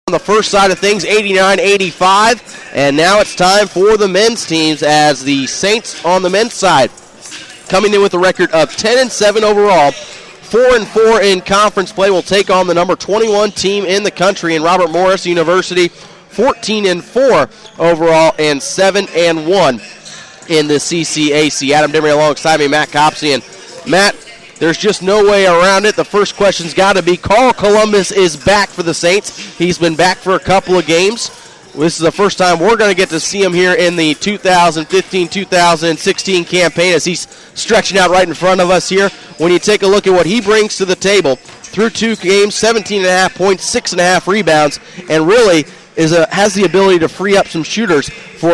On the first side of things, 89-85, and now it's time for the men's teams as the Saints on the men's side coming in with a record of 10-7 overall, 4-4 in conference play, will take on the number 21 team in the country in Robert Morris University, 14-4 overall and 7-1 in the CCAC. Adam Demery alongside me, Matt Copsey, and Matt, there's just no way around it. The first question's got to be, Carl Columbus is back for the Saints. He's been back for a couple of games. This is the first time we're going to get to see him here in the 2015-2016 campaign as he's stretching out right in front of us here. When you take a look at what he brings to the table, through 2 games, 17.5 points, 6.5 rebounds, and really has the ability to free up some shooters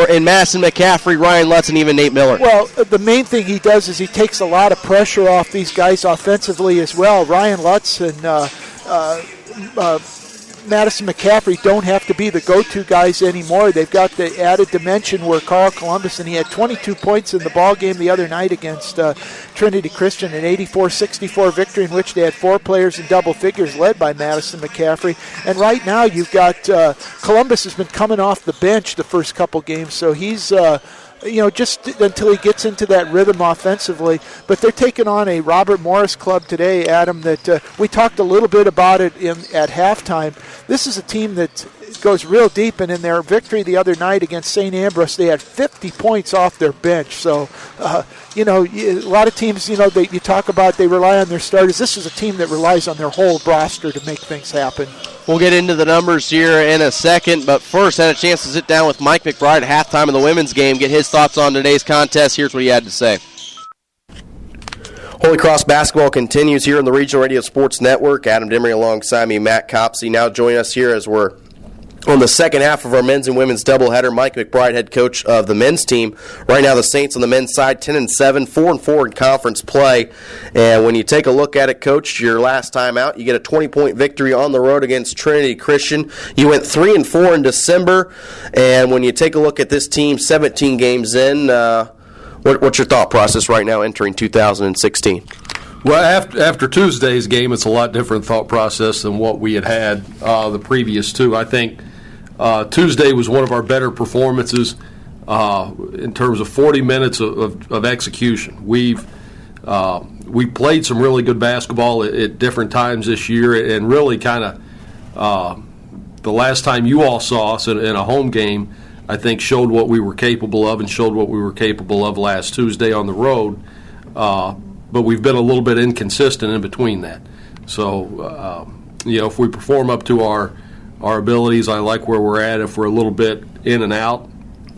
in Madison McCaffrey, Ryan Lutz, and even Nate Miller. Well, the main thing he does is he takes a lot of pressure off these guys offensively as well. Ryan Lutz and Madison McCaffrey don't have to be the go-to guys anymore. They've got the added dimension where Carl Columbus, and he had 22 points in the ball game the other night against Trinity Christian, an 84-64 victory in which they had 4 players in double figures led by Madison McCaffrey. And right now you've got Columbus has been coming off the bench the first couple games, so he's just until he gets into that rhythm offensively. But they're taking on a Robert Morris club today, Adam, that we talked a little bit about it at halftime. This is a team that goes real deep, and in their victory the other night against St. Ambrose, they had 50 points off their bench. So, a lot of teams, you talk about they rely on their starters. This is a team that relies on their whole roster to make things happen. We'll get into the numbers here in a second, but first I had a chance to sit down with Mike McBride at halftime of the women's game, get his thoughts on today's contest. Here's what he had to say. Holy Cross basketball continues here on the Regional Radio Sports Network. Adam Demery alongside me, Matt Copsey. Now join us here as we're on the second half of our men's and women's doubleheader. Mike McBride, head coach of the men's team. Right now the Saints on the men's side, 10-7, 4-4 in conference play. And when you take a look at it, Coach, your last time out, you get a 20-point victory on the road against Trinity Christian. You went 3-4 in December. And when you take a look at this team, 17 games in, what's your thought process right now entering 2016? Well, after Tuesday's game, it's a lot different thought process than what we had the previous 2. I think Tuesday was one of our better performances in terms of 40 minutes of execution. We played some really good basketball at different times this year, and really kind of the last time you all saw us in a home game, I think showed what we were capable of and showed what we were capable of last Tuesday on the road. But we've been a little bit inconsistent in between that. So, if we perform up to our abilities, I like where we're at. If we're a little bit in and out,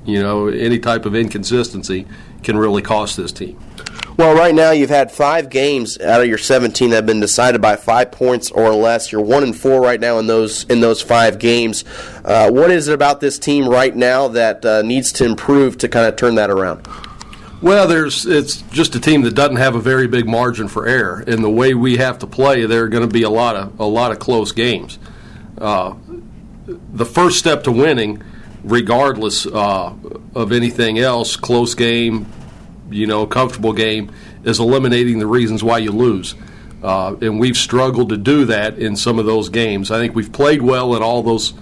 any type of inconsistency can really cost this team. Well, right now you've had 5 games out of your 17 that have been decided by 5 points or less. You're 1-4 right now in those 5 games. What is it about this team right now that needs to improve to kind of turn that around? Well, it's just a team that doesn't have a very big margin for error. In the way we have to play, there are going to be a lot of close games. The first step to winning, regardless of anything else, close game, comfortable game, is eliminating the reasons why you lose. And we've struggled to do that in some of those games. I think we've played well in all those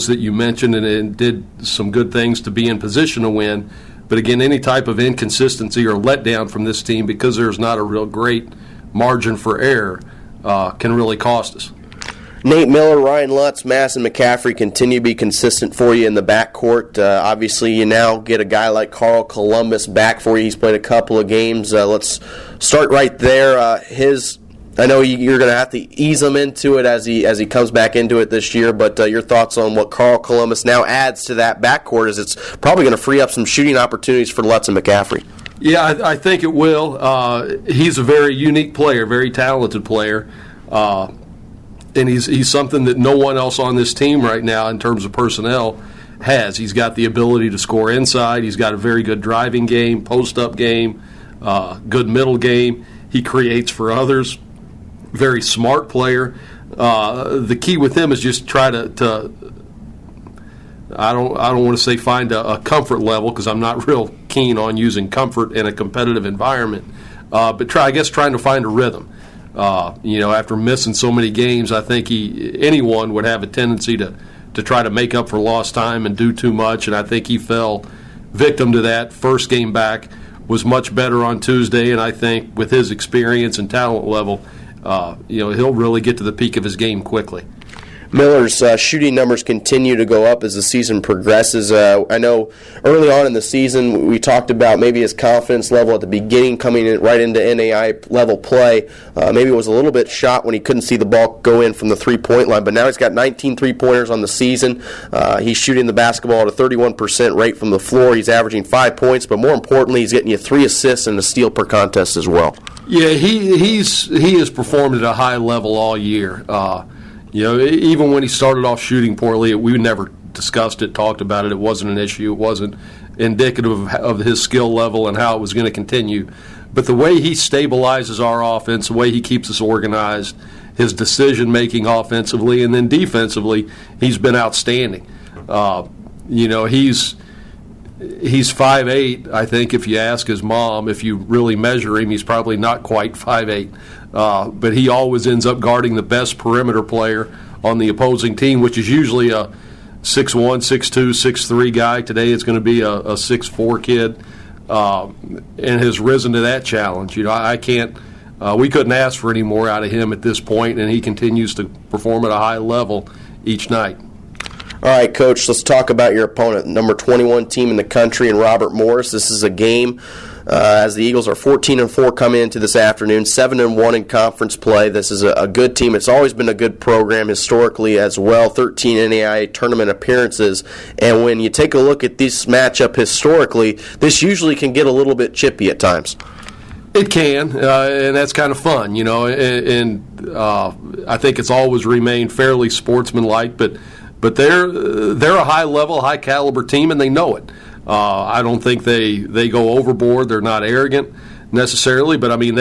that you mentioned and did some good things to be in position to win. But again, any type of inconsistency or letdown from this team, because there's not a real great margin for error, can really cost us. Nate Miller, Ryan Lutz, Madison McCaffrey continue to be consistent for you in the backcourt. Obviously, you now get a guy like Carl Columbus back for you. He's played a couple of games. Let's start right there. I know you're going to have to ease him into it as he comes back into it this year, but your thoughts on what Carl Columbus now adds to that backcourt is it's probably going to free up some shooting opportunities for Lutz and McCaffrey. Yeah, I think it will. He's a very unique player, very talented player, and he's something that no one else on this team right now in terms of personnel has. He's got the ability to score inside. He's got a very good driving game, post-up game, good middle game. He creates for others. Very smart player. The key with him is just try to I don't want to say find a comfort level, because I'm not real keen on using comfort in a competitive environment. But trying to find a rhythm. After missing so many games, I think anyone would have a tendency to try to make up for lost time and do too much, and I think he fell victim to that. First game back was much better on Tuesday, and I think with his experience and talent level, he'll really get to the peak of his game quickly. Miller's shooting numbers continue to go up as the season progresses. I know early on in the season we talked about maybe his confidence level at the beginning coming in right into NAI level play. Maybe it was a little bit shot when he couldn't see the ball go in from the three-point line, but now he's got 19 three-pointers on the season. He's shooting the basketball at a 31% rate from the floor. He's averaging 5 points, but more importantly, he's getting you 3 assists and a steal per contest as well. Yeah, he has performed at a high level all year. Even when he started off shooting poorly, we never discussed it, talked about it. It wasn't an issue. It wasn't indicative of his skill level and how it was going to continue. But the way he stabilizes our offense, the way he keeps us organized, his decision-making offensively, and then defensively, he's been outstanding. He's 5'8", I think, if you ask his mom. If you really measure him, he's probably not quite 5'8". But he always ends up guarding the best perimeter player on the opposing team, which is usually a 6'1", 6'2", 6'3 guy. Today it's going to be a 6'4 kid, and has risen to that challenge. I can't. We couldn't ask for any more out of him at this point, and he continues to perform at a high level each night. All right, Coach, let's talk about your opponent, number 21 team in the country, and Robert Morris. This is a game as the Eagles are 14-4 coming into this afternoon, 7-1 in conference play. This is a good team. It's always been a good program historically as well, 13 NAIA tournament appearances. And when you take a look at this matchup historically, this usually can get a little bit chippy at times. It can, and that's kind of fun, and I think it's always remained fairly sportsmanlike, but they're a high-level, high-caliber team, and they know it. I don't think they go overboard. They're not arrogant necessarily, but I mean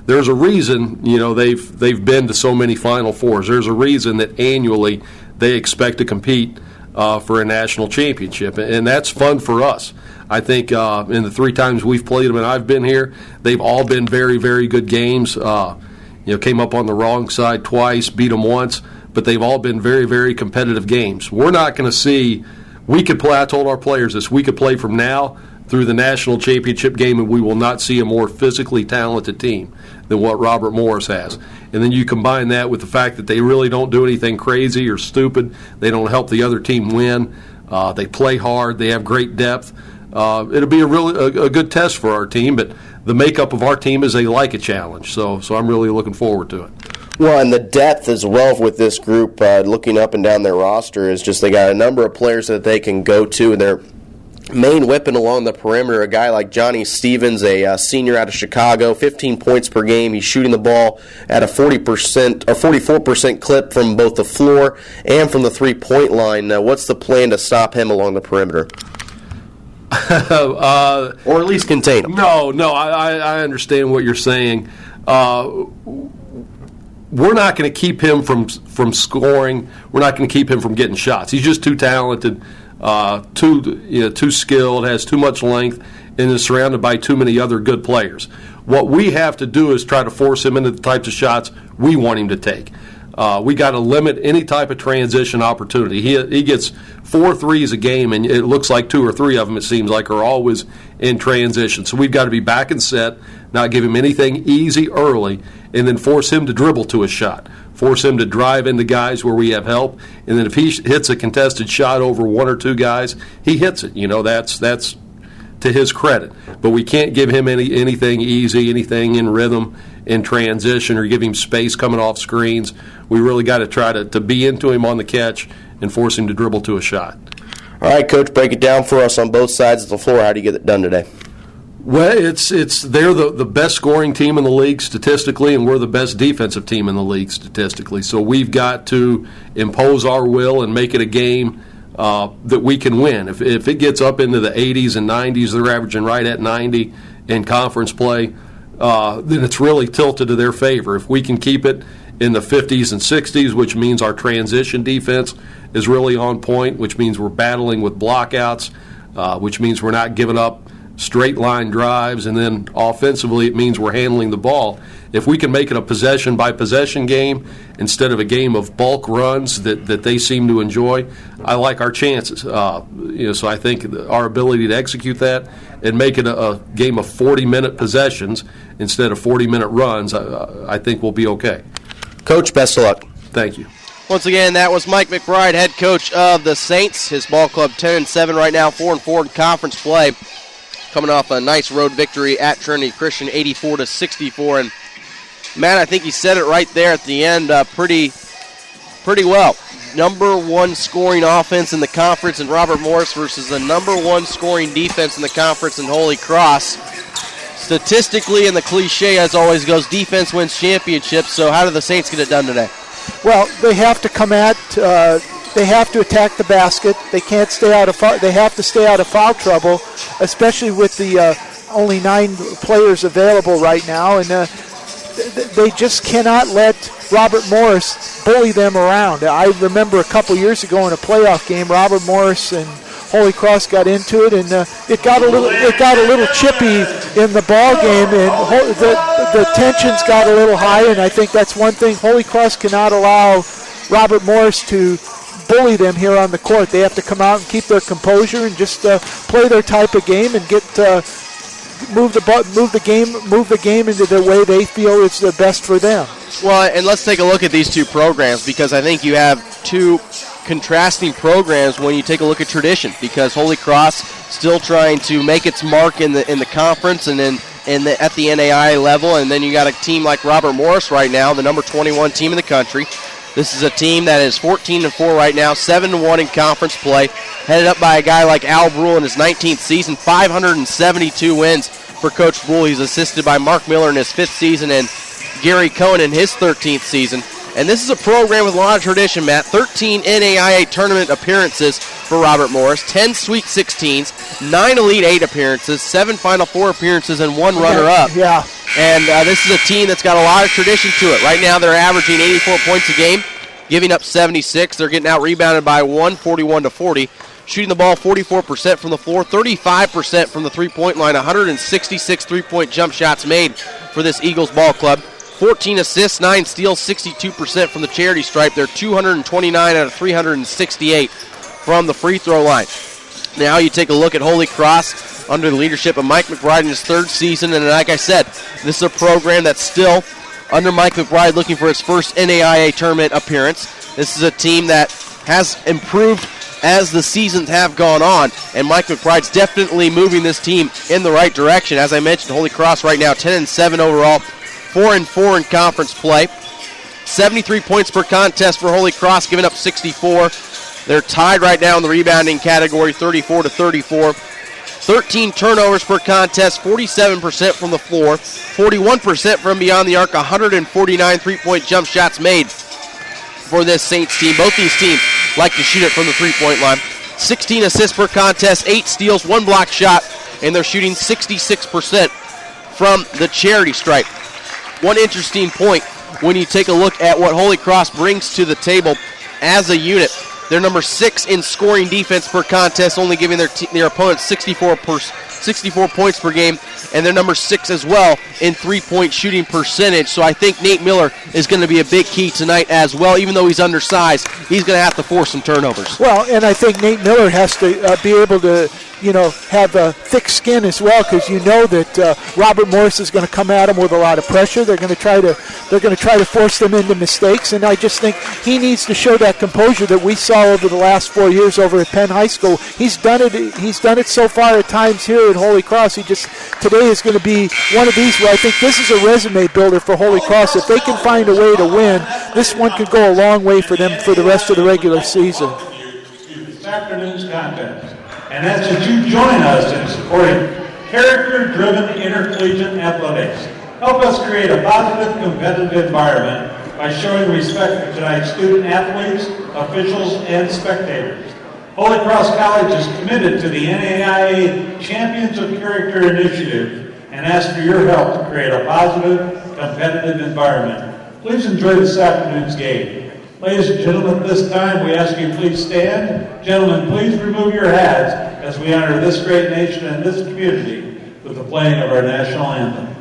there's a reason they've been to so many Final Fours. There's a reason that annually they expect to compete for a national championship, and that's fun for us. I think in the 3 times we've played them and I've been here, they've all been very, very good games. Came up on the wrong side twice, beat them once, but they've all been very, very competitive games. We're not going to see. We could play. I told our players this. We could play from now through the national championship game, and we will not see a more physically talented team than what Robert Morris has. And then you combine that with the fact that they really don't do anything crazy or stupid. They don't help the other team win. They play hard. They have great depth. It'll be a good test for our team. But the makeup of our team is they like a challenge. So I'm really looking forward to it. Well, and the depth as well with this group, looking up and down their roster, is just they got a number of players that they can go to, and their main weapon along the perimeter, a guy like Johnny Stevens, a senior out of Chicago, 15 points per game. He's shooting the ball at a 40% or 44% clip from both the floor and from the three-point line. What's the plan to stop him along the perimeter? Or at least contain him? No, I understand what you're saying. We're not going to keep him from scoring. We're not going to keep him from getting shots. He's just too talented, too skilled, has too much length, and is surrounded by too many other good players. What we have to do is try to force him into the types of shots we want him to take. We got to limit any type of transition opportunity. He gets 4 threes a game, and it looks like 2 or 3 of them, it seems like, are always in transition. So we've got to be back and set, not give him anything easy early, and then force him to dribble to a shot. Force him to drive into guys where we have help, and then if he hits a contested shot over 1 or 2 guys, he hits it. That's to his credit. But we can't give him anything easy, anything in rhythm, in transition, or give him space coming off screens. We really got to try to be into him on the catch and force him to dribble to a shot. All right, Coach, break it down for us on both sides of the floor. How do you get it done today? Well, they're the best scoring team in the league statistically, and we're the best defensive team in the league statistically. So we've got to impose our will and make it a game that we can win. If it gets up into the 80s and 90s, they're averaging right at 90 in conference play, then it's really tilted to their favor. If we can keep it in the 50s and 60s, which means our transition defense is really on point, which means we're battling with blockouts, which means we're not giving up straight line drives, and then offensively it means we're handling the ball. If we can make it a possession-by-possession game instead of a game of bulk runs that they seem to enjoy, I like our chances. So I think our ability to execute that and make it a game of 40-minute possessions instead of 40-minute runs, I think we'll be okay. Coach, best of luck. Thank you. Once again, that was Mike McBride, head coach of the Saints. His ball club 10-7 right now, 4-4 in conference play. Coming off a nice road victory at Trinity Christian, 84-64. And Matt, I think he said it right there at the end pretty well. Number one scoring offense in the conference in Robert Morris versus the number one scoring defense in the conference in Holy Cross. Statistically, and the cliche as always goes, defense wins championships. So how do the Saints get it done today? Well, they have to come at. They have to attack the basket. They can't stay out of. They have to stay out of foul trouble, especially with the only 9 players available right now, and they just cannot let Robert Morris bully them around. I remember a couple years ago in a playoff game, Robert Morris and Holy Cross got into it, and it got a little chippy in the ball game, and the tensions got a little high. And I think that's one thing Holy Cross cannot allow Robert Morris to bully them here on the court. They have to come out and keep their composure and just play their type of game and get move the game into the way they feel is the best for them. Well, and let's take a look at these two programs, because I think you have two contrasting programs when you take a look at tradition, because Holy Cross still trying to make its mark in the conference and then at the NAIA level, and then you got a team like Robert Morris right now, the number 21 team in the country. This is a team that is 14-4 right now, 7-1 in conference play, headed up by a guy like Al Brule in his 19th season, 572 wins for Coach Brule. He's assisted by Mark Miller in his 5th season and Gary Cohen in his 13th season. And this is a program with a lot of tradition, Matt. 13 NAIA tournament appearances for Robert Morris, 10 Sweet 16s, 9 Elite 8 appearances, 7 Final Four appearances, and 1 runner-up. Yeah. And this is a team that's got a lot of tradition to it. Right now they're averaging 84 points a game, giving up 76. They're getting out-rebounded by 41-40. Shooting the ball 44% from the floor, 35% from the three-point line, 166 three-point jump shots made for this Eagles ball club. 14 assists, 9 steals, 62% from the charity stripe. They're 229 out of 368 from the free throw line. Now you take a look at Holy Cross under the leadership of Mike McBride in his 3rd season. And like I said, this is a program that's still under Mike McBride looking for his first NAIA tournament appearance. This is a team that has improved as the seasons have gone on, and Mike McBride's definitely moving this team in the right direction. As I mentioned, Holy Cross right now 10-7 overall, 4-4 in conference play. 73 points per contest for Holy Cross, giving up 64. They're tied right now in the rebounding category, 34-34. 13 turnovers per contest, 47% from the floor, 41% from beyond the arc, 149 three-point jump shots made for this Saints team. Both these teams like to shoot it from the three-point line. 16 assists per contest, 8 steals, 1 block shot, and they're shooting 66% from the charity stripe. One interesting point when you take a look at what Holy Cross brings to the table as a unit. They're number 6 in scoring defense per contest, only giving their opponents 64 points per game, and they're number 6 as well in three-point shooting percentage. So I think Nate Miller is going to be a big key tonight as well. Even though he's undersized, he's going to have to force some turnovers. Well, and I think Nate Miller has to be able to, have a thick skin as well, because that Robert Morris is going to come at him with a lot of pressure. They're going to try to force them into mistakes, and I just think he needs to show that composure that we saw over the last 4 years over at Penn High School. He's done it so far at times here at Holy Cross. Today is going to be one of these where I think this is a resume builder for Holy Cross. If they can find a way to win, this one could go a long way for them for the rest of the regular season. This afternoon's contest, and that's that you join us in supporting character-driven intercollegiate athletics. Help us create a positive, competitive environment by showing respect for tonight's student athletes, officials, and spectators. Holy Cross College is committed to the NAIA Champions of Character Initiative and asks for your help to create a positive, competitive environment. Please enjoy this afternoon's game. Ladies and gentlemen, at this time we ask you please stand. Gentlemen, please remove your hats as we honor this great nation and this community with the playing of our national anthem.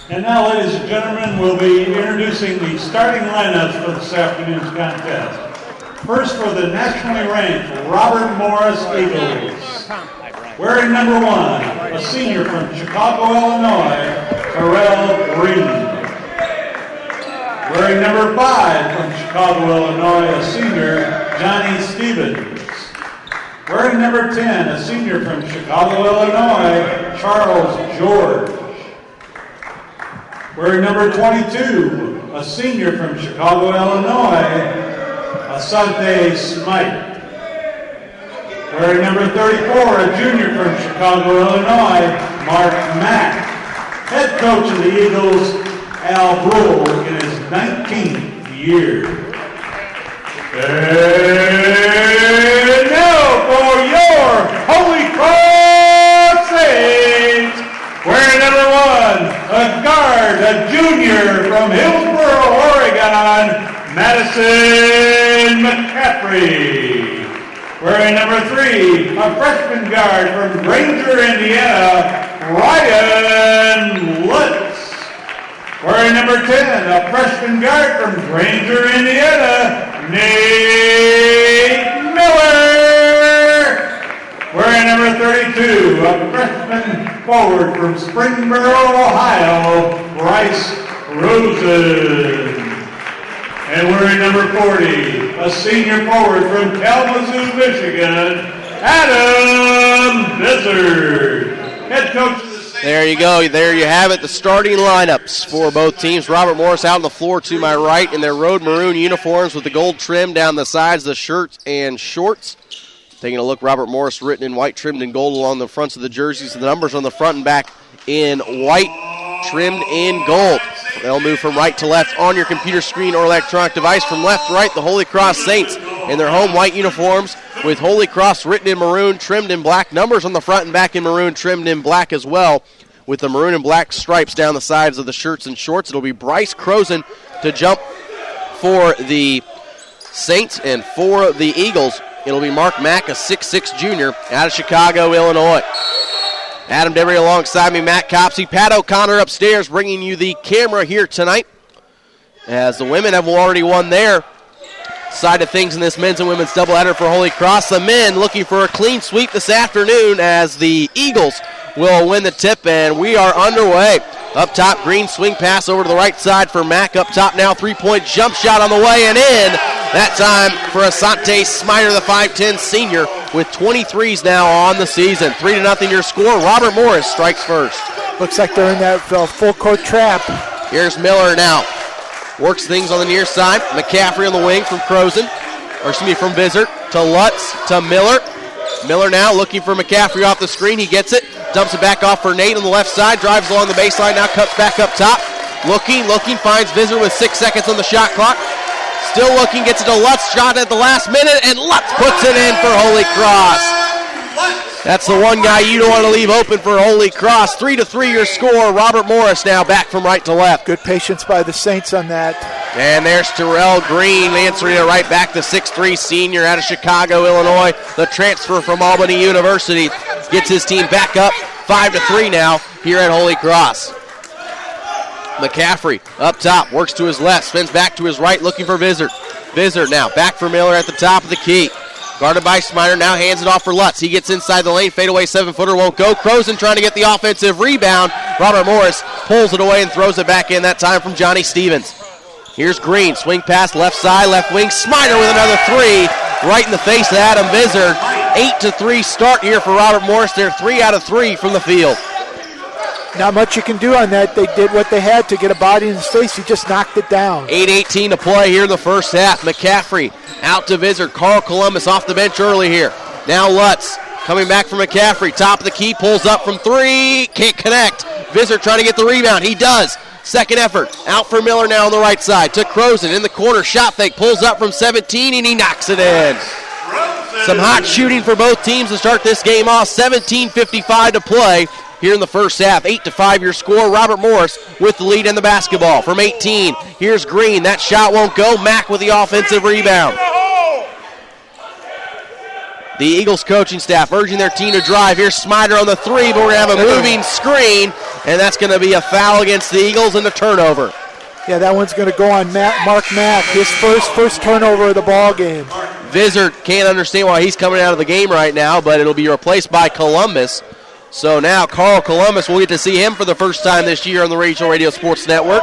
And now, ladies and gentlemen, we'll be introducing the starting lineups for this afternoon's contest. First, for the nationally ranked Robert Morris Eagles. Wearing number 1, a senior from Chicago, Illinois, Terrell Green. Wearing number 5 from Chicago, Illinois, a senior, Johnny Stevens. Wearing number 10, a senior from Chicago, Illinois, Charles George. Wearing number 22, a senior from Chicago, Illinois, Asante Smite. Wearing number 34, a junior from Chicago, Illinois, Mark Mack. Head coach of the Eagles, Al Brule, in his 19th year. And now for your Holy Cross Saints, wearing number 1, a guard, a junior from Hillsboro, Oregon, Madison McCaffrey. Wearing number 3, a freshman guard from Granger, Indiana, Ryan Lutz. Wearing number 10, a freshman guard from Granger, Indiana, Nate Miller. Wearing number 32, a freshman forward from Springboro, Ohio, Bryce Rosen. And wearing number 40, a senior forward from Kalamazoo, Michigan, Adam Bizzard. Head coach of the Saints. There you go. There you have it. The starting lineups for both teams. Robert Morris out on the floor to my right in their road maroon uniforms with the gold trim down the sides, the shirts and shorts. Taking a look, Robert Morris written in white, trimmed in gold along the fronts of the jerseys. The numbers on the front and back in white, trimmed in gold. They'll move from right to left on your computer screen or electronic device. From left to right, the Holy Cross Saints in their home white uniforms with Holy Cross written in maroon, trimmed in black. Numbers on the front and back in maroon, trimmed in black as well, with the maroon and black stripes down the sides of the shirts and shorts. It'll be Bryce Crozen to jump for the Saints, and for the Eagles, it'll be Mark Mack, a 6'6 junior out of Chicago, Illinois. Adam Devery alongside me, Matt Copsey, Pat O'Connor upstairs bringing you the camera here tonight, as the women have already won their side of things in this men's and women's doubleheader for Holy Cross. The men looking for a clean sweep this afternoon as the Eagles will win the tip, and we are underway. Up top, green swing pass over to the right side for Mack. Up top now, three-point jump shot on the way and in. That time for Asante Smiter, the 5'10 senior, with 23s now on the season. 3-0 your score. Robert Morris strikes first. Looks like they're in that full court trap. Here's Miller now. Works things on the near side. McCaffrey on the wing from Crozen, from Vizard to Lutz to Miller. Miller now looking for McCaffrey off the screen. He gets it. Dumps it back off for Nate on the left side. Drives along the baseline. Now cuts back up top. Looking. Finds Vizard with 6 seconds on the shot clock. Still looking. Gets it to Lutz. Shot at the last minute. And Lutz puts it in for Holy Cross. That's the one guy you don't want to leave open for Holy Cross. 3-3 your score. Robert Morris now back from right to left. Good patience by the Saints on that. And there's Terrell Green answering it right back, the 6'3 senior out of Chicago, Illinois. The transfer from Albany University gets his team back up 5-3 now here at Holy Cross. McCaffrey up top, works to his left, spins back to his right, looking for Vizard. Vizard now back for Miller at the top of the key. Guarded by Sminer, now hands it off for Lutz. He gets inside the lane, fadeaway 7-footer won't go. Croson trying to get the offensive rebound. Robert Morris pulls it away and throws it back in, that time from Johnny Stevens. Here's Green, swing pass, left side, left wing. Sminer with another three, right in the face of Adam Vizard. 8-3 start here for Robert Morris. They're 3 out of 3 from the field. Not much you can do on that. They did what they had to get a body in his face. He just knocked it down. 8:18 to play here in the first half. McCaffrey out to Vizard. Carl Columbus off the bench early here. Now Lutz coming back from McCaffrey. Top of the key, pulls up from three. Can't connect. Vizard trying to get the rebound. He does. Second effort. Out for Miller now on the right side. To Croson in the corner. Shot fake. Pulls up from 17 and he knocks it in. Some hot shooting for both teams to start this game off. 17:55 to play here in the first half. 8-5 your score. Robert Morris with the lead in the basketball from 18. Here's Green. That shot won't go. Mack with the offensive rebound. The Eagles coaching staff urging their team to drive. Here's Smiter on the three, but we're going to have a moving screen, and that's going to be a foul against the Eagles and a turnover. Yeah, that one's going to go on Mark Mack, his first turnover of the ball game. Vizard can't understand why he's coming out of the game right now, but it'll be replaced by Columbus. So now Carl Columbus, we'll get to see him for the first time this year on the Regional Radio Sports Network.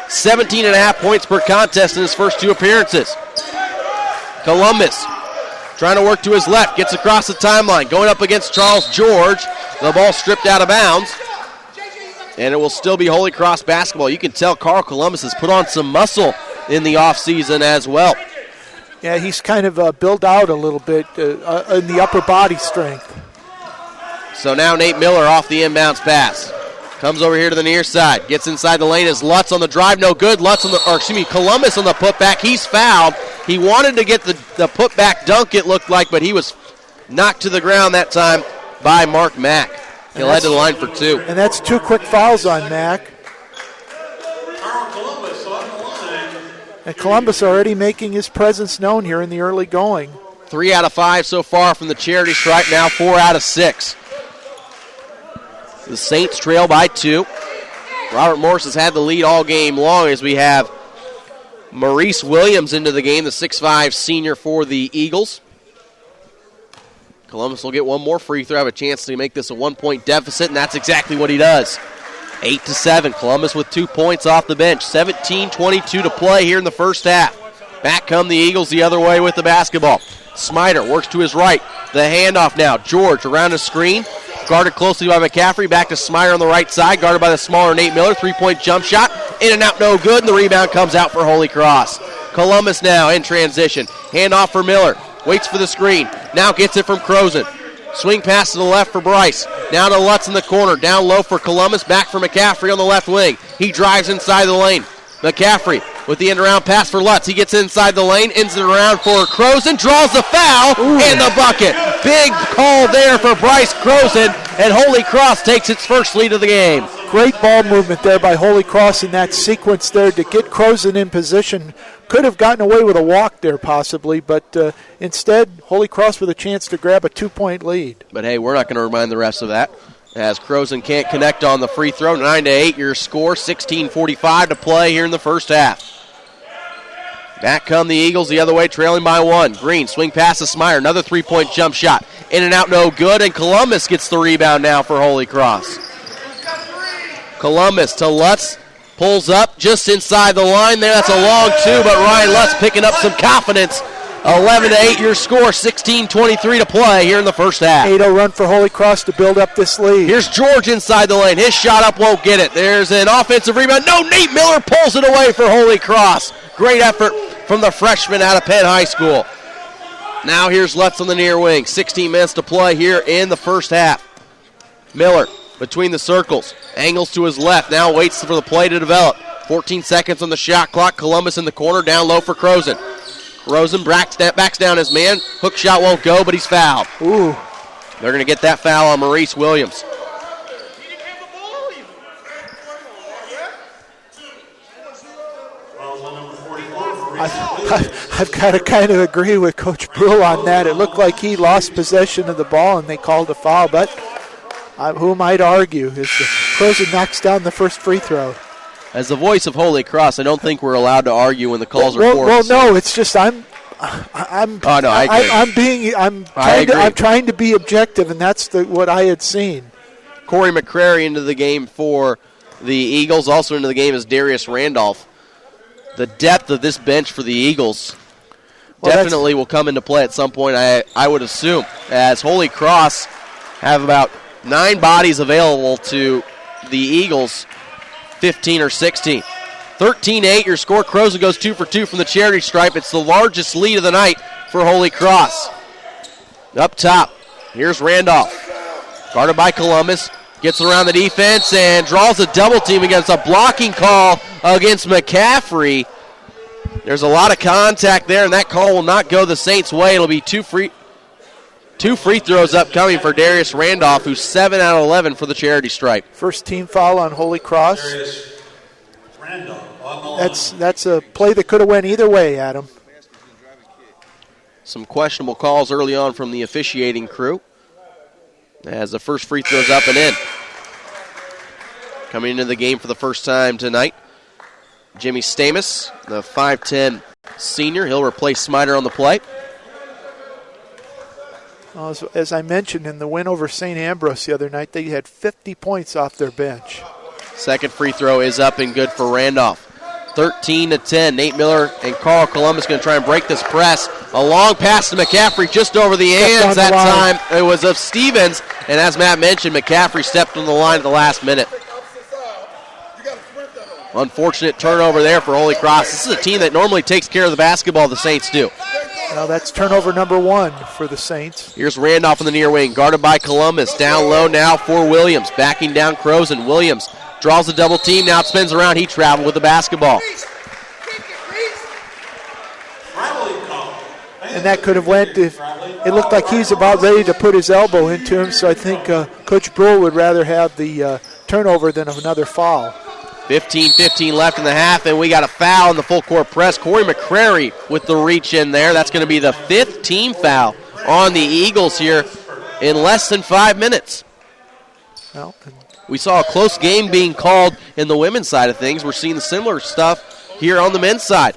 17.5 points per contest in his first two appearances. Columbus trying to work to his left, gets across the timeline, going up against Charles George. The ball stripped out of bounds, and it will still be Holy Cross basketball. You can tell Carl Columbus has put on some muscle in the offseason as well. Yeah, he's kind of built out a little bit in the upper body strength. So now Nate Miller off the inbounds pass. Comes over here to the near side. Gets inside the lane as Lutz on the drive. No good. Columbus on the putback. He's fouled. He wanted to get the putback dunk, it looked like, but he was knocked to the ground that time by Mark Mack. He'll head to the line for two. And that's two quick fouls on Mack. And Columbus already making his presence known here in the early going. 3 out of 5 so far from the charity stripe. Now 4 out of 6. The Saints trail by 2. Robert Morris has had the lead all game long as we have Maurice Williams into the game, the 6'5 senior for the Eagles. Columbus will get one more free throw, have a chance to make this a 1-point deficit, and that's exactly what he does. 8-7, Columbus with 2 points off the bench. 17:22 to play here in the first half. Back come the Eagles the other way with the basketball. Smiter works to his right. The handoff now. George around the screen. Guarded closely by McCaffrey. Back to Smiter on the right side. Guarded by the smaller Nate Miller. 3-point jump shot. In and out, no good. And the rebound comes out for Holy Cross. Columbus now in transition. Handoff for Miller. Waits for the screen. Now gets it from Croson. Swing pass to the left for Bryce. Now to Lutz in the corner. Down low for Columbus. Back for McCaffrey on the left wing. He drives inside the lane. McCaffrey with the end-around pass for Lutz. He gets inside the lane, ends it around for Croson, draws the foul, and the bucket. Big call there for Bryce Croson, and Holy Cross takes its first lead of the game. Great ball movement there by Holy Cross in that sequence there to get Croson in position. Could have gotten away with a walk there possibly, but instead, Holy Cross with a chance to grab a 2-point lead. But hey, we're not going to remind the rest of that, as Croson can't connect on the free throw. 9-8 your score, 16:45 to play here in the first half. Back come the Eagles the other way, trailing by 1. Green, swing pass to Smyer, another 3-point jump shot. In and out, no good, and Columbus gets the rebound now for Holy Cross. Columbus to Lutz, pulls up just inside the line there. That's a long two, but Ryan Lutz picking up some confidence. 11-8 your score, 16:23 to play here in the first half. 8-0 run for Holy Cross to build up this lead. Here's George inside the lane. His shot up won't get it. There's an offensive rebound. No, Nate Miller pulls it away for Holy Cross. Great effort from the freshman out of Penn High School. Now here's Lutz on the near wing. 16 minutes to play here in the first half. Miller between the circles. Angles to his left. Now waits for the play to develop. 14 seconds on the shot clock. Columbus in the corner. Down low for Croson. Croson backs down his man. Hook shot won't go, but he's fouled. Ooh. They're going to get that foul on Maurice Williams. I've got to kind of agree with Coach Brule on that. It looked like he lost possession of the ball and they called a foul, but Who might argue as Crozan knocks down the first free throw. As the voice of Holy Cross, I don't think we're allowed to argue when the calls are forced. Well, no, it's just I'm trying to be objective, and that's what I had seen. Corey McCrary into the game for the Eagles. Also into the game is Darius Randolph. The depth of this bench for the Eagles definitely will come into play at some point, I would assume, as Holy Cross have about 9 bodies available to the Eagles, 15 or 16. 13-8, your score. Crozan goes 2 for 2 from the charity stripe. It's the largest lead of the night for Holy Cross. Up top, here's Randolph. Guarded by Columbus. Gets around the defense and draws a double team against a blocking call against McCaffrey. There's a lot of contact there, and that call will not go the Saints' way. It'll be two free throws upcoming for Darius Randolph, who's 7 out of 11 for the charity stripe. First team foul on Holy Cross. That's a play that could have went either way, Adam. Some questionable calls early on from the officiating crew, as the first free throw's up and in. Coming into the game for the first time tonight, Jimmy Stamus, the 5'10 senior. He'll replace Smider on the play. As I mentioned, in the win over St. Ambrose the other night, they had 50 points off their bench. Second free throw is up and good for Randolph. 13-10. Nate Miller and Carl Columbus going to try and break this press. A long pass to McCaffrey just over the hands that time. It was of Stevens, and as Matt mentioned, McCaffrey stepped on the line at the last minute. Unfortunate turnover there for Holy Cross. This is a team that normally takes care of the basketball, the Saints do. Well, that's turnover number 1 for the Saints. Here's Randolph in the near wing, guarded by Columbus. Down low now for Williams. Backing down Crozan. Williams draws a double team. Now it spins around. He traveled with the basketball. And that could have went if it looked like he's about ready to put his elbow into him, so I think Coach Brule would rather have the turnover than another foul. 15-15 left in the half, and we got a foul in the full court press. Corey McCrary with the reach in there. That's going to be the 5th team foul on the Eagles here in less than 5 minutes. Well, we saw a close game being called in the women's side of things. We're seeing similar stuff here on the men's side.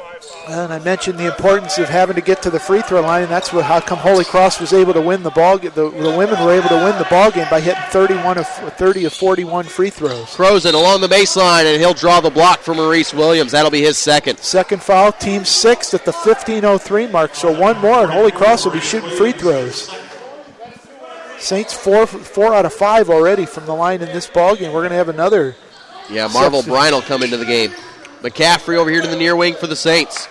And I mentioned the importance of having to get to the free throw line, and that's how come Holy Cross was able to win the ball. The women were able to win the ball game by hitting 30 of 41 free throws. Crozan along the baseline, and he'll draw the block for Maurice Williams. That'll be his second. Second foul, team 6th at the 15:03 mark. So one more, and Holy Cross will be shooting free throws. Saints 4 out of 5 already from the line in this ball game. We're going to have another. Yeah, Marvel Bryan will come into the game. McCaffrey over here to the near wing for the Saints.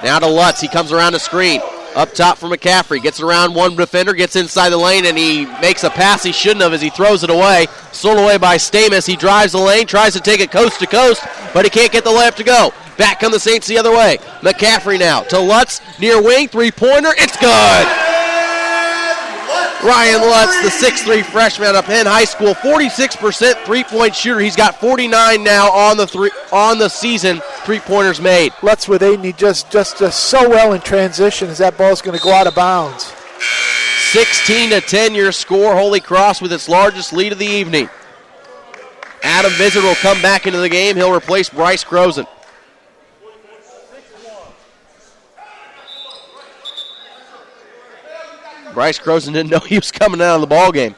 Now to Lutz. He comes around the screen. Up top for McCaffrey. Gets around one defender, gets inside the lane, and he makes a pass he shouldn't have as he throws it away. Stolen away by Stamus. He drives the lane, tries to take it coast to coast, but he can't get the layup to go. Back come the Saints the other way. McCaffrey now to Lutz. Near wing, three-pointer. It's good! Ryan Lutz, the 6'3 freshman out of Penn High School, 46% three-point shooter. He's got 49 now on the season, three-pointers made. Lutz with 8, and he just so well in transition as that ball's going to go out of bounds. 16-10 your score. Holy Cross with its largest lead of the evening. Adam Vizard will come back into the game. He'll replace Bryce Crozan. Bryce Crozan didn't know he was coming out of the ball game.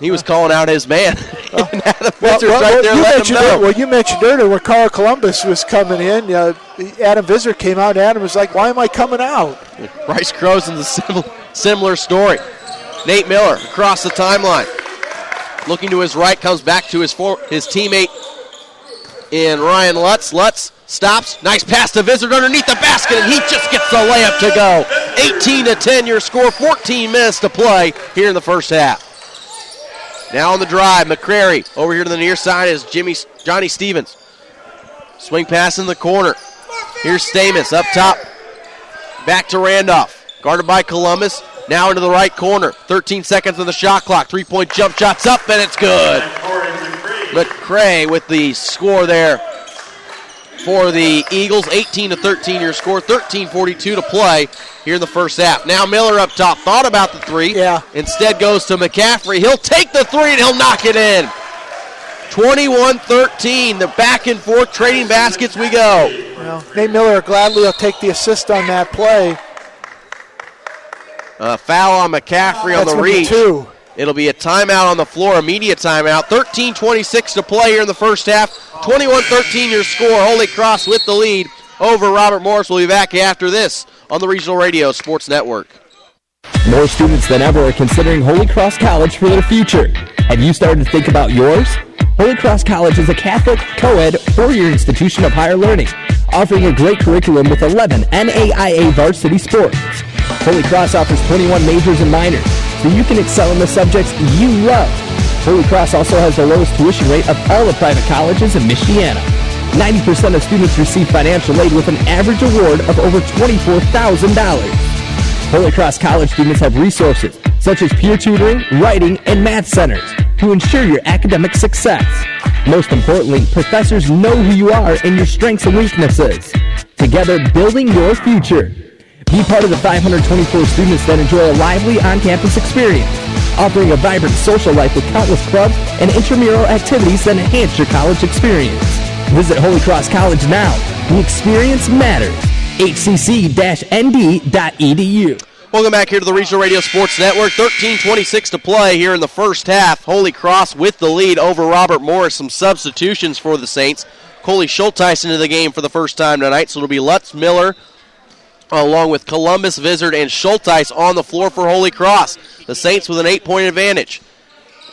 He was calling out his man. Adam Vizard's right there letting him know. Well, you mentioned earlier when Carl Columbus was coming in, Adam Vizard came out, and Adam was like, why am I coming out? Bryce Crozan's a similar story. Nate Miller across the timeline. Looking to his right, comes back to his teammate in Ryan Lutz. Lutz stops. Nice pass to Vizard underneath the basket, and he just gets the layup to go. 18-10 your score. 14 minutes to play here in the first half. Now on the drive, McCrary. Over here to the near side is Johnny Stevens. Swing pass in the corner. Here's Stamus up top. Back to Randolph. Guarded by Columbus. Now into the right corner. 13 seconds on the shot clock. Three-point jump shot's up, and it's good. McCray with the score there for the Eagles. 18-13 your score, 13:42 to play here in the first half. Now Miller up top, thought about the three. Yeah. Instead goes to McCaffrey. He'll take the three and he'll knock it in. 21-13, the back and forth trading baskets we go. Well, Nate Miller gladly will take the assist on that play. Foul on McCaffrey on the reach. 2. It'll be a timeout on the floor, immediate timeout. 13:26 to play here in the first half. 21-13 your score. Holy Cross with the lead over Robert Morris. We'll be back after this on the Regional Radio Sports Network. More students than ever are considering Holy Cross College for their future. Have you started to think about yours? Holy Cross College is a Catholic, co-ed, 4-year institution of higher learning, offering a great curriculum with 11 NAIA varsity sports. Holy Cross offers 21 majors and minors, so you can excel in the subjects you love. Holy Cross also has the lowest tuition rate of all the private colleges in Michiana. 90% of students receive financial aid with an average award of over $24,000. Holy Cross College students have resources such as peer tutoring, writing, and math centers to ensure your academic success. Most importantly, professors know who you are and your strengths and weaknesses. Together, building your future. Be part of the 524 students that enjoy a lively on-campus experience, offering a vibrant social life with countless clubs and intramural activities that enhance your college experience. Visit Holy Cross College now. The experience matters. hcc-nd.edu. Welcome back here to the Regional Radio Sports Network. 13:26 to play here in the first half. Holy Cross with the lead over Robert Morris. Some substitutions for the Saints. Coley Schulteis into the game for the first time tonight, so it'll be Lutz, Miller, along with Columbus, Vizard, and Schulteis on the floor for Holy Cross. The Saints with an 8-point advantage.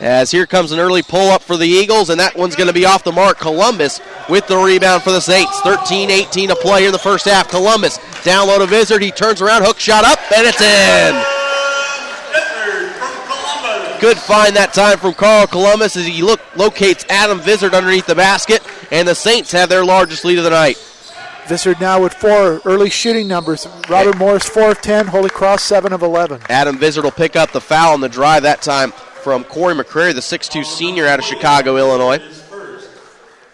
As here comes an early pull-up for the Eagles, and that one's going to be off the mark. Columbus with the rebound for the Saints. 13-18 to play here in the first half. Columbus down low to Vizard. He turns around, hook shot up, and it's in. Good find that time from Carl Columbus as he locates Adam Vizard underneath the basket, and the Saints have their largest lead of the night. Vizard now with 4 early shooting numbers. Robert Morris 4 of 10, Holy Cross 7 of 11. Adam Vizard will pick up the foul on the drive that time from Corey McCrary, the 6'2 senior out of Chicago, Illinois.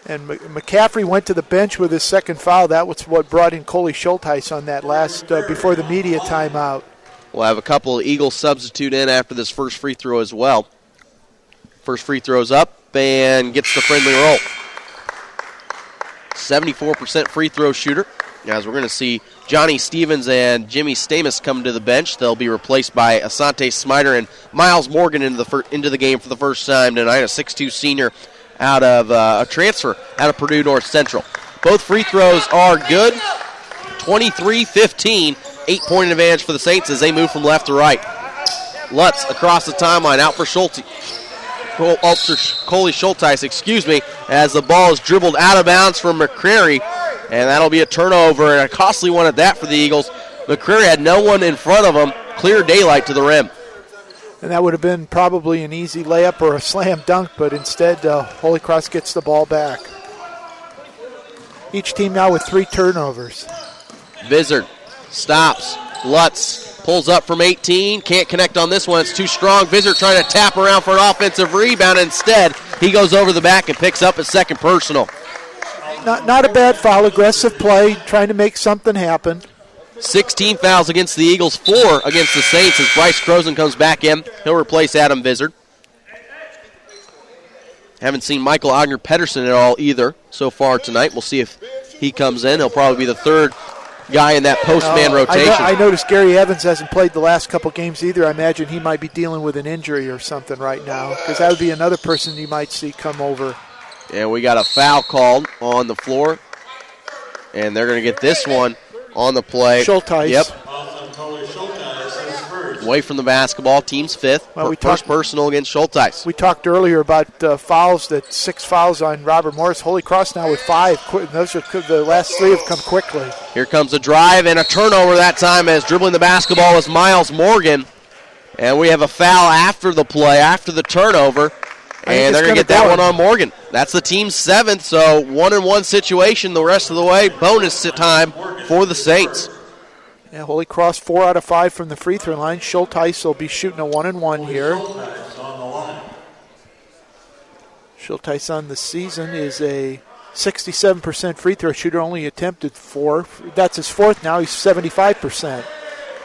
And McCaffrey went to the bench with his second foul. That was what brought in Coley Schulteis on that last, before the media timeout. We'll have a couple of Eagles substitute in after this first free throw as well. First free throw's up and gets the friendly roll. 74% free throw shooter. As we're going to see Johnny Stevens and Jimmy Stamus come to the bench. They'll be replaced by Asante Smider and Miles Morgan into the game for the first time tonight. A 6'2 senior out of a transfer out of Purdue North Central. Both free throws are good. 23-15, 8-point advantage for the Saints as they move from left to right. Lutz across the timeline, out for Coley Schulteis, as the ball is dribbled out of bounds from McCrary, and that'll be a turnover, and a costly one at that for the Eagles. McCrary had no one in front of him, clear daylight to the rim. And that would have been probably an easy layup or a slam dunk, but instead Holy Cross gets the ball back. Each team now with 3 turnovers. Vizard stops. Lutz pulls up from 18. Can't connect on this one. It's too strong. Vizard trying to tap around for an offensive rebound. Instead, he goes over the back and picks up his second personal. Not a bad foul. Aggressive play, trying to make something happen. 16 fouls against the Eagles, 4 against the Saints as Bryce Croson comes back in. He'll replace Adam Vizard. Haven't seen Michael Ogner-Pedersen at all either so far tonight. We'll see if he comes in. He'll probably be the third guy in that post-man rotation. I noticed Gary Evans hasn't played the last couple games either. I imagine he might be dealing with an injury or something right now, because that would be another person you might see come over. And we got a foul called on the floor, and they're going to get this one on the play. Schulteis. Yep. Away from the basketball, team's fifth. Well, first personal against Schulteis. We talked earlier about fouls, 6 fouls on Robert Morris. Holy Cross now with 5. Those are the last 3 have come quickly. Here comes a drive and a turnover that time as dribbling the basketball was Miles Morgan. And we have a foul after the play, after the turnover. And they're going to get that one on Morgan. That's the team's 7th, so 1-and-1 situation the rest of the way. Bonus time for the Saints. Yeah, Holy Cross 4 out of 5 from the free throw line. Schulteis will be shooting a 1-and-1 here. Schulteis on the season is a 67% free throw shooter, only attempted 4. That's his 4th now. He's 75%.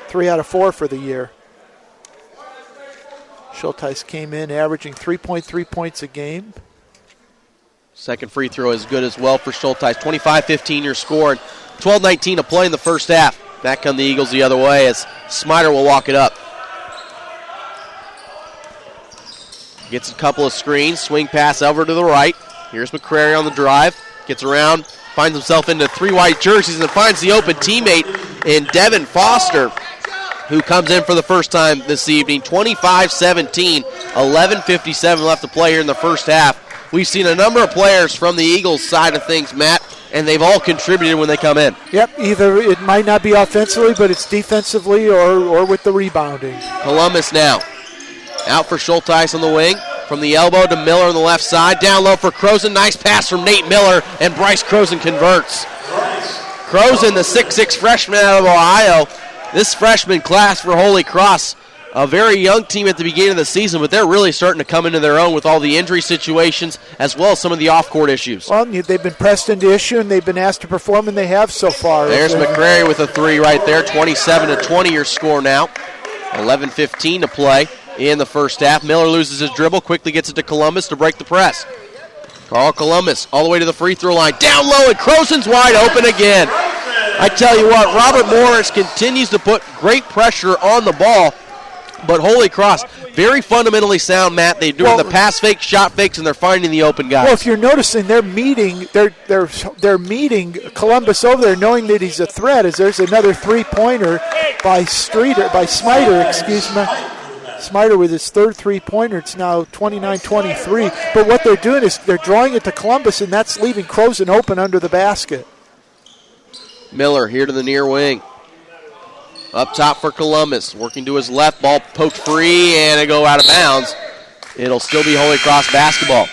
3 out of 4 for the year. Schulteis came in averaging 3.3 points a game. Second free throw is good as well for Schulteis. 25-15 your score, and 12-19 to play in the first half. Back come the Eagles the other way as Smider will walk it up. Gets a couple of screens, swing pass over to the right. Here's McCrary on the drive. Gets around, finds himself into 3 white jerseys, and finds the open teammate in Devin Foster, who comes in for the first time this evening. 25-17, 11:57 left to play here in the first half. We've seen a number of players from the Eagles side of things, Matt, and they've all contributed when they come in. Yep, either it might not be offensively, but it's defensively or with the rebounding. Columbus now. Out for Schulteis on the wing. From the elbow to Miller on the left side. Down low for Croson. Nice pass from Nate Miller, and Bryce Croson converts. Croson, the 6'6 freshman out of Ohio. This freshman class for Holy Cross, a very young team at the beginning of the season, but they're really starting to come into their own with all the injury situations as well as some of the off-court issues. Well, they've been pressed into issue, and they've been asked to perform, and they have so far. There's McCrary with a 3 right there. 27-20 your score now. 11:15 to play in the first half. Miller loses his dribble, quickly gets it to Columbus to break the press. Carl Columbus all the way to the free throw line. Down low, and Croson's wide open again. I tell you what, Robert Morris continues to put great pressure on the ball, but Holy Cross, very fundamentally sound, Matt. They're doing the pass fakes, shot fakes, and they're finding the open guys. Well, if you're noticing, they're meeting Columbus over there, knowing that he's a threat. As there's another 3-pointer by Smider, excuse me. Smider with his 3rd 3-pointer. It's now 29-23. But what they're doing is they're drawing it to Columbus, and that's leaving Croson open under the basket. Miller here to the near wing. Up top for Columbus. Working to his left. Ball poked free, and it go out of bounds. It'll still be Holy Cross basketball.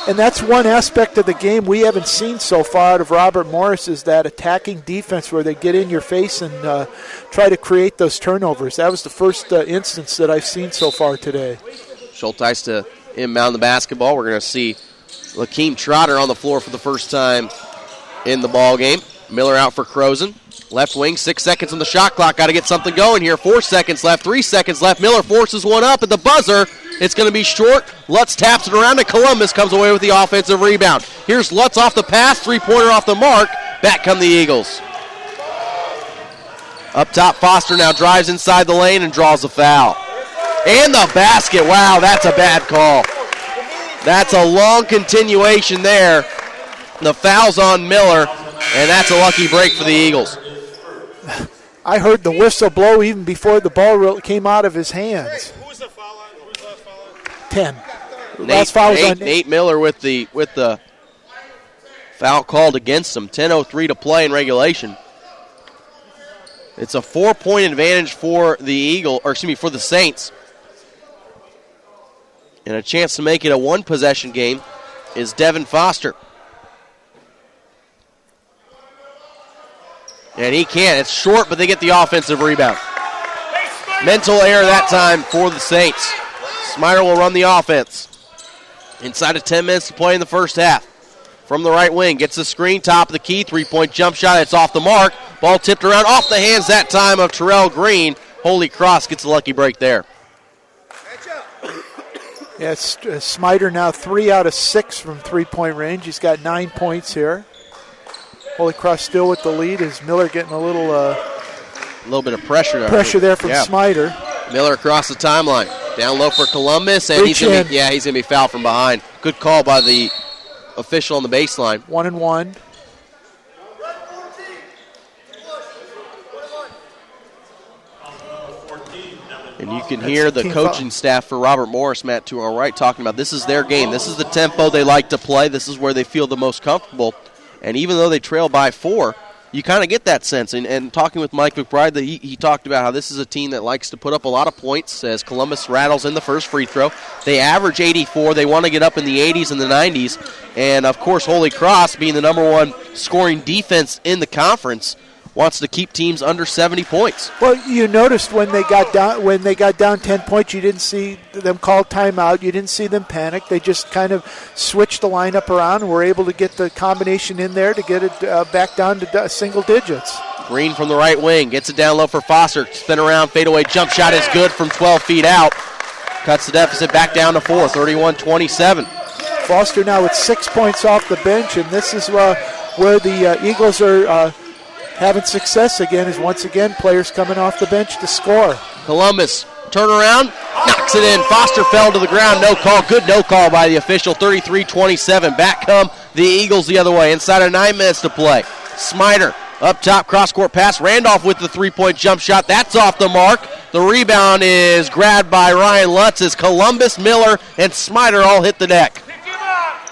And that's one aspect of the game we haven't seen so far out of Robert Morris, is that attacking defense where they get in your face and try to create those turnovers. That was the first instance that I've seen so far today. Schulteis to inbound the basketball. We're going to see Lakeem Trotter on the floor for the first time in the ball game. Miller out for Croson. Left wing, 6 seconds on the shot clock. Got to get something going here. 4 seconds left, 3 seconds left. Miller forces one up at the buzzer. It's going to be short. Lutz taps it around, and Columbus comes away with the offensive rebound. Here's Lutz off the pass, 3-pointer off the mark. Back come the Eagles. Up top, Foster now drives inside the lane and draws a foul. And the basket. Wow, that's a bad call. That's a long continuation there. The foul's on Miller, and that's a lucky break for the Eagles. I heard the whistle blow even before the ball came out of his hands. Who's the foul on? Who's the foul on? 10. Last foul was on Nate Miller with the foul called against him. 10:03 to play in regulation. It's a 4-point advantage for for the Saints. And a chance to make it a 1-possession game is Devin Foster. And he can't. It's short, but they get the offensive rebound. Mental error that time for the Saints. Smider will run the offense. Inside of 10 minutes to play in the first half. From the right wing, gets the screen, top of the key, 3-point jump shot. It's off the mark. Ball tipped around, off the hands that time of Terrell Green. Holy Cross gets a lucky break there. Yes, Smider now 3 out of 6 from 3-point range. He's got 9 points here. Holy Cross still with the lead. Is Miller getting a little bit of pressure there from Smider. Miller across the timeline. Down low for Columbus, and he's going to be fouled from behind. Good call by the official on the baseline. 1-1. And you can hear the coaching staff for Robert Morris, Matt, to our right, talking about this is their game. This is the tempo they like to play. This is where they feel the most comfortable. And even though they trail by 4, you kind of get that sense. And talking with Mike McBride, he talked about how this is a team that likes to put up a lot of points as Columbus rattles in the first free throw. They average 84. They want to get up in the 80s and the 90s. And, of course, Holy Cross, being the number 1 scoring defense in the conference, wants to keep teams under 70 points. Well, you noticed when they got down 10 points, you didn't see them call timeout. You didn't see them panic. They just kind of switched the lineup around and were able to get the combination in there to get it back down to single digits. Green from the right wing, gets it down low for Foster. Spin around, fadeaway jump shot is good from 12 feet out. Cuts the deficit back down to 4, 31-27. Foster now with 6 points off the bench, and this is where the Eagles are having success again, is once again players coming off the bench to score. Columbus, turn around, knocks it in. Foster fell to the ground, no call. Good no call by the official, 33-27. Back come the Eagles the other way, inside of 9 minutes to play. Smider, up top, cross-court pass. Randolph with the three-point jump shot. That's off the mark. The rebound is grabbed by Ryan Lutz as Columbus, Miller, and Smider all hit the deck.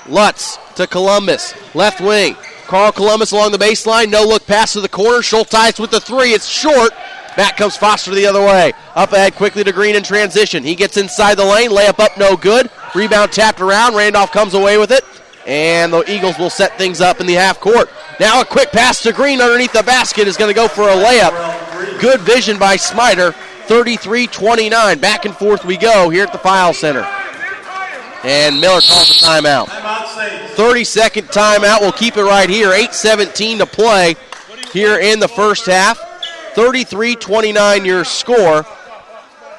Lutz to Columbus, left wing. Carl Columbus along the baseline, no-look pass to the corner. Schulteis with the three, it's short. Back comes Foster the other way. Up ahead quickly to Green in transition. He gets inside the lane, layup up, no good. Rebound tapped around, Randolph comes away with it. And the Eagles will set things up in the half court. Now a quick pass to Green underneath the basket is going to go for a layup. Good vision by Smider. 33-29. Back and forth we go here at the File Center. And Miller calls a timeout. 30-second timeout. We'll keep it right here. 8:17 to play here in the first half. 33-29 your score.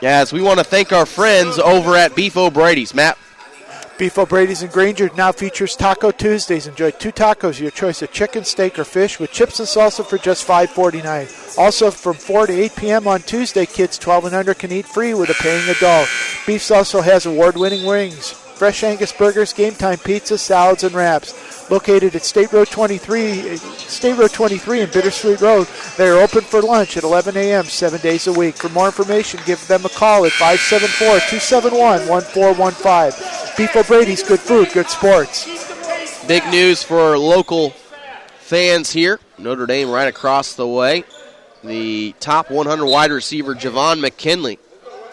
As we want to thank our friends over at Beef O'Brady's. Matt? Beef O'Brady's in Granger now features Taco Tuesdays. Enjoy 2 tacos, your choice of chicken, steak, or fish with chips and salsa for just $5.49. Also from 4 to 8 p.m. on Tuesday, kids 12 and under can eat free with a paying adult. Beef's also has award-winning wings, fresh Angus burgers, game time pizza, salads, and wraps. Located at State Road 23 and Bittersweet Road. They are open for lunch at 11 a.m. 7 days a week. For more information, give them a call at 574-271-1415. Beef O'Brady's, good food, good sports. Big news for local fans here. Notre Dame right across the way. The top 100 wide receiver, Javon McKinley,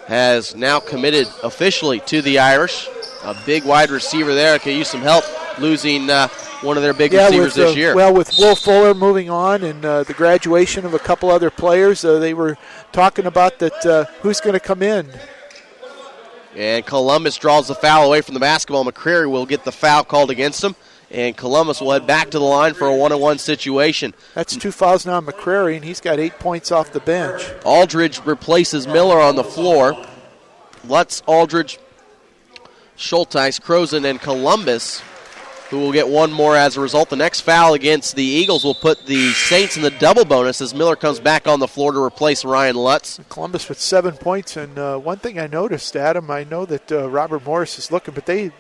has now committed officially to the Irish. A big wide receiver there. Could use some help losing one of their big receivers this year. Well, with Will Fuller moving on and the graduation of a couple other players, they were talking about that who's going to come in. And Columbus draws the foul away from the basketball. McCrary will get the foul called against him. And Columbus will head back to the line for a 1-on-1 situation. That's 2 fouls now on McCrary, and he's got 8 points off the bench. Aldridge replaces Miller on the floor. Lutz, Aldridge, Schulteis, Croson, and Columbus, who will get one more as a result. The next foul against the Eagles will put the Saints in the double bonus as Miller comes back on the floor to replace Ryan Lutz. Columbus with 7 points, and one thing I noticed, Adam, I know that Robert Morris is looking, but they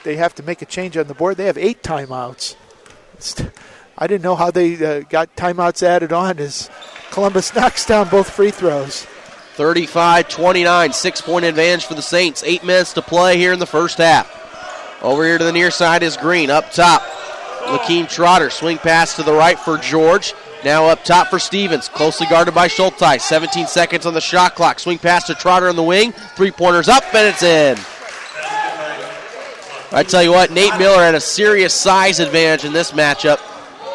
have to make a change on the board. They have 8 timeouts. I didn't know how they got timeouts added on as Columbus knocks down both free throws. 35-29, 6-point advantage for the Saints. 8 minutes to play here in the first half. Over here to the near side is Green. Up top, Lakeem Trotter. Swing pass to the right for George. Now up top for Stevens. Closely guarded by Schulteis. 17 seconds on the shot clock. Swing pass to Trotter on the wing. 3-pointers up, and it's in. I tell you what, Nate Miller had a serious size advantage in this matchup.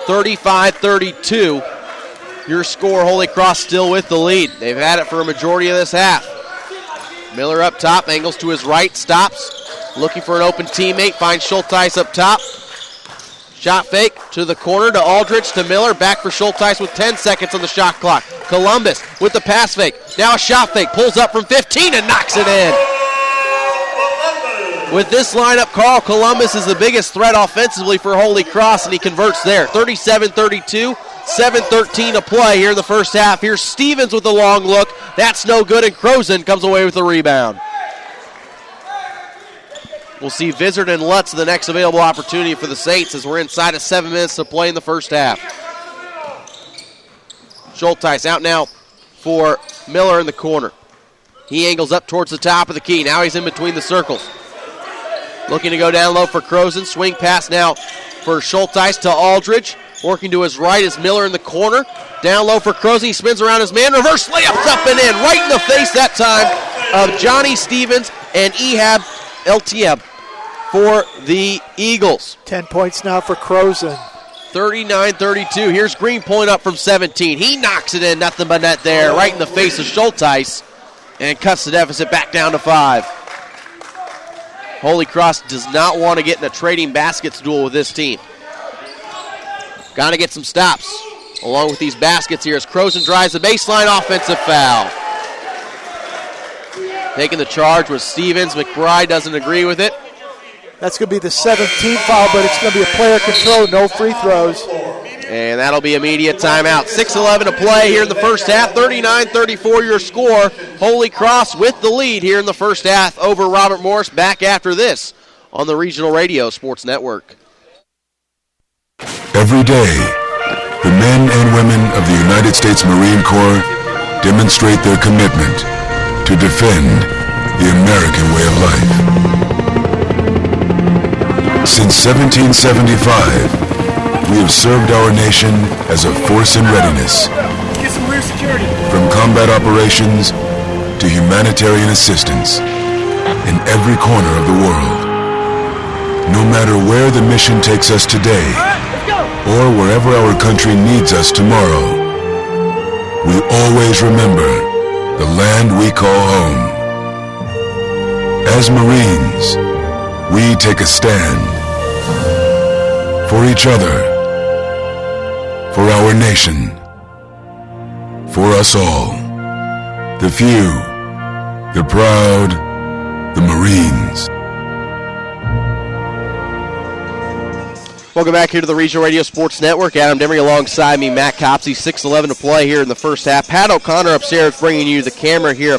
35-32. Your score, Holy Cross still with the lead. They've had it for a majority of this half. Miller up top, angles to his right, stops. Looking for an open teammate, finds Schulteis up top. Shot fake to the corner to Aldridge to Miller. Back for Schulteis with 10 seconds on the shot clock. Columbus with the pass fake. Now a shot fake, pulls up from 15 and knocks it in. With this lineup, Carl Columbus is the biggest threat offensively for Holy Cross, and he converts there. 37-32. 7:13 to play here in the first half. Here's Stevens with a long look. That's no good, and Croson comes away with the rebound. We'll see Vizard and Lutz the next available opportunity for the Saints as we're inside of 7 minutes to play in the first half. Schulteis out now for Miller in the corner. He angles up towards the top of the key. Now he's in between the circles. Looking to go down low for Croson. Swing pass now for Schulteis to Aldridge. Working to his right is Miller in the corner. Down low for Croson. He spins around his man. Reverse layups up and in. Right in the face that time of Johnny Stevens and Ehab El-Tieb for the Eagles. 10 points now for Croson. 39-32. Here's Green pulling up from 17. He knocks it in, nothing but net there, right in the face of Schulteis, and cuts the deficit back down to 5. Holy Cross does not want to get in a trading baskets duel with this team. Got to get some stops along with these baskets here as Croson drives the baseline, offensive foul. Taking the charge was Stevens. McBride doesn't agree with it. That's going to be the 17th foul, but it's going to be a player control, no free throws. And that'll be immediate timeout. 6:11 to play here in the first half. 39-34 your score. Holy Cross with the lead here in the first half over Robert Morris. Back after this on the Regional Radio Sports Network. Every day, the men and women of the United States Marine Corps demonstrate their commitment to defend the American way of life. Since 1775, we have served our nation as a force in readiness. Get some rear security. From combat operations to humanitarian assistance in every corner of the world. No matter where the mission takes us today, or wherever our country needs us tomorrow, we always remember the land we call home. As Marines, we take a stand for each other, for our nation, for us all. The few, the proud, the Marines. Welcome back here to the Regional Radio Sports Network. Adam Demery alongside me, Matt Copsey. 6:11 to play here in the first half. Pat O'Connor upstairs bringing you the camera here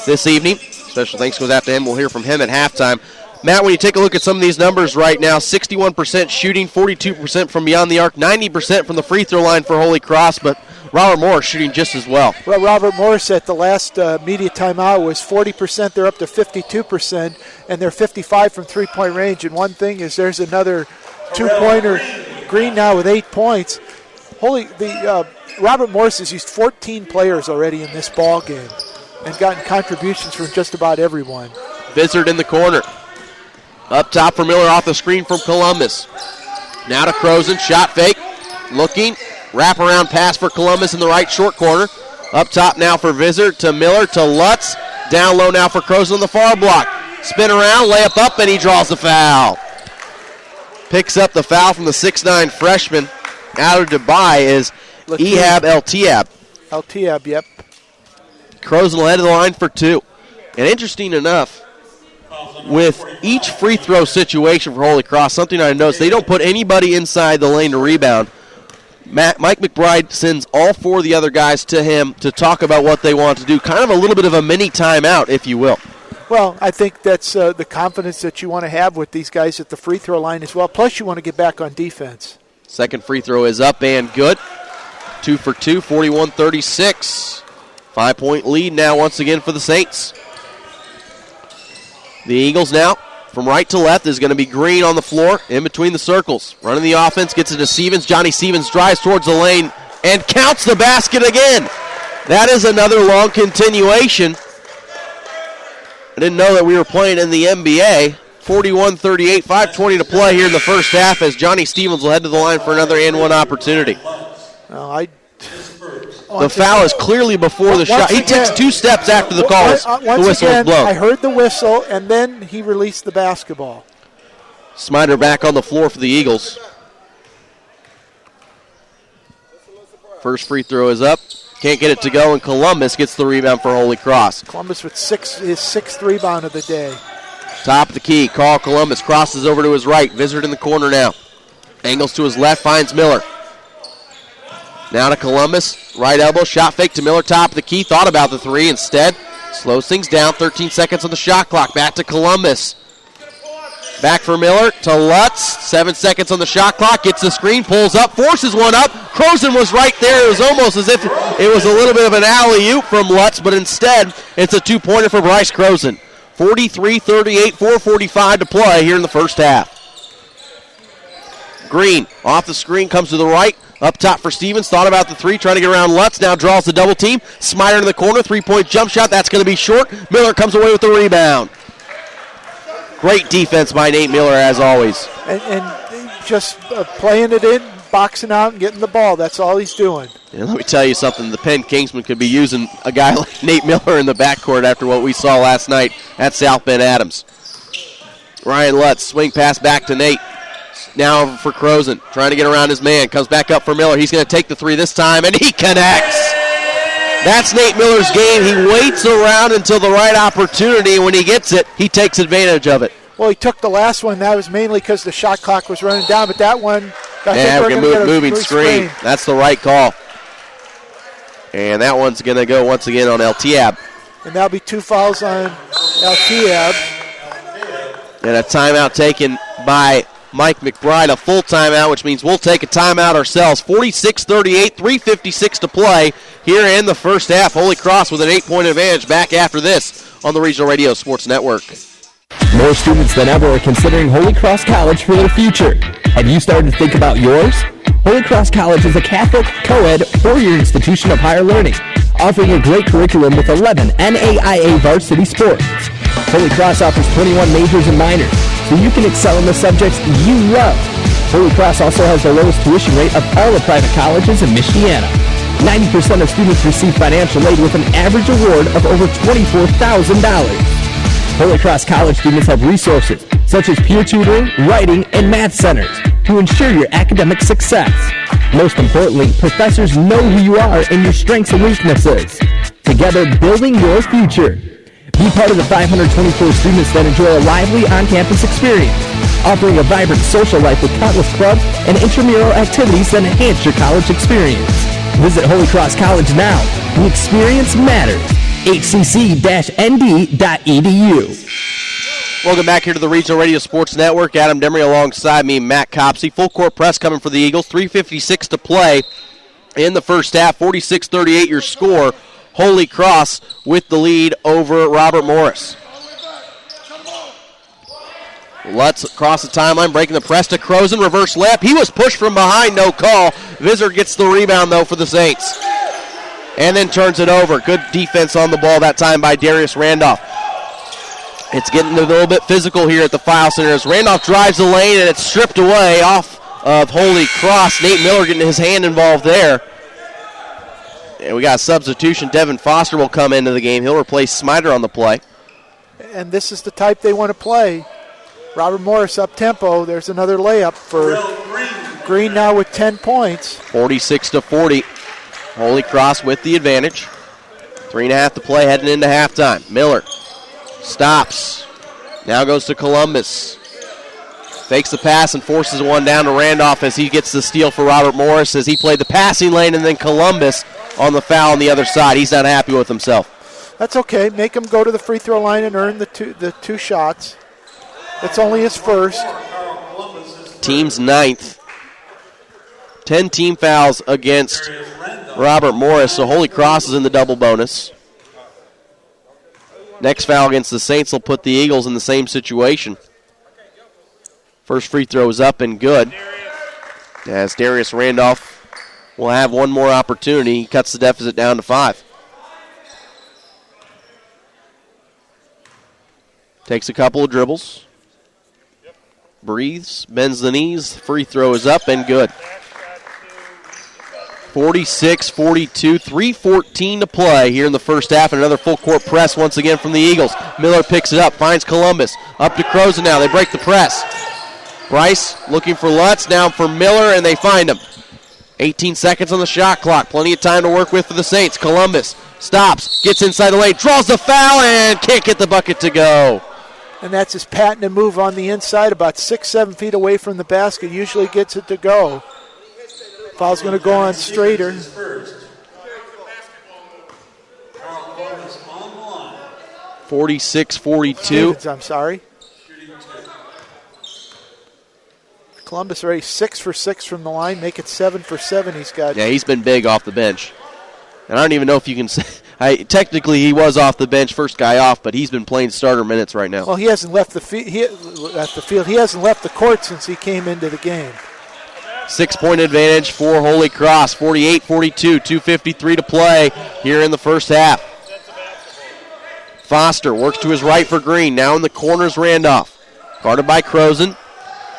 this evening. Special thanks goes out to him. We'll hear from him at halftime. Matt, when you take a look at some of these numbers right now, 61% shooting, 42% from beyond the arc, 90% from the free throw line for Holy Cross, but Robert Morris shooting just as well. Well, Robert Morris at the last media timeout was 40%. They're up to 52%, and they're 55 from three-point range. And one thing is there's another two-pointer. Green now with 8 points. Robert Morris has used 14 players already in this ball game and gotten contributions from just about everyone. Vizard in the corner. Up top for Miller off the screen from Columbus. Now to Croson, shot fake, looking, wraparound pass for Columbus in the right short corner. Up top now for Vizard to Miller to Lutz. Down low now for Croson on the far block. Spin around, layup up, and he draws the foul. Picks up the foul from the 6'9 freshman out of Dubai is Ehab El-Tiab. El-Tiab, yep. Croson will head to the line for 2. And interesting enough, with each free throw situation for Holy Cross, something I noticed, they don't put anybody inside the lane to rebound. Mike McBride sends all 4 of the other guys to him to talk about what they want to do. Kind of a little bit of a mini timeout, if you will. Well, I think that's the confidence that you want to have with these guys at the free throw line as well. Plus, you want to get back on defense. Second free throw is up and good. 2 for 2, 41-36. 5-point lead now once again for the Saints. The Eagles now, from right to left, is going to be Green on the floor, in between the circles. Running the offense, gets it to Stevens. Johnny Stevens drives towards the lane and counts the basket again. That is another long continuation. I didn't know that we were playing in the NBA. 41-38, 5:20 to play here in the first half as Johnny Stevens will head to the line for another and-one opportunity. The foul is clearly before the shot. He takes 2 steps after the call. The whistle is blown. I heard the whistle, and then he released the basketball. Smider back on the floor for the Eagles. First free throw is up. Can't get it to go, and Columbus gets the rebound for Holy Cross. Columbus with his 6th rebound of the day. Top of the key, Carl Columbus crosses over to his right. Vizard in the corner now. Angles to his left, finds Miller. Now to Columbus, right elbow, shot fake to Miller, top of the key. Thought about the 3 instead. Slows things down, 13 seconds on the shot clock. Back to Columbus. Back for Miller to Lutz. 7 seconds on the shot clock. Gets the screen, pulls up, forces one up. Croson was right there. It was almost as if it was a little bit of an alley-oop from Lutz, but instead it's a 2-pointer for Bryce Croson. 43-38, 4:45 to play here in the first half. Green off the screen, comes to the right. Up top for Stevens. Thought about the 3, trying to get around Lutz. Now draws the double team. Smider in the corner. 3-point jump shot. That's going to be short. Miller comes away with the rebound. Great defense by Nate Miller, as always. And just playing it in, boxing out and getting the ball. That's all he's doing. And let me tell you something. The Penn Kingsmen could be using a guy like Nate Miller in the backcourt after what we saw last night at South Bend Adams. Ryan Lutz, swing pass back to Nate. Now for Croson, trying to get around his man. Comes back up for Miller. He's going to take the three this time, and he connects. That's Nate Miller's game. He waits around until the right opportunity. When he gets it, he takes advantage of it. Well, he took the last one. That was mainly because the shot clock was running down, but that one, I think we're going to move moving screen. That's the right call. And that one's going to go once again on LTAB. And that'll be 2 fouls on LTAB. And a timeout taken by Mike McBride, a full timeout, which means we'll take a timeout ourselves. 46-38, 3:56 to play here in the first half. Holy Cross with an 8-point advantage. Back after this on the Regional Radio Sports Network. More students than ever are considering Holy Cross College for their future. Have you started to think about yours? Holy Cross College is a Catholic, co-ed, 4-year institution of higher learning, offering a great curriculum with 11 NAIA varsity sports. Holy Cross offers 21 majors and minors, so you can excel in the subjects you love. Holy Cross also has the lowest tuition rate of all the private colleges in Michiana. 90% of students receive financial aid with an average award of over $24,000. Holy Cross College students have resources such as peer tutoring, writing, and math centers to ensure your academic success. Most importantly, professors know who you are and your strengths and weaknesses. Together, building your future. Be part of the 524 students that enjoy a lively on-campus experience, offering a vibrant social life with countless clubs and intramural activities that enhance your college experience. Visit Holy Cross College now. The experience matters. hcc-nd.edu. Welcome back here to the Regional Radio Sports Network. Adam Demery alongside me, Matt Copsey. Full court press coming for the Eagles. 3:56 to play in the first half. 46-38 your score. Holy Cross with the lead over Robert Morris. Lutz across the timeline, breaking the press to Croson. Reverse layup. He was pushed from behind, no call. Visser gets the rebound, though, for the Saints. And then turns it over. Good defense on the ball that time by Darius Randolph. It's getting a little bit physical here at the File Center as Randolph drives the lane and it's stripped away off of Holy Cross. Nate Miller getting his hand involved there. And we got a substitution. Devin Foster will come into the game. He'll replace Smiter on the play. And this is the type they want to play. Robert Morris up tempo. There's another layup for Green now with 10 points. 46-40. Holy Cross with the advantage. 3.5 to play heading into halftime. Miller stops. Now goes to Columbus. Fakes the pass and forces one down to Randolph as he gets the steal for Robert Morris as he played the passing lane, and then Columbus on the foul on the other side. He's not happy with himself. That's okay. Make him go to the free throw line and earn the two shots. It's only his first. Team's 9th. 10 team fouls against Robert Morris, so Holy Cross is in the double bonus. Next foul against the Saints will put the Eagles in the same situation. First free throw is up and good. As Darius Randolph will have one more opportunity. He cuts the deficit down to 5. Takes a couple of dribbles. Breathes, bends the knees. Free throw is up and good. 46-42, 3:14 to play here in the first half, and another full court press once again from the Eagles. Miller picks it up, finds Columbus. Up to Croson now. They break the press. Bryce looking for Lutz, now for Miller, and they find him. 18 seconds on the shot clock. Plenty of time to work with for the Saints. Columbus stops, gets inside the lane, draws the foul, and can't get the bucket to go. And that's his patented move on the inside, about 6-7 feet away from the basket. Usually gets it to go. Foul's going to go on Strader. 46-42. I'm sorry. Columbus already 6 for 6 from the line. Make it 7 for 7. He's got. Yeah, he's been big off the bench. And I don't even know if you can say. Technically, he was off the bench, first guy off, but he's been playing starter minutes right now. Well, he hasn't left the field. He hasn't left the court since he came into the game. 6-point advantage for Holy Cross. 48-42, 2:53 to play here in the first half. Foster works to his right for Green. Now in the corners, Randolph. Guarded by Croson.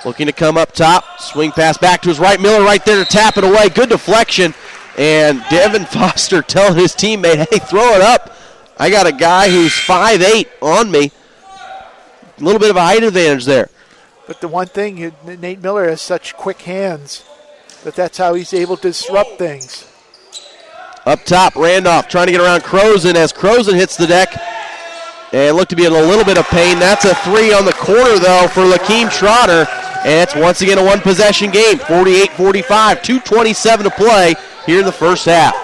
Looking to come up top. Swing pass back to his right. Miller right there to tap it away. Good deflection. And Devin Foster telling his teammate, hey, throw it up. I got a guy who's 5'8" on me. A little bit of a height advantage there. But the one thing, Nate Miller has such quick hands that's how he's able to disrupt things. Up top, Randolph trying to get around Croson as Croson hits the deck and looked to be in a little bit of pain. That's a 3 on the corner, though, for Lakeem Trotter. And it's once again a one-possession game, 48-45, 2:27 to play here in the first half.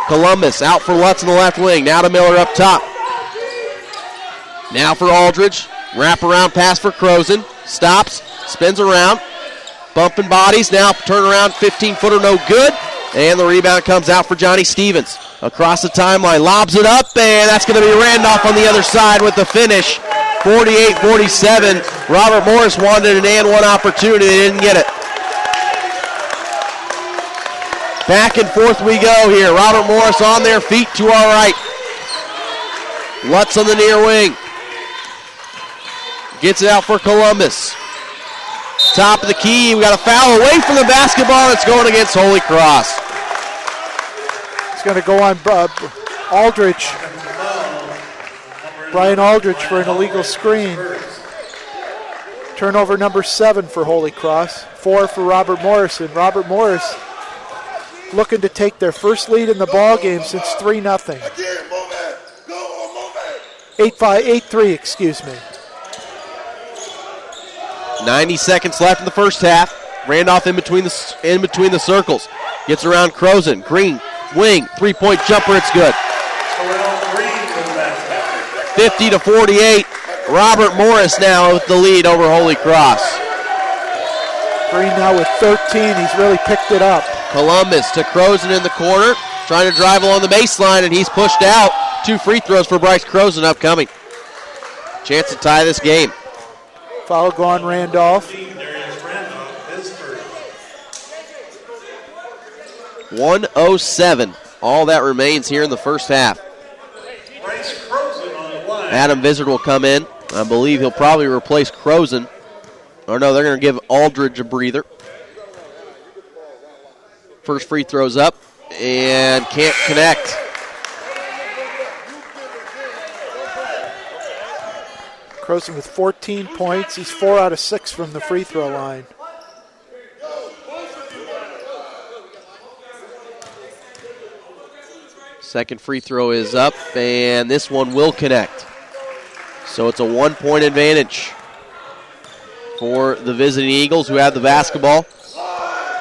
Columbus out for Lutz in the left wing. Now to Miller up top. Now for Aldridge. Wrap around pass for Croson. Stops, spins around. Bumping bodies. Now turn around, 15-footer, no good. And the rebound comes out for Johnny Stevens. Across the timeline, lobs it up, and that's going to be Randolph on the other side with the finish. 48-47. Robert Morris wanted an and one opportunity. They didn't get it. Back and forth we go here. Robert Morris on their feet to our right. Lutz on the near wing. Gets it out for Columbus. Top of the key. We got a foul away from the basketball. It's going against Holy Cross. It's going to go on Aldridge. Brian Aldridge for an illegal screen. Turnover number 7 for Holy Cross. 4 for Robert Morris. And Robert Morris looking to take their first lead in the ball game since 3-0. 8-3, excuse me. 90 seconds left in the first half. Randolph in between the circles. Gets around Croson. Green, wing, three-point jumper, it's good. 50-48. Robert Morris now with the lead over Holy Cross. Green now with 13. He's really picked it up. Columbus to Croson in the corner. Trying to drive along the baseline, and he's pushed out. 2 free throws for Bryce Croson upcoming. Chance to tie this game. Foul gone Randolph. 1:07. All that remains here in the first half. Adam Vizard will come in. I believe he'll probably replace Croson. Or no, they're going to give Aldridge a breather. First free throw's up and can't connect. Croson with 14 points. He's 4 out of 6 from the free throw line. Second free throw is up, and this one will connect. So it's a 1-point advantage for the visiting Eagles, who have the basketball.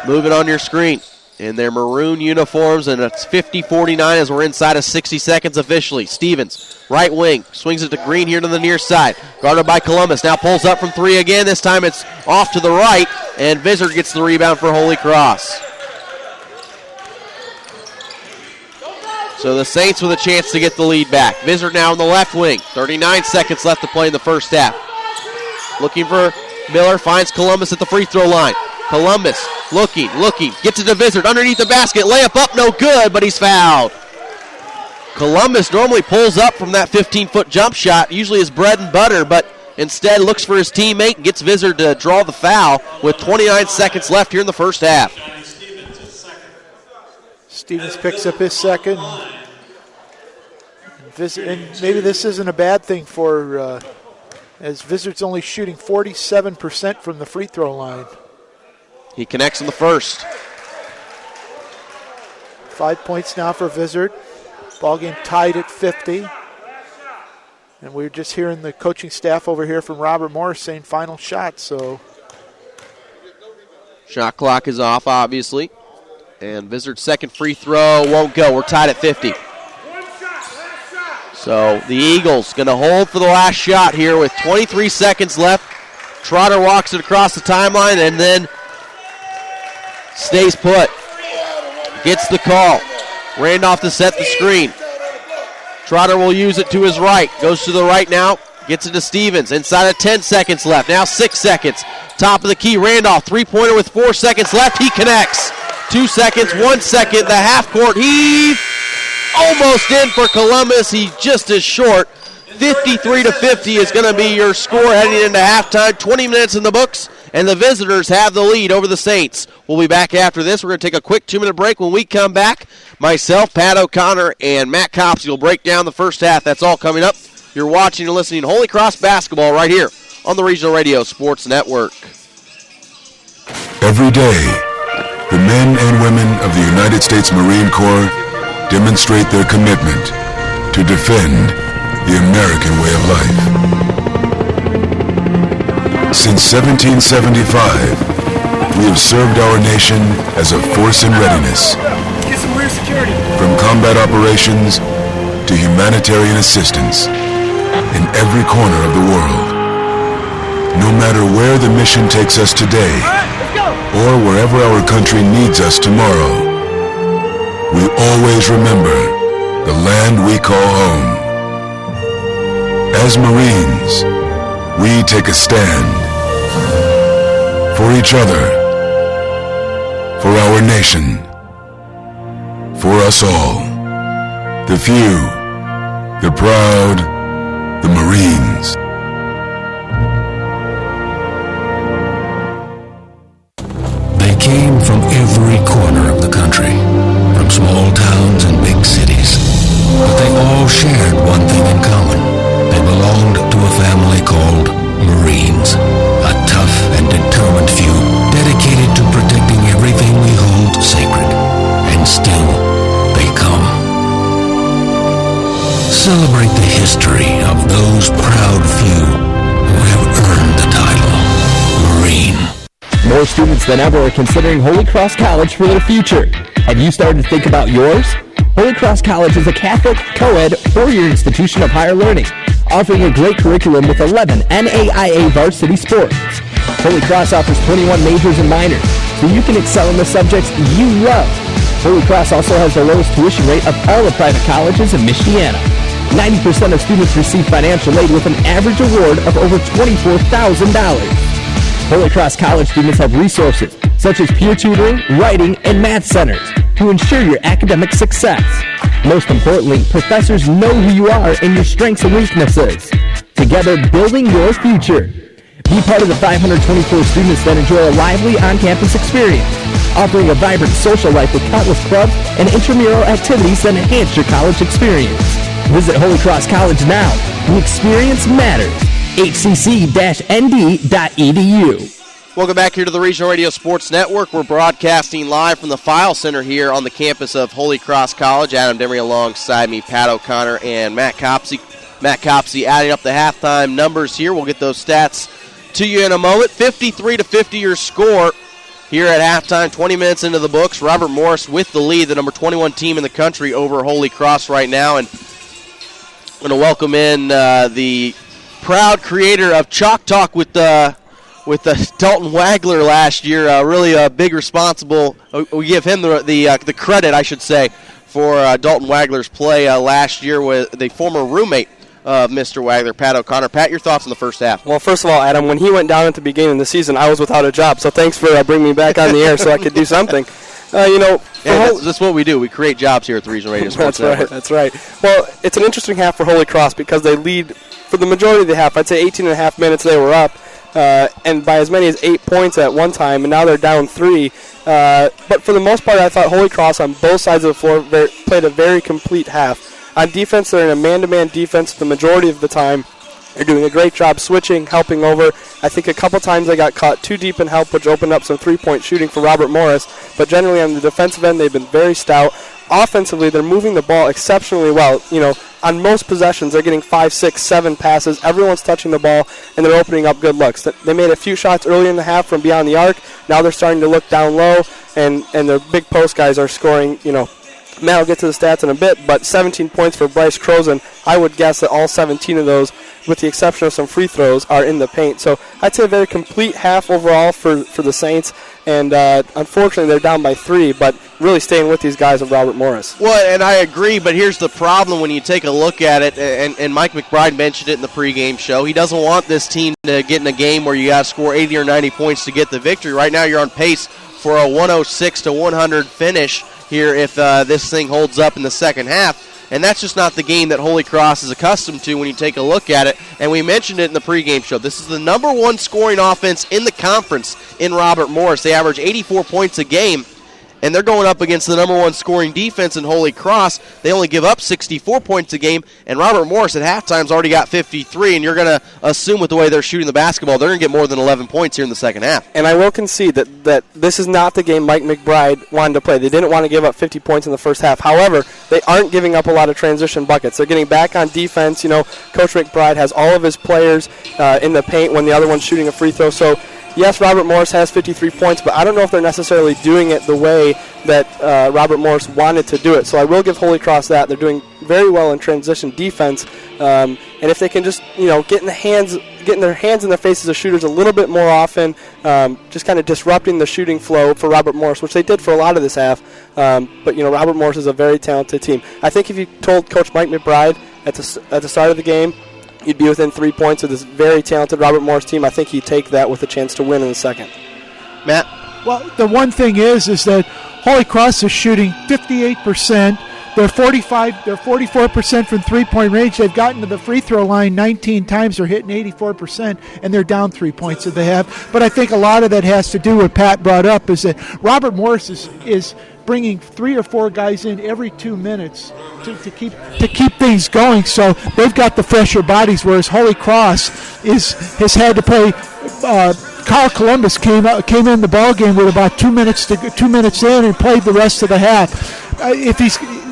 Moving on your screen in their maroon uniforms, and it's 50-49 as we're inside of 60 seconds officially. Stevens, right wing, swings it to Green here to the near side. Guarded by Columbus, now pulls up from 3 again. This time it's off to the right, and Vizard gets the rebound for Holy Cross. So the Saints with a chance to get the lead back. Vizard now in the left wing. 39 seconds left to play in the first half. Looking for Miller, finds Columbus at the free throw line. Columbus looking, gets it to Vizard underneath the basket. Layup up, no good, but he's fouled. Columbus normally pulls up from that 15-foot jump shot, usually his bread and butter, but instead looks for his teammate and gets Vizard to draw the foul with 29 seconds left here in the first half. Stevens picks up his second. And maybe this isn't a bad thing for, as Vizard's only shooting 47% from the free throw line. He connects in the first. 5 points now for Vizard. Ball game tied at 50. And we're just hearing the coaching staff over here from Robert Morris saying final shot. So shot clock is off, obviously. And Vizard's second free throw won't go. We're tied at 50. So the Eagles going to hold for the last shot here with 23 seconds left. Trotter walks it across the timeline and then stays put. Gets the call. Randolph to set the screen. Trotter will use it to his right. Goes to the right now. Gets it to Stevens. Inside of 10 seconds left. Now 6 seconds. Top of the key. Randolph, three-pointer with 4 seconds left. He connects. 2 seconds, 1 second. The half-court heave. Almost in for Columbus. He just is short. 53-50 is going to be your score heading into halftime. 20 minutes in the books, and the visitors have the lead over the Saints. We'll be back after this. We're going to take a quick 2-minute break. When we come back, myself, Pat O'Connor, and Matt Copsey will break down the first half. That's all coming up. You're watching and listening to Holy Cross Basketball right here on the Regional Radio Sports Network. Every day, the men and women of the United States Marine Corps demonstrate their commitment to defend the American way of life. Since 1775, we have served our nation as a force in readiness. Get some rear security. From combat operations to humanitarian assistance in every corner of the world. No matter where the mission takes us today, or wherever our country needs us tomorrow, we always remember the land we call home. As Marines, we take a stand for each other, for our nation, for us all, the few, the proud, the Marines. They came from every corner of the country, from small towns and big cities. But they all shared one thing in common. They belonged to a family called Marines, a tough and determined few dedicated to protecting everything we hold sacred. And still, they come. Celebrate the history of those proud few who have earned the title Marine. More students than ever are considering Holy Cross College for their future. Have you started to think about yours? Holy Cross College is a Catholic, co-ed, 4-year institution of higher learning, offering a great curriculum with 11 NAIA varsity sports. Holy Cross offers 21 majors and minors, so you can excel in the subjects you love. Holy Cross also has the lowest tuition rate of all the private colleges in Michiana. 90% of students receive financial aid with an average award of over $24,000. Holy Cross College students have resources such as peer tutoring, writing, and math centers to ensure your academic success. Most importantly, professors know who you are and your strengths and weaknesses. Together, building your future. Be part of the 524 students that enjoy a lively on-campus experience, offering a vibrant social life with countless clubs and intramural activities that enhance your college experience. Visit Holy Cross College now. The experience matters. hcc-nd.edu. Welcome back here to the Regional Radio Sports Network. We're broadcasting live from the File Center here on the campus of Holy Cross College. Adam Demery alongside me, Pat O'Connor, and Matt Copsey. Matt Copsey adding up the halftime numbers here. We'll get those stats to you in a moment. 53-50 your score here at halftime. 20 minutes into the books. Robert Morris with the lead, the number 21 team in the country over Holy Cross right now. And I'm going to welcome in the proud creator of Chalk Talk with Dalton Wagler last year. Really a big responsible. We give him the credit, I should say, for Dalton Wagler's play last year with the former roommate of Mr. Wagler, Pat O'Connor. Pat, your thoughts on the first half? Well, first of all, Adam, when he went down at the beginning of the season, I was without a job, so thanks for bringing me back on the air so I could do something. That's what we do. We create jobs here at the Regional Radio Sports Network. That's right. Well, it's an interesting half for Holy Cross because they lead for the majority of the half. I'd say 18 and a half minutes they were up, and by as many as 8 points at one time, and now they're down 3. But for the most part, I thought Holy Cross on both sides of the floor played a very complete half. On defense, they're in a man-to-man defense the majority of the time. They're doing a great job switching, helping over. I think a couple times they got caught too deep in help, which opened up some three-point shooting for Robert Morris. But generally on the defensive end, they've been very stout. Offensively, they're moving the ball exceptionally well. On most possessions, they're getting 5, 6, 7 passes. Everyone's touching the ball, and they're opening up good looks. They made a few shots early in the half from beyond the arc. Now they're starting to look down low, and their big post guys are scoring, Matt will get to the stats in a bit, but 17 points for Bryce Crozen. I would guess that all 17 of those, with the exception of some free throws, are in the paint. So I'd say a very complete half overall for the Saints. And unfortunately, they're down by 3, but really staying with these guys of Robert Morris. Well, and I agree, but here's the problem when you take a look at it, and Mike McBride mentioned it in the pregame show. He doesn't want this team to get in a game where you got to score 80 or 90 points to get the victory. Right now, you're on pace for a 106-100 finish here if this thing holds up in the second half. and that's just not the game that Holy Cross is accustomed to when you take a look at it. And we mentioned it in the pregame show. This is the number one scoring offense in the conference in Robert Morris. They average 84 points a game, and they're going up against the number one scoring defense in Holy Cross. They only give up 64 points a game, and Robert Morris at halftime's already got 53, and you're going to assume with the way they're shooting the basketball, they're going to get more than 11 points here in the second half. And I will concede that this is not the game Mike McBride wanted to play. They didn't want to give up 50 points in the first half. However, they aren't giving up a lot of transition buckets. They're getting back on defense. You know, Coach McBride has all of his players in the paint when the other one's shooting a free throw. So, yes, Robert Morris has 53 points, but I don't know if they're necessarily doing it the way that Robert Morris wanted to do it. So I will give Holy Cross that. They're doing very well in transition defense. And if they can just, getting their hands in the faces of shooters a little bit more often, just kind of disrupting the shooting flow for Robert Morris, which they did for a lot of this half. But Robert Morris is a very talented team. I think if you told Coach Mike McBride at the start of the game, you'd be within 3 points of this very talented Robert Morris team, I think he'd take that with a chance to win in the second. Matt? Well, the one thing is that Holy Cross is shooting 58%. They're 44% from three-point range. They've gotten to the free throw line 19 times. They're hitting 84%, and they're down 3 points that they have. But I think a lot of that has to do with what Pat brought up, is that Robert Morris is bringing 3 or 4 guys in every 2 minutes to keep things going. So they've got the fresher bodies, whereas Holy Cross has had to play. Carl Columbus came in the ball game with about 2 minutes in and played the rest of the half. If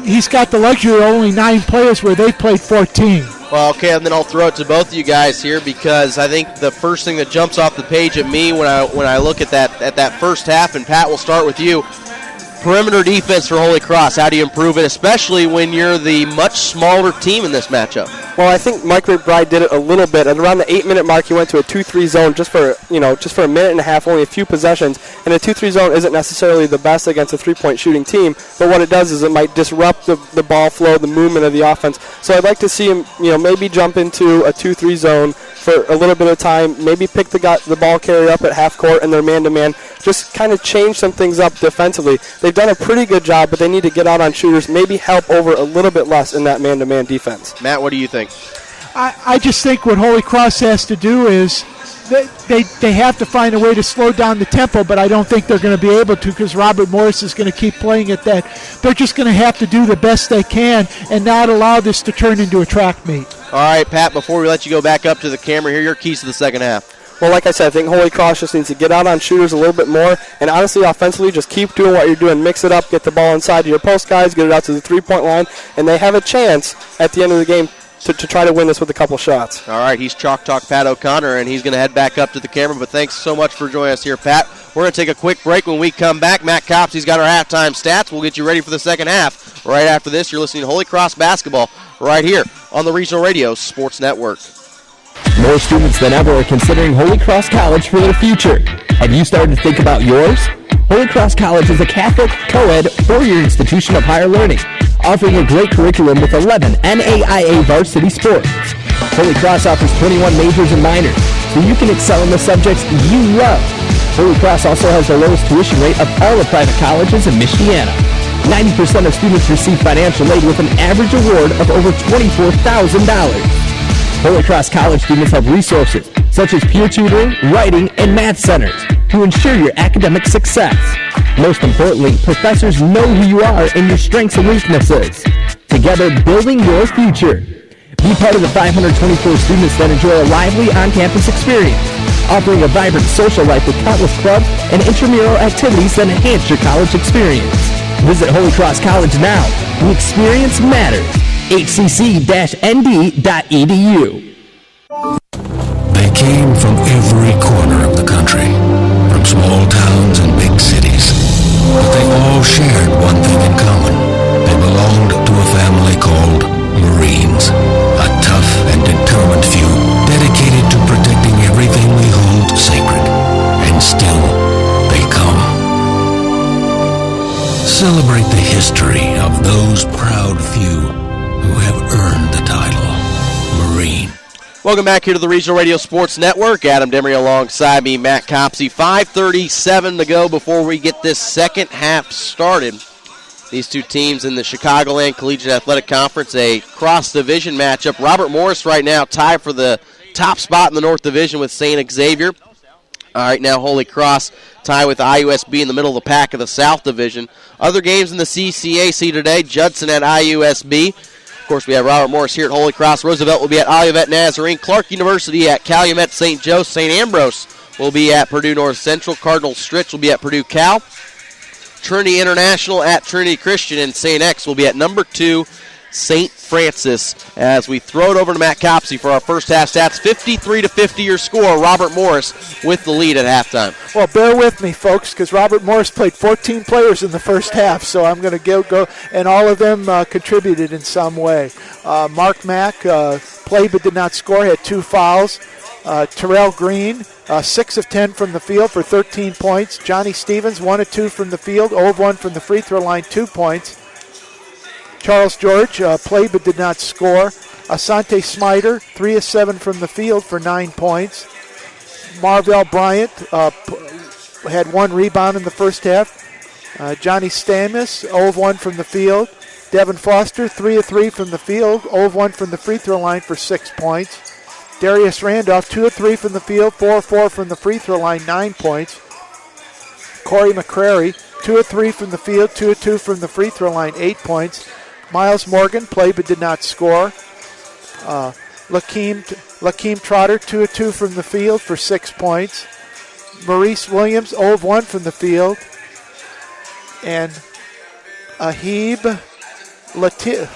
he's got the luxury of only 9 players, where they've played 14. Well, okay, and then I'll throw it to both of you guys here, because I think the first thing that jumps off the page at me when I look at that first half, and Pat, we'll start with you. Perimeter defense for Holy Cross, how do you improve it, especially when you're the much smaller team in this matchup? Well, I think Mike McBride did it a little bit. At around the 8-minute mark, he went to a 2-3 zone just for a minute and a half, only a few possessions. And a 2-3 zone isn't necessarily the best against a three-point shooting team, but what it does is it might disrupt the ball flow, the movement of the offense. So I'd like to see him, maybe jump into a 2-3 zone for a little bit of time, maybe pick the ball carrier up at half court and their man-to-man, just kind of change some things up defensively. They've done a pretty good job, but they need to get out on shooters, maybe help over a little bit less in that man-to-man defense. Matt, what do you think? I just think what Holy Cross has to do is they have to find a way to slow down the tempo, but I don't think they're going to be able to, because Robert Morris is going to keep playing at that. They're just going to have to do the best they can and not allow this to turn into a track meet. All right, Pat, before we let you go back up to the camera, here are your keys to the second half. Well, like I said, I think Holy Cross just needs to get out on shooters a little bit more, and honestly, offensively, just keep doing what you're doing. Mix it up, get the ball inside to your post guys, get it out to the three-point line, and they have a chance at the end of the game to try to win this with a couple shots. All right, he's Chalk Talk Pat O'Connor, and he's going to head back up to the camera, but thanks so much for joining us here, Pat. We're going to take a quick break. When we come back, Matt Copsey's got our halftime stats. We'll get you ready for the second half. Right after this, you're listening to Holy Cross Basketball right here on the Regional Radio Sports Network. More students than ever are considering Holy Cross College for their future. Have you started to think about yours? Holy Cross College is a Catholic, co-ed, 4-year institution of higher learning, offering a great curriculum with 11 NAIA varsity sports. Holy Cross offers 21 majors and minors, so you can excel in the subjects you love. Holy Cross also has the lowest tuition rate of all the private colleges in Michiana. 90% of students receive financial aid with an average award of over $24,000. Holy Cross College students have resources such as peer tutoring, writing, and math centers to ensure your academic success. Most importantly, professors know who you are and your strengths and weaknesses. Together, building your future. Be part of the 524 students that enjoy a lively on-campus experience, offering a vibrant social life with countless clubs and intramural activities that enhance your college experience. Visit Holy Cross College now. The experience matters. hcc-nd.edu. They came from every corner of the country, from small towns and big cities. But they all shared one thing in common. They belonged to a family called Marines, a tough and determined few, dedicated to protecting everything we hold sacred. And still, they come. Celebrate the history of those proud few who have earned the title Marine. Welcome back here to the Regional Radio Sports Network. Adam Demery alongside me, Matt Copsey. 5:37 to go before we get this second half started. These two teams in the Chicagoland Collegiate Athletic Conference, a cross-division matchup. Robert Morris right now tied for the top spot in the North Division with St. Xavier. All right, now Holy Cross tied with IUSB in the middle of the pack of the South Division. Other games in the CCAC today, Judson at IUSB. Of course, we have Robert Morris here at Holy Cross. Roosevelt will be at Olivet Nazarene. Clark University at Calumet St. Joe. St. Ambrose will be at Purdue North Central. Cardinal Stritch will be at Purdue Cal. Trinity International at Trinity Christian, and St. X will be at number 2, St. Francis. As we throw it over to Matt Copsey for our first half stats, 53-50 your score. Robert Morris with the lead at halftime. Well, bear with me, folks, because Robert Morris played 14 players in the first half, so I'm going to go, and all of them contributed in some way. Mark Mack played but did not score, had 2 fouls. Terrell Green, 6 of 10 from the field for 13 points. Johnny Stevens, 1 of 2 from the field, 0 of 1 from the free throw line, 2 points. Charles George played but did not score. Asante Smiter, 3 of 7 from the field for 9 points. Marvell Bryant had 1 rebound in the first half. Johnny Stamus, 0 of 1 from the field. Devin Foster, 3 of 3 from the field, 0 of 1 from the free throw line for 6 points. Darius Randolph, 2 of 3 from the field, 4 of 4 from the free throw line, 9 points. Corey McCrary, 2 of 3 from the field, 2 of 2 from the free throw line, 8 points. Miles Morgan played but did not score. Lakeem Trotter, 2 of 2 from the field for 6 points. Maurice Williams, 0 of 1 from the field. And Ahib Latib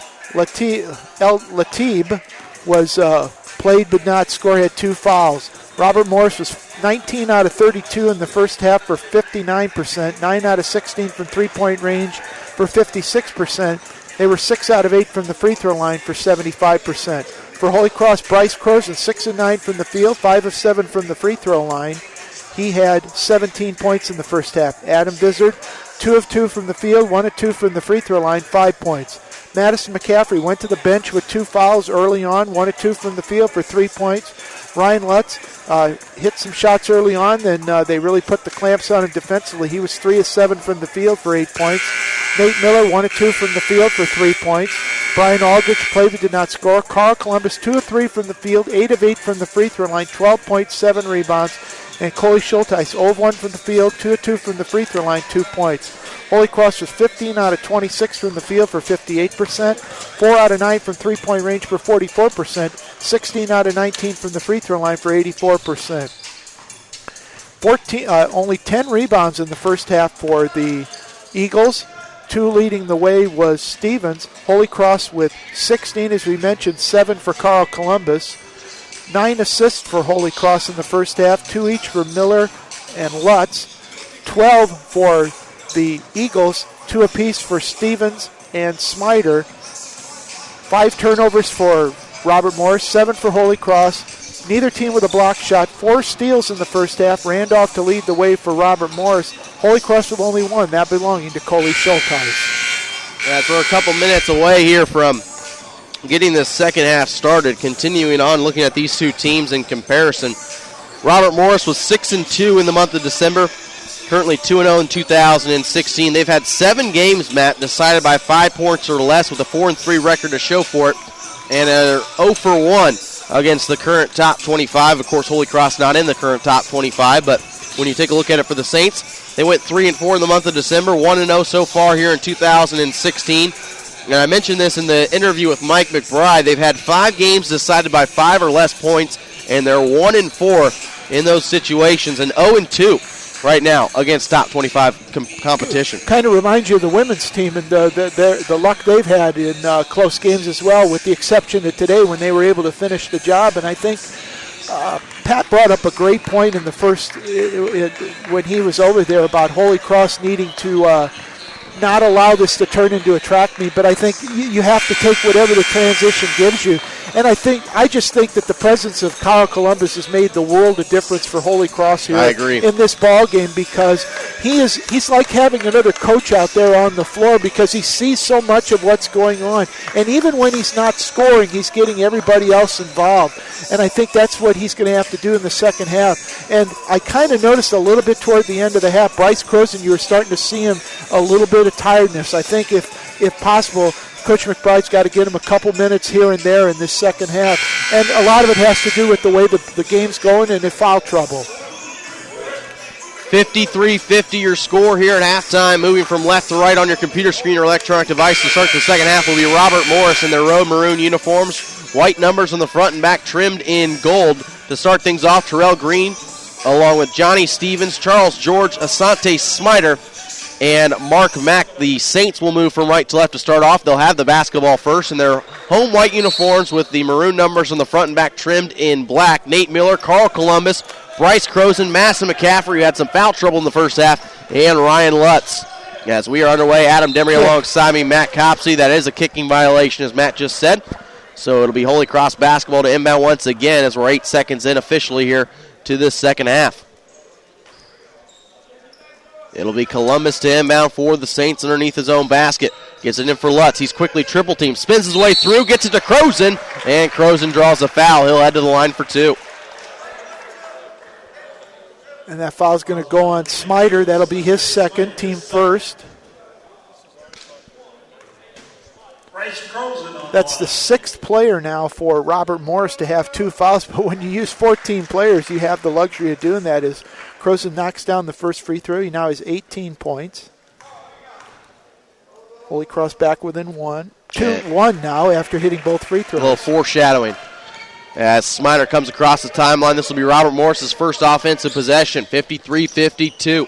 was played but not score, had 2 fouls. Robert Morris was 19 out of 32 in the first half for 59%, 9 out of 16 from three-point range for 56%. They were 6 out of 8 from the free throw line for 75%. For Holy Cross, Bryce Croson, 6 of 9 from the field, 5 of 7 from the free throw line. He had 17 points in the first half. Adam Vizard, 2 of 2 from the field, 1 of 2 from the free throw line, 5 points. Madison McCaffrey went to the bench with 2 fouls early on, 1 of 2 from the field for 3 points. Ryan Lutz hit some shots early on, then they really put the clamps on him defensively. He was 3 of 7 from the field for 8 points. Nate Miller, 1 of 2 from the field for 3 points. Brian Aldrich played but did not score. Carl Columbus, 2 of 3 from the field, 8 of 8 from the free throw line, 12 points, 7 rebounds. And Coley Schulteis, 0 of 1 from the field, 2 of 2 from the free throw line, 2 points. Holy Cross was 15 out of 26 from the field for 58%, 4 out of 9 from three-point range for 44%, 16 out of 19 from the free throw line for 84%. Only 10 rebounds in the first half for the Eagles. 2 leading the way was Stevens. Holy Cross with 16, as we mentioned, 7 for Carl Columbus. 9 assists for Holy Cross in the first half, 2 each for Miller and Lutz. 12 for the Eagles, 2 apiece for Stevens and Smiter. 5 turnovers for Robert Morris, 7 for Holy Cross. Neither team with a block shot. 4 steals in the first half. Randolph to lead the way for Robert Morris. Holy Cross with only 1, that belonging to Coley Schulteis. Yeah, so we're a couple minutes away here from getting the second half started. Continuing on, looking at these two teams in comparison. Robert Morris was 6-2 in the month of December. Currently 2-0 in 2016. They've had 7 games, Matt, decided by 5 points or less with a 4-3 record to show for it. And they're 0-1 against the current top 25. Of course, Holy Cross not in the current top 25, but when you take a look at it for the Saints, they went 3-4 in the month of December, 1-0 so far here in 2016. And I mentioned this in the interview with Mike McBride. They've had 5 games decided by 5 or less points, and they're 1-4 in those situations, and 0-2 right now against top 25 competition. Kind of reminds you of the women's team and the luck they've had in close games as well, with the exception of today when they were able to finish the job. And I think Pat brought up a great point in the first when he was over there about Holy Cross needing to not allow this to turn into a track meet, but I think you have to take whatever the transition gives you. And I just think that the presence of Carl Columbus has made the world of difference for Holy Cross here in this ball game, because he's like having another coach out there on the floor, because he sees so much of what's going on. And even when he's not scoring, he's getting everybody else involved. And I think that's what he's going to have to do in the second half. And I kind of noticed a little bit toward the end of the half, Bryce Croson, you were starting to see him a little bit of tiredness. I think if possible, Coach McBride's got to get him a couple minutes here and there in this second half. And a lot of it has to do with the way the game's going and in foul trouble. 53-50 your score here at halftime. Moving from left to right on your computer screen or electronic device to start the second half will be Robert Morris in their road maroon uniforms. White numbers on the front and back trimmed in gold. To start things off, Terrell Green along with Johnny Stevens, Charles George, Asante Smiter, and Mark Mack. The Saints will move from right to left to start off. They'll have the basketball first in their home white uniforms with the maroon numbers on the front and back trimmed in black. Nate Miller, Carl Columbus, Bryce Croson, Massa McCaffrey, who had some foul trouble in the first half, and Ryan Lutz. As we are underway, Adam Demery alongside me, Matt Copsey. That is a kicking violation, as Matt just said. So it'll be Holy Cross basketball to inbound once again as we're 8 seconds in officially here to this second half. It'll be Columbus to inbound for the Saints underneath his own basket. Gets it in for Lutz. He's quickly triple teamed, spins his way through, gets it to Croson, and Croson draws a foul. He'll head to the line for 2. And that foul's going to go on Smiter. That'll be his second, team first. That's the 6th player now for Robert Morris to have 2 fouls, but when you use 14 players, you have the luxury of doing that. As Croson knocks down the first free throw, he now has 18 points. Holy Cross back within 1. 2-1 now after hitting both free throws. A little foreshadowing. As Smiter comes across the timeline, this will be Robert Morris's first offensive possession, 53-52.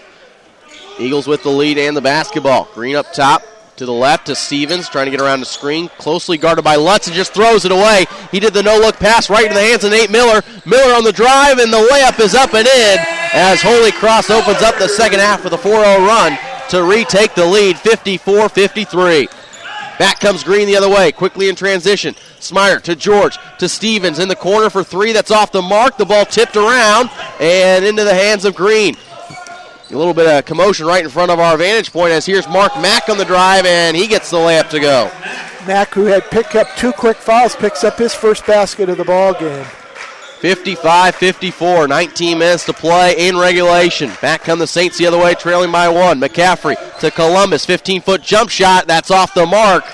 Eagles with the lead and the basketball. Green up top. To the left to Stevens, trying to get around the screen. Closely guarded by Lutz and just throws it away. He did the no-look pass right into the hands of Nate Miller. Miller on the drive, and the layup is up and in as Holy Cross opens up the second half with a 4-0 run to retake the lead, 54-53. Back comes Green the other way, quickly in transition. Smiter to George, to Stevens in the corner for 3. That's off the mark. The ball tipped around and into the hands of Green. A little bit of commotion right in front of our vantage point as here's Mark Mack on the drive, and he gets the layup to go. Mack, who had picked up 2 quick fouls, picks up his first basket of the ball game. 55-54, 19 minutes to play in regulation. Back come the Saints the other way, trailing by 1. McCaffrey to Columbus, 15-foot jump shot. That's off the mark.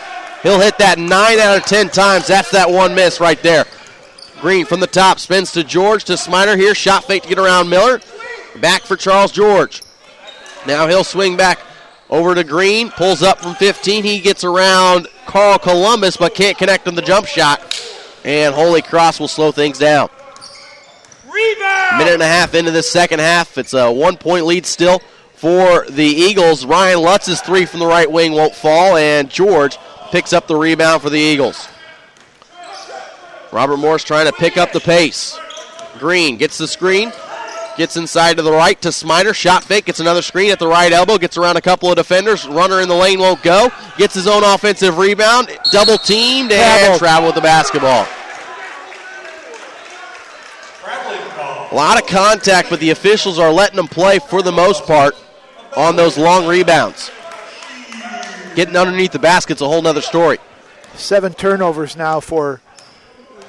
He'll hit that 9 out of 10 times. That's that one miss right there. Green from the top, spins to George, to Smiter here. Shot fake to get around Miller. Back for Charles George. Now he'll swing back over to Green. Pulls up from 15. He gets around Carl Columbus, but can't connect on the jump shot. And Holy Cross will slow things down. Rebound! Minute and a half into this second half. It's a 1-point lead still for the Eagles. Ryan Lutz's 3 from the right wing won't fall, and George picks up the rebound for the Eagles. Robert Morris trying to pick up the pace. Green gets the screen. Gets inside to the right to Smiter. Shot fake. Gets another screen at the right elbow. Gets around a couple of defenders. Runner in the lane won't go. Gets his own offensive rebound. Double teamed and travel with the basketball. A lot of contact, but the officials are letting them play for the most part on those long rebounds. Getting underneath the basket's a whole nother story. 7 turnovers now for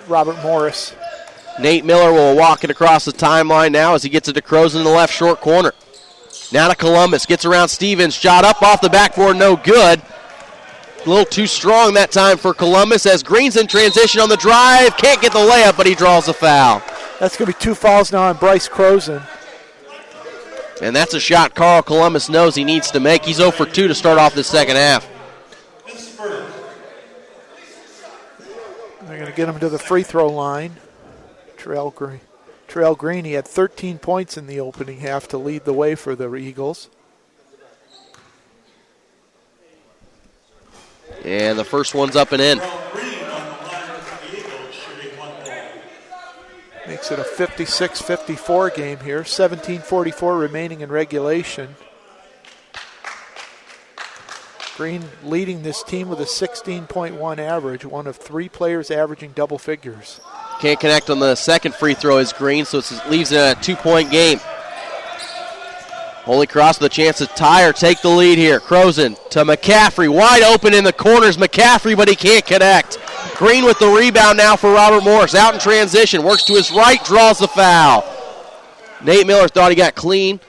Robert Morris. Nate Miller will walk it across the timeline now as he gets it to Croson in the left short corner. Now to Columbus. Gets around Stevens. Shot up off the backboard. No good. A little too strong that time for Columbus as Green's in transition on the drive. Can't get the layup, but he draws a foul. That's going to be 2 fouls now on Bryce Croson. And that's a shot Carl Columbus knows he needs to make. He's 0 for 2 to start off the second half. They're going to get him to the free throw line. Terrell Green, he had 13 points in the opening half to lead the way for the Eagles. And the first one's up and in. Makes it a 56-54 game here. 17:44 remaining in regulation. Green leading this team with a 16.1 average, one of 3 players averaging double figures. Can't connect on the second free throw is Green, so it leaves it a 2-point game. Holy Cross with a chance to tie or take the lead here. Croson to McCaffrey, wide open in the corners. McCaffrey, but he can't connect. Green with the rebound now for Robert Morris. Out in transition, works to his right, draws the foul. Nate Miller thought he got clean,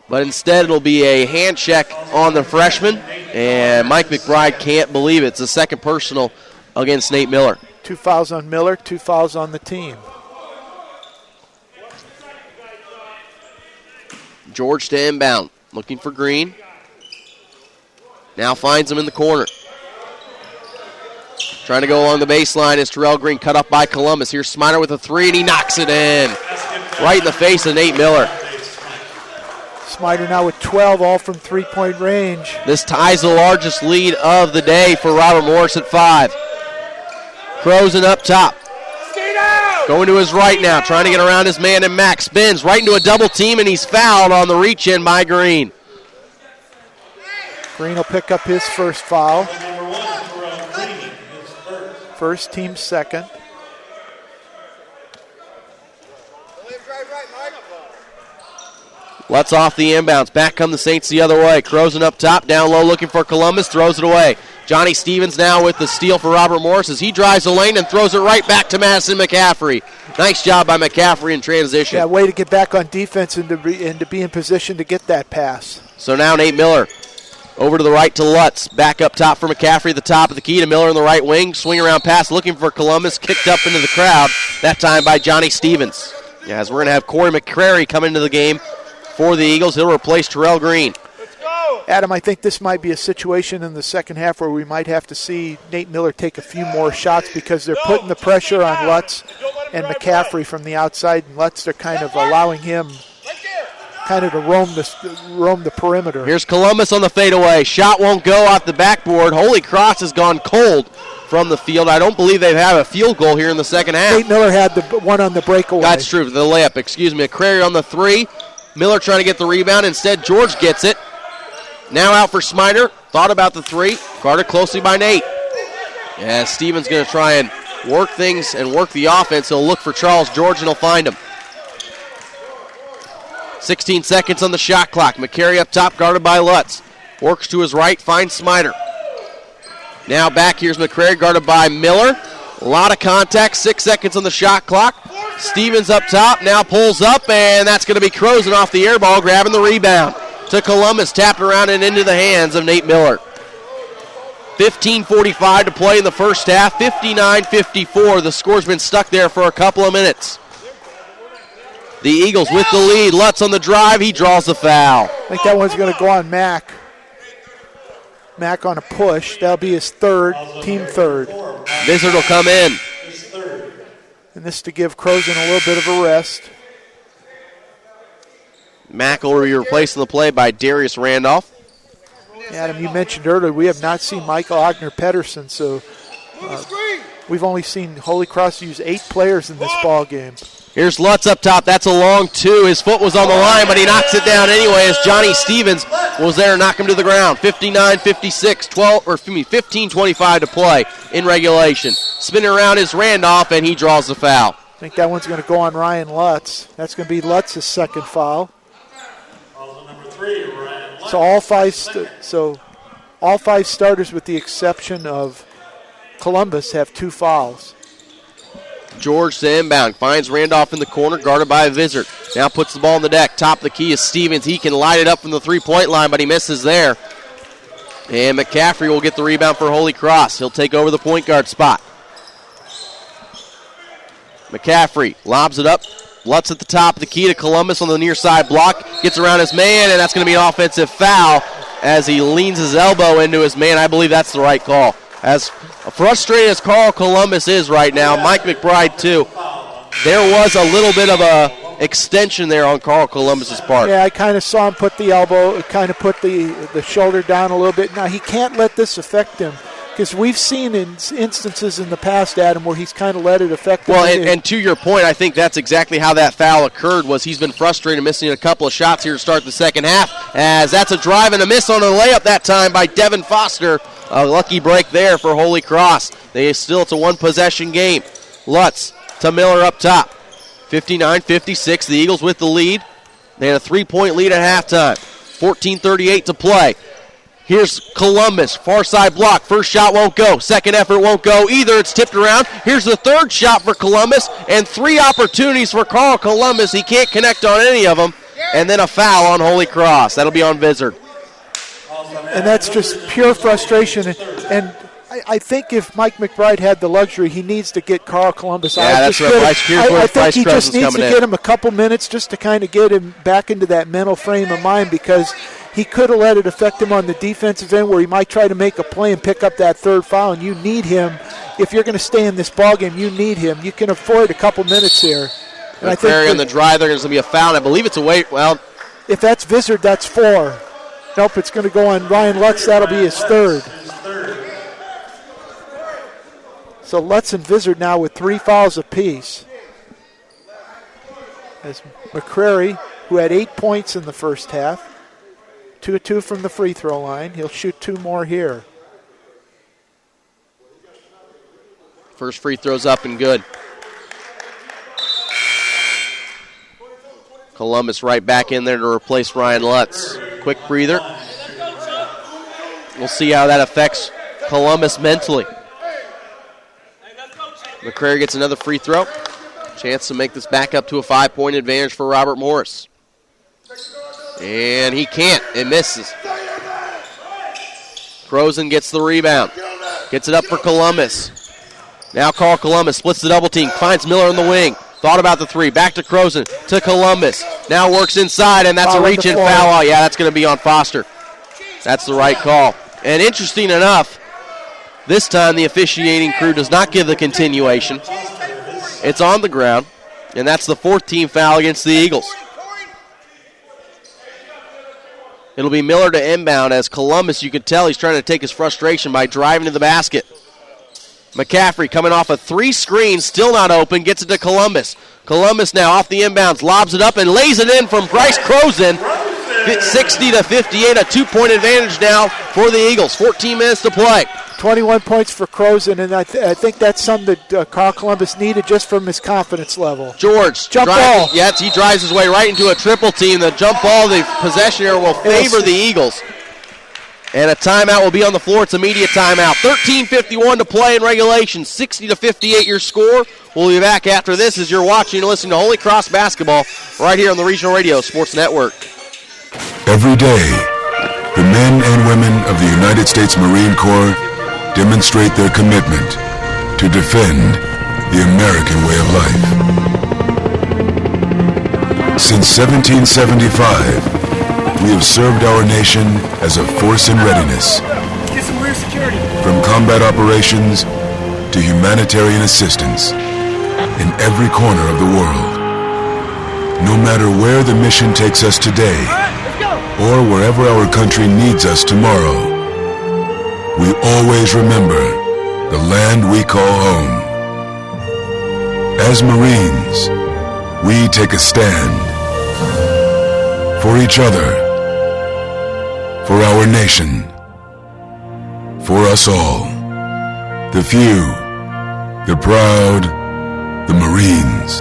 but instead it'll be a hand check on the freshman, and Mike McBride can't believe it. It's the second personal against Nate Miller. 2 fouls on Miller, 2 fouls on the team. George to inbound, looking for Green. Now finds him in the corner. Trying to go along the baseline is Terrell Green, cut up by Columbus. Here's Sminer with a 3, and he knocks it in. Right in the face of Nate Miller. Smiter now with 12, all from 3-point range. This ties the largest lead of the day for Robert Morris at 5. Croson up top. Going to his right now, trying to get around his man, and Max spins right into a double team, and he's fouled on the reach-in by Green. Green will pick up his first foul. First, team second. Lutz off the inbounds. Back come the Saints the other way. Croson up top, down low looking for Columbus, throws it away. Johnny Stevens now with the steal for Robert Morris as he drives the lane and throws it right back to Madison McCaffrey. Nice job by McCaffrey in transition. Yeah, way to get back on defense and to be in position to get that pass. So now Nate Miller over to the right to Lutz. Back up top for McCaffrey at the top of the key to Miller in the right wing. Swing around pass looking for Columbus. Kicked up into the crowd, that time by Johnny Stevens. Yeah, as we're going to have Corey McCrary come into the game for the Eagles. He'll replace Terrell Green. Adam, I think this might be a situation in the second half where we might have to see Nate Miller take a few more shots because they're putting the pressure on Lutz and McCaffrey from the outside, and Lutz, they're kind of allowing him kind of to roam the perimeter. Here's Columbus on the fadeaway. Shot won't go off the backboard. Holy Cross has gone cold from the field. I don't believe they have a field goal here in the second half. Nate Miller had the one on the breakaway. That's true, the layup, McCrary on the 3. Miller trying to get the rebound. Instead, George gets it. Now out for Smiter. Thought about the 3. Guarded closely by Nate. Yeah, Stevens going to try and work things and work the offense. He'll look for Charles George, and he'll find him. 16 seconds on the shot clock. McCary up top, guarded by Lutz. Works to his right, finds Smiter. Now back, here's McCrary, guarded by Miller. A lot of contact, 6 seconds on the shot clock. Stevens up top, now pulls up, and that's going to be Croson off the air ball, grabbing the rebound. To Columbus, tapped around and into the hands of Nate Miller. 15:45 to play in the first half, 59-54. The score's been stuck there for a couple of minutes. The Eagles with the lead. Lutz on the drive, he draws the foul. I think that one's going to go on Mack. Mack on a push. That'll be his third, team third. Vizard will come in. And this to give Croson a little bit of a rest. Mack will be replaced in the play by Darius Randolph. Adam, you mentioned earlier we have not seen Michael Ogner-Pedersen, so we've only seen Holy Cross use 8 players in this ball game. Here's Lutz up top. That's a long 2. His foot was on the line, but he knocks it down anyway as Johnny Stevens was there to knock him to the ground. 59-56, 15:25 to play in regulation. Spinning around is Randolph, and he draws the foul. I think that one's going to go on Ryan Lutz. That's going to be Lutz's second foul. So all five starters, with the exception of Columbus, have 2 fouls. George to inbound, finds Randolph in the corner, guarded by a Vizard. Now puts the ball on the deck. Top of the key is Stevens. He can light it up from the 3-point line, but he misses there. And McCaffrey will get the rebound for Holy Cross. He'll take over the point guard spot. McCaffrey lobs it up. Lutz at the top of the key to Columbus on the near side block. Gets around his man, and that's going to be an offensive foul as he leans his elbow into his man. I believe that's the right call. As frustrated as Carl Columbus is right now, Mike McBride too, there was a little bit of a extension there on Carl Columbus's part. Yeah, I kind of saw him put the elbow, kind of put the shoulder down a little bit. Now, he can't let this affect him, because we've seen instances in the past, Adam, where he's kind of let it affect him. Well, and to your point, I think that's exactly how that foul occurred, was he's been frustrated missing a couple of shots here to start the second half, as that's a drive and a miss on a layup that time by Devin Foster A lucky break there for Holy Cross. It's a one-possession game. Lutz to Miller up top. 59-56, the Eagles with the lead. They had a 3-point lead at halftime. 14:38 to play. Here's Columbus, far side block. First shot won't go. Second effort won't go either. It's tipped around. Here's the third shot for Columbus, and 3 opportunities for Carl Columbus. He can't connect on any of them. And then a foul on Holy Cross. That'll be on Vizard. And that's just pure frustration. And I think if Mike McBride had the luxury, he needs to get Carl Columbus out. Yeah, that's right. I think he just needs to get him a couple minutes just to kind of get him back into that mental frame of mind, because he could have let it affect him on the defensive end where he might try to make a play and pick up that third foul, and you need him. If you're going to stay in this ballgame, you need him. You can afford a couple minutes here. And I think on the drive, there's going to be a foul. I believe it's away. Well, if that's Vizard, that's 4. Nope, it's going to go on Ryan Lutz. That'll be his third. So Lutz and Vizard now with 3 fouls apiece. As McCrary, who had 8 points in the first half, 2-2 from the free throw line. He'll shoot 2 more here. First free throw's up and good. Columbus right back in there to replace Ryan Lutz. Quick breather. We'll see how that affects Columbus mentally. McCrary gets another free throw. Chance to make this back up to a 5-point advantage for Robert Morris. And he can't. It misses. Crozen gets the rebound. Gets it up for Columbus. Now Carl Columbus splits the double team. Finds Miller in the wing. Thought about the 3. Back to Crozen. To Columbus. Now works inside, and that's a reach-in foul. Yeah, that's going to be on Foster. That's the right call. And interesting enough, this time the officiating crew does not give the continuation. It's on the ground, and that's the 4th team foul against the Eagles. It'll be Miller to inbound as Columbus, you could tell he's trying to take his frustration by driving to the basket. McCaffrey coming off a 3 screen, still not open, gets it to Columbus. Columbus now off the inbounds, lobs it up and lays it in from Bryce Crozen. 60-58, a 2-point advantage now for the Eagles. 14 minutes to play. 21 points for Crozen, and I think that's something that Carl Columbus needed just from his confidence level. George. Jump ball. Yes, he drives his way right into a triple team. The jump ball, the possession here will favor the Eagles. And a timeout will be on the floor. It's immediate timeout. 13:51 to play in regulation. 60-58 your score. We'll be back after this as you're watching and listening to Holy Cross basketball right here on the Regional Radio Sports Network. Every day, the men and women of the United States Marine Corps demonstrate their commitment to defend the American way of life. Since 1775, we have served our nation as a force in readiness. Get some rear security. From combat operations to humanitarian assistance in every corner of the world. No matter where the mission takes us today, or wherever our country needs us tomorrow, we always remember the land we call home. As Marines, we take a stand for each other, for our nation, for us all. The few, the proud, the Marines.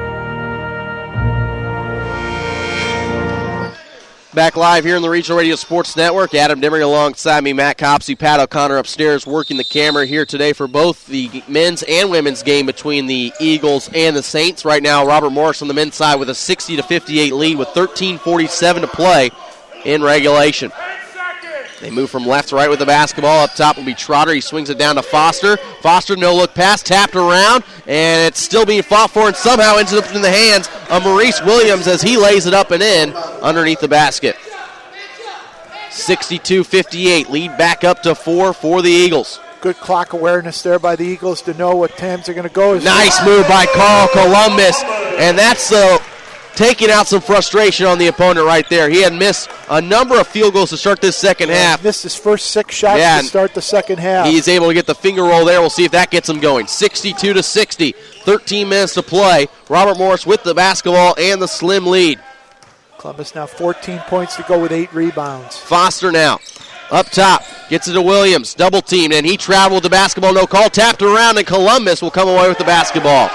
Back live here in the Regional Radio Sports Network. Adam Dimmering alongside me, Matt Copsey, Pat O'Connor upstairs working the camera here today for both the men's and women's game between the Eagles and the Saints. Right now, Robert Morris on the men's side with a 60-58 lead with 13:47 to play in regulation. They move from left to right with the basketball. Up top will be Trotter. He swings it down to Foster. Foster, no-look pass, tapped around, and it's still being fought for and somehow ends up in the hands of Maurice Williams as he lays it up and in underneath the basket. 62-58, lead back up to 4 for the Eagles. Good clock awareness there by the Eagles to know what times they're going to go. Nice move by Carl Columbus, and that's taking out some frustration on the opponent right there. He had missed a number of field goals to start this second half. Missed his first 6 shots to start the second half. He's able to get the finger roll there. We'll see if that gets him going. 62-60, 13 minutes to play. Robert Morris with the basketball and the slim lead. Columbus now 14 points to go with 8 rebounds. Foster now up top. Gets it to Williams, double teamed, and he traveled the basketball, no call. Tapped around, and Columbus will come away with the basketball.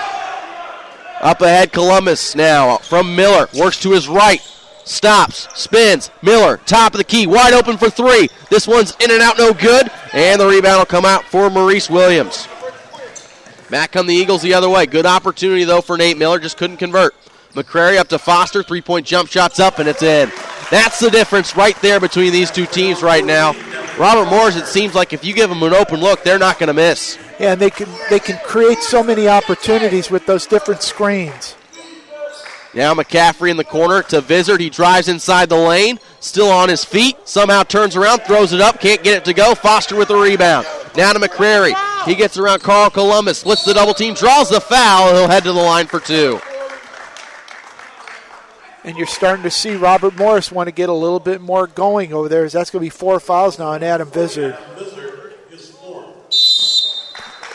Up ahead, Columbus now from Miller. Works to his right. Stops, spins, Miller, top of the key, wide open for three. This one's in and out, no good. And the rebound will come out for Maurice Williams. Back come the Eagles the other way. Good opportunity, though, for Nate Miller. Just couldn't convert. McCrary up to Foster. Three-point jump shot's up, and it's in. That's the difference right there between these two teams right now. Robert Morris, it seems like if you give them an open look, they're not going to miss. Yeah, and they can create so many opportunities with those different screens. Now McCaffrey in the corner to Vizard. He drives inside the lane, still on his feet, somehow turns around, throws it up, can't get it to go. Foster with the rebound. Now to McCrary. He gets around Carl Columbus, splits the double team, draws the foul, and he'll head to the line for two. And you're starting to see Robert Morris want to get a little bit more going over there. That's going to be 4 fouls now on Adam Vizard.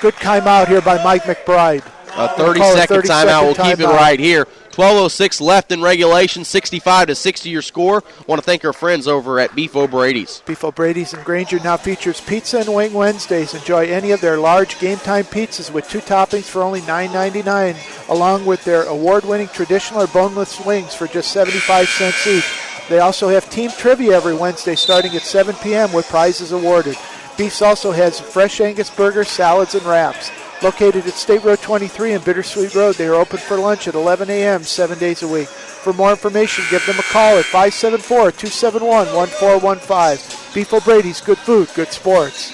Good timeout here by Mike McBride. A 30-second timeout. We'll keep it right here. 12:06 left in regulation, 65-60 your score. Want to thank our friends over at Beef O'Brady's. Beef O'Brady's in Granger now features Pizza and Wing Wednesdays. Enjoy any of their large game-time pizzas with 2 toppings for only $9.99, along with their award-winning traditional or boneless wings for just 75 cents each. They also have team trivia every Wednesday starting at 7 p.m. with prizes awarded. Beef's also has fresh Angus burgers, salads, and wraps. Located at State Road 23 and Bittersweet Road, they are open for lunch at 11 a.m. 7 days a week. For more information, give them a call at 574-271-1415. Beef O'Brady's, good food, good sports.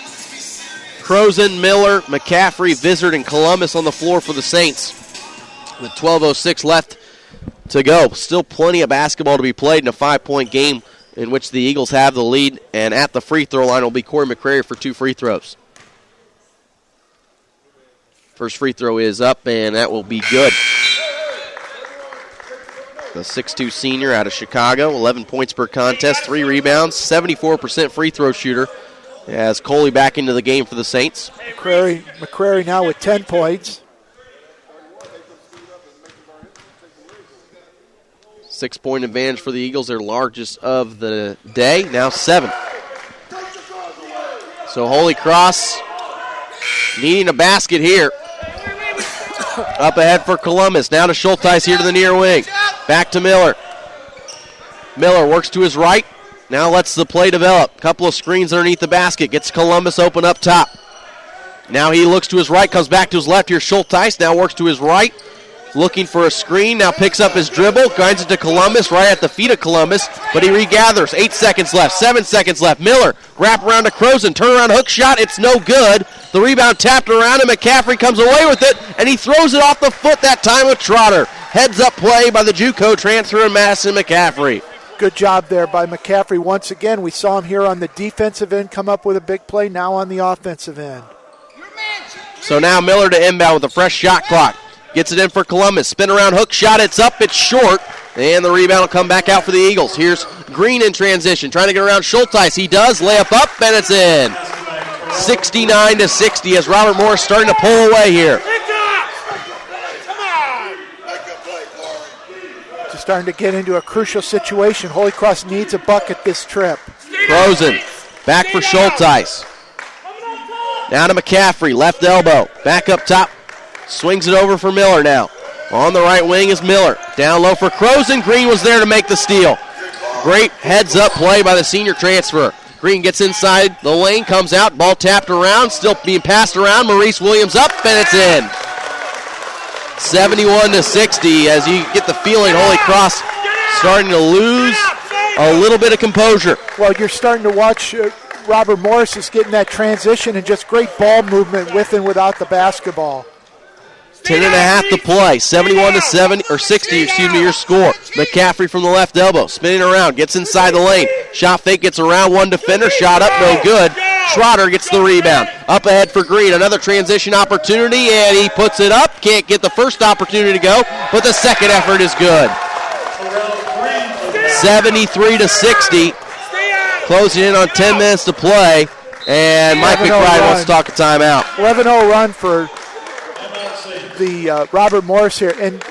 Crozen, Miller, McCaffrey, Vizard, and Columbus on the floor for the Saints. With 12:06 left to go. Still plenty of basketball to be played in a 5-point game in which the Eagles have the lead. And at the free throw line will be Corey McCrary for 2 free throws. First free throw is up, and that will be good. The 6'2 senior out of Chicago, 11 points per contest, 3 rebounds, 74% free throw shooter. As Coley back into the game for the Saints. McCrary now with 10 points. 6-point advantage for the Eagles, their largest of the day, now 7. So Holy Cross needing a basket here. Up ahead for Columbus. Now to Schulteis here to the near wing. Back to Miller. Miller works to his right. Now lets the play develop. Couple of screens underneath the basket. Gets Columbus open up top. Now he looks to his right, comes back to his left. Here's Schulteis. Now works to his right. Looking for a screen. Now picks up his dribble. Grinds it to Columbus. Right at the feet of Columbus. But he regathers. 8 seconds left. 7 seconds left. Miller. Wrap around to Crozen. Turnaround hook shot. It's no good. The rebound tapped around and McCaffrey comes away with it. And he throws it off the foot that time with Trotter. Heads up play by the JUCO transfer and Madison McCaffrey. Good job there by McCaffrey. Once again, we saw him here on the defensive end come up with a big play. Now on the offensive end. So now Miller to inbound with a fresh shot clock. Gets it in for Columbus. Spin around hook shot. It's up. It's short. And the rebound will come back out for the Eagles. Here's Green in transition. Trying to get around Schulteis. He does. Layup up. And it's in. 69-60 as Robert Morris starting to pull away here. Just starting to get into a crucial situation. Holy Cross needs a bucket this trip. Crozen. Back for Schulteis. Now to McCaffrey. Left elbow. Back up top. Swings it over for Miller now. On the right wing is Miller. Down low for Crozen. Green was there to make the steal. Great heads-up play by the senior transfer. Green gets inside the lane, comes out, ball tapped around, still being passed around. Maurice Williams up, and it's in. 71-60 as you get the feeling Holy Cross starting to lose a little bit of composure. Well, you're starting to watch Robert Morris is getting that transition and just great ball movement with and without the basketball. 10.5 to play. 60 your score. McCaffrey from the left elbow. Spinning around. Gets inside the lane. Shot fake. Gets around one defender. Shot up. No good. Trotter gets the rebound. Up ahead for Green. Another transition opportunity. And he puts it up. Can't get the first opportunity to go. But the second effort is good. 73-60. Closing in on 10 minutes to play. And Mike McBride wants to talk a timeout. 11-0 run for the Robert Morris here, and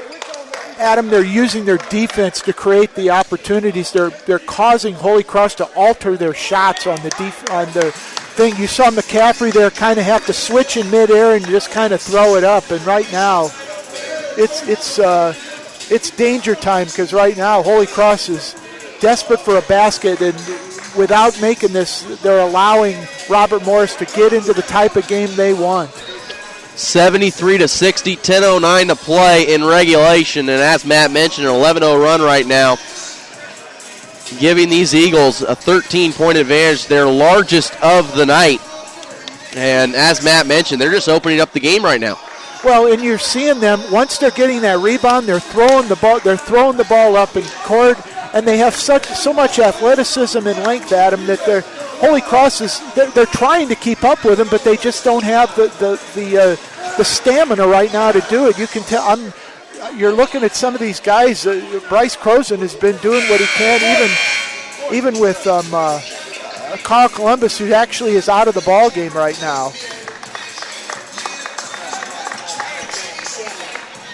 Adam, they're using their defense to create the opportunities. They're causing Holy Cross to alter their shots on the thing. You saw McCaffrey there kind of have to switch in midair and just kind of throw it up. And right now, it's danger time, because right now Holy Cross is desperate for a basket, and without making this, they're allowing Robert Morris to get into the type of game they want. 73-60, 10:09 to play in regulation, and as Matt mentioned, an 11-0 run right now, giving these Eagles a 13-point advantage, their largest of the night. And as Matt mentioned, they're just opening up the game right now. Well, and you're seeing them, once they're getting that rebound, they're throwing the ball up in court, and they have so much athleticism and length at them that Holy Cross they're trying to keep up with them, but they just don't have the stamina right now to do it. You can tell. You're looking at some of these guys. Bryce Croson has been doing what he can, even with Carl Columbus, who actually is out of the ball game right now.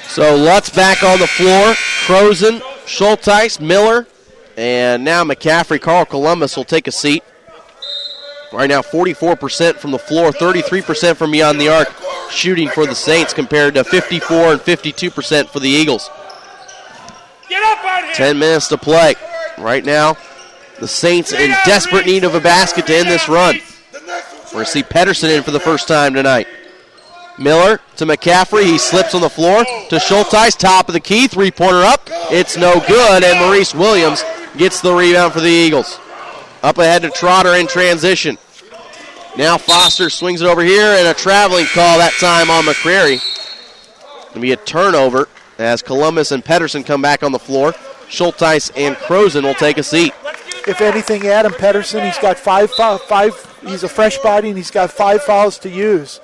So Lutz back on the floor. Croson, Schulteis, Miller, and now McCaffrey. Carl Columbus will take a seat. Right now 44% from the floor, 33% from beyond the arc shooting for the Saints, compared to 54 and 52% for the Eagles. Get up out here. 10 minutes to play. Right now, the Saints in desperate need of a basket to end this run. We're going to see Pedersen in for the first time tonight. Miller to McCaffrey. He slips on the floor to Schulteis. Top of the key. Three-pointer up. It's no good, and Maurice Williams gets the rebound for the Eagles. Up ahead to Trotter in transition. Now Foster swings it over here, and a traveling call that time on McCrary. It'll be a turnover as Columbus and Pedersen come back on the floor. Schulteis and Croson will take a seat. If anything, Adam Pedersen, he's got five. He's a fresh body, and he's got 5 fouls to use.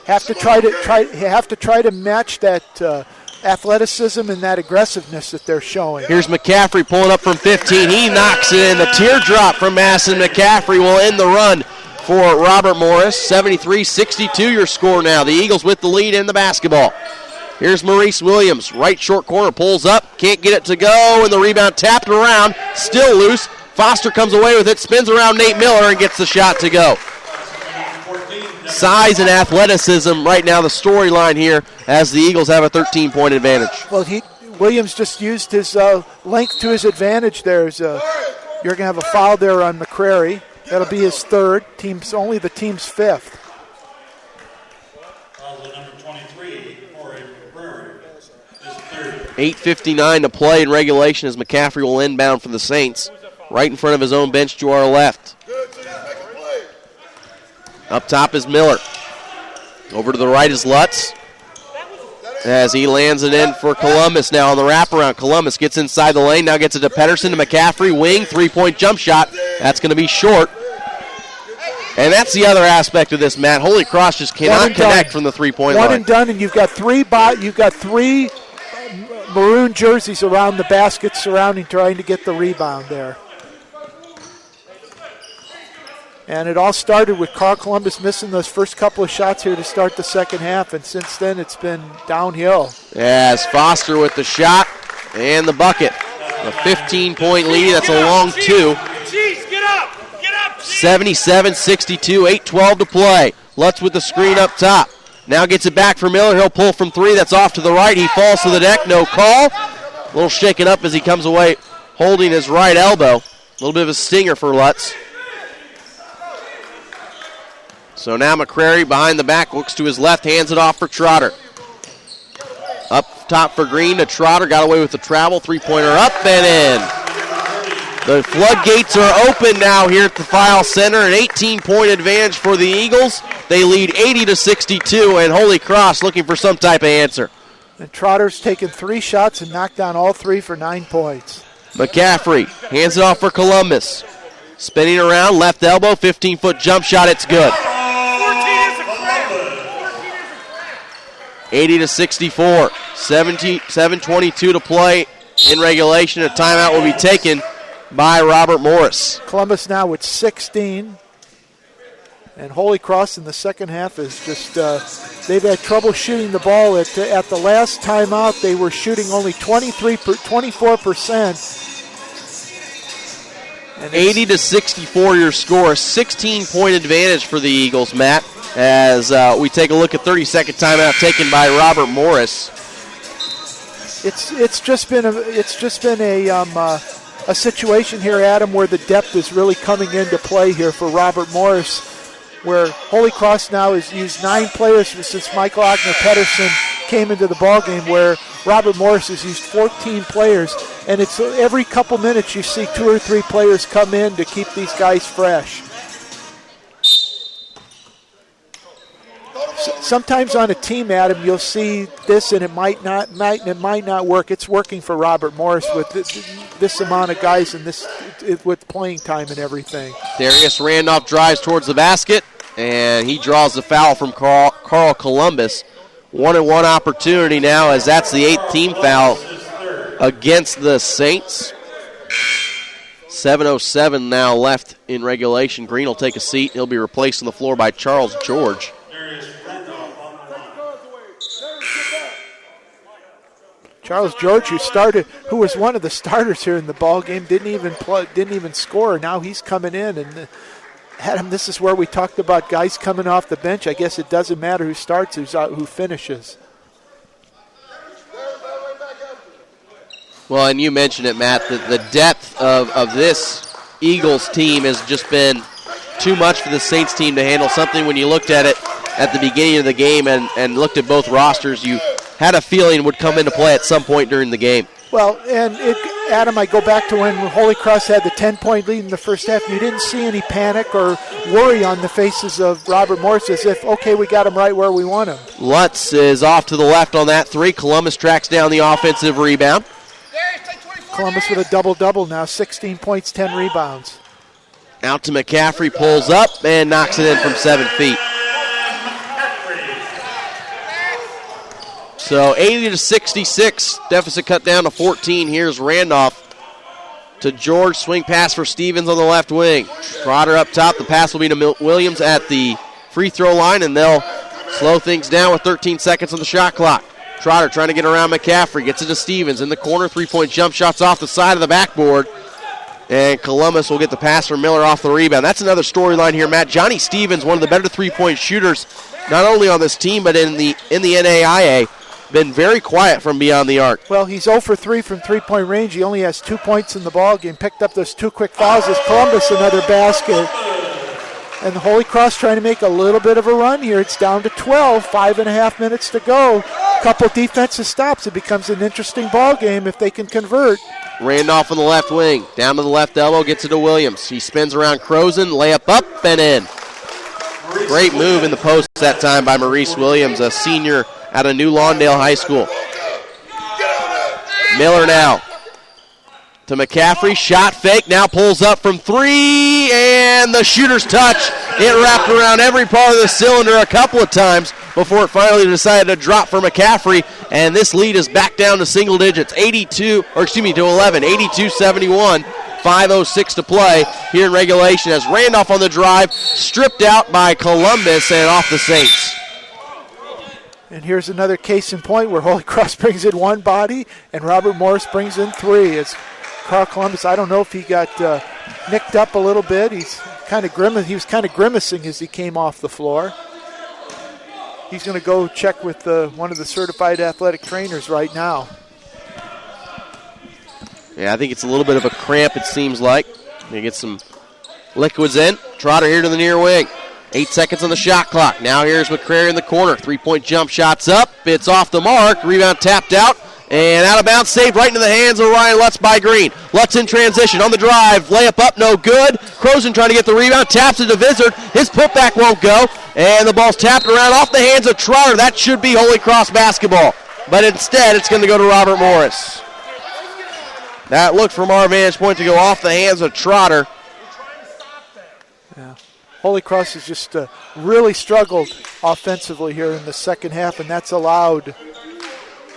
Have to try to match that athleticism and that aggressiveness that they're showing. Here's McCaffrey pulling up from 15. He knocks it in. The teardrop from Masson. McCaffrey will end the run for Robert Morris. 73-62 your score now. The Eagles with the lead in the basketball. Here's Maurice Williams. Right short corner, pulls up. Can't get it to go, and the rebound tapped around. Still loose. Foster comes away with it, spins around Nate Miller, and gets the shot to go. Size and athleticism right now the storyline here as the Eagles have a 13-point advantage. Well, Williams just used his length to his advantage there. You're going to have a foul there on McCrary. That'll be his third. Only the team's fifth. 8:59 to play in regulation as McCaffrey will inbound for the Saints. Right in front of his own bench to our left. Up top is Miller. Over to the right is Lutz. As he lands it in for Columbus now on the wraparound. Columbus gets inside the lane, now gets it to Pedersen, to McCaffrey. Wing, three-point jump shot. That's going to be short. And that's the other aspect of this, Matt. Holy Cross just cannot connect from the three-point line. One and done, and you've got three maroon jerseys around the basket surrounding, trying to get the rebound there. And it all started with Carl Columbus missing those first couple of shots here to start the second half, and since then it's been downhill. As Foster with the shot and the bucket. A 15-point lead. That's a long two. 77-62, 8:12 to play. Lutz with the screen up top. Now gets it back for Miller. He'll pull from three. That's off to the right. He falls to the deck. No call. A little shaken up as he comes away holding his right elbow. A little bit of a stinger for Lutz. So now McCrary behind the back, looks to his left, hands it off for Trotter. Up top for Green to Trotter, got away with the travel, three-pointer up and in. The floodgates are open now here at the File Center, an 18-point advantage for the Eagles. They lead 80-62, and Holy Cross looking for some type of answer. And Trotter's taken 3 shots and knocked down all 3 for 9 points. McCaffrey hands it off for Columbus. Spinning around, left elbow, 15-foot jump shot, it's good. 80-64, 7:22 to play in regulation. A timeout will be taken by Robert Morris. Columbus now with 16. And Holy Cross in the second half is just, they've had trouble shooting the ball. At the last timeout, they were shooting only 24%. 80-64 your score. 16-point advantage for the Eagles, Matt, as we take a look at 30-second timeout taken by Robert Morris. It's just been a situation here, Adam, where the depth is really coming into play here for Robert Morris, where Holy Cross now has used 9 players since Michael Ogner-Pedersen came into the ballgame, where Robert Morris has used 14 players, and it's every couple minutes you see 2 or 3 players come in to keep these guys fresh. Sometimes on a team, Adam, you'll see this and it might not work. It's working for Robert Morris with this amount of guys and with playing time and everything. Darius Randolph drives towards the basket, and he draws the foul from Carl Columbus. 1-on-1 opportunity now, as that's the 8th team foul against the Saints. 7:07 now left in regulation. Green will take a seat. He'll be replaced on the floor by Charles George. Charles George, who was one of the starters here in the ball game, didn't even score. Now he's coming in, and Adam, this is where we talked about guys coming off the bench. I guess it doesn't matter who starts, who finishes. Well, and you mentioned it, Matt, that the depth of this Eagles team has just been too much for the Saints team to handle. Something when you looked at it at the beginning of the game and looked at both rosters, you had a feeling would come into play at some point during the game. Well, and Adam, I go back to when Holy Cross had the 10-point lead in the first half. You didn't see any panic or worry on the faces of Robert Morris, as if, okay, we got him right where we want him. Lutz is off to the left on that 3. Columbus tracks down the offensive rebound. Columbus with a double-double now, 16 points, 10 rebounds. Out to McCaffrey, pulls up, and knocks it in from 7 feet. So 80-66, deficit cut down to 14. Here's Randolph to George. Swing pass for Stevens on the left wing. Trotter up top. The pass will be to Williams at the free throw line, and they'll slow things down with 13 seconds on the shot clock. Trotter trying to get around McCaffrey. Gets it to Stevens in the corner. 3-point jump shots off the side of the backboard. And Columbus will get the pass from Miller off the rebound. That's another storyline here, Matt. Johnny Stevens, one of the better 3-point shooters, not only on this team but in the NAIA. Been very quiet from beyond the arc. Well, he's 0 for 3 from 3-point range. He only has 2 points in the ball game. Picked up those 2 quick fouls as Columbus another basket. And the Holy Cross trying to make a little bit of a run here. It's down to 12, 5.5 minutes to go. Couple defensive stops. It becomes an interesting ball game if they can convert. Randolph on the left wing. Down to the left elbow, gets it to Williams. He spins around Crozen, layup up and in. Great move in the post that time by Maurice Williams, a senior out of New Lawndale High School. Miller now to McCaffrey. Shot fake. Now pulls up from 3. And the shooter's touch. It wrapped around every part of the cylinder a couple of times before it finally decided to drop for McCaffrey. And this lead is back down to single digits. to 11. 82-71. 5:06 to play here in regulation as Randolph on the drive. Stripped out by Columbus and off the Saints. And here's another case in point where Holy Cross brings in 1 body and Robert Morris brings in 3. It's Carl Columbus. I don't know if he got nicked up a little bit. He was kind of grimacing as he came off the floor. He's going to go check with one of the certified athletic trainers right now. Yeah, I think it's a little bit of a cramp, it seems like. They get some liquids in. Trotter here to the near wing. 8 seconds on the shot clock. Now here's McCrary in the corner. 3-point jump shots up. It's off the mark. Rebound tapped out. And out of bounds, saved right into the hands of Ryan Lutz by Green. Lutz in transition on the drive. Layup up, no good. Crozen trying to get the rebound. Taps it to Vizard. His putback won't go. And the ball's tapped around off the hands of Trotter. That should be Holy Cross basketball. But instead, it's going to go to Robert Morris. That looked from our vantage point to go off the hands of Trotter. Yeah. Holy Cross has just really struggled offensively here in the second half, and that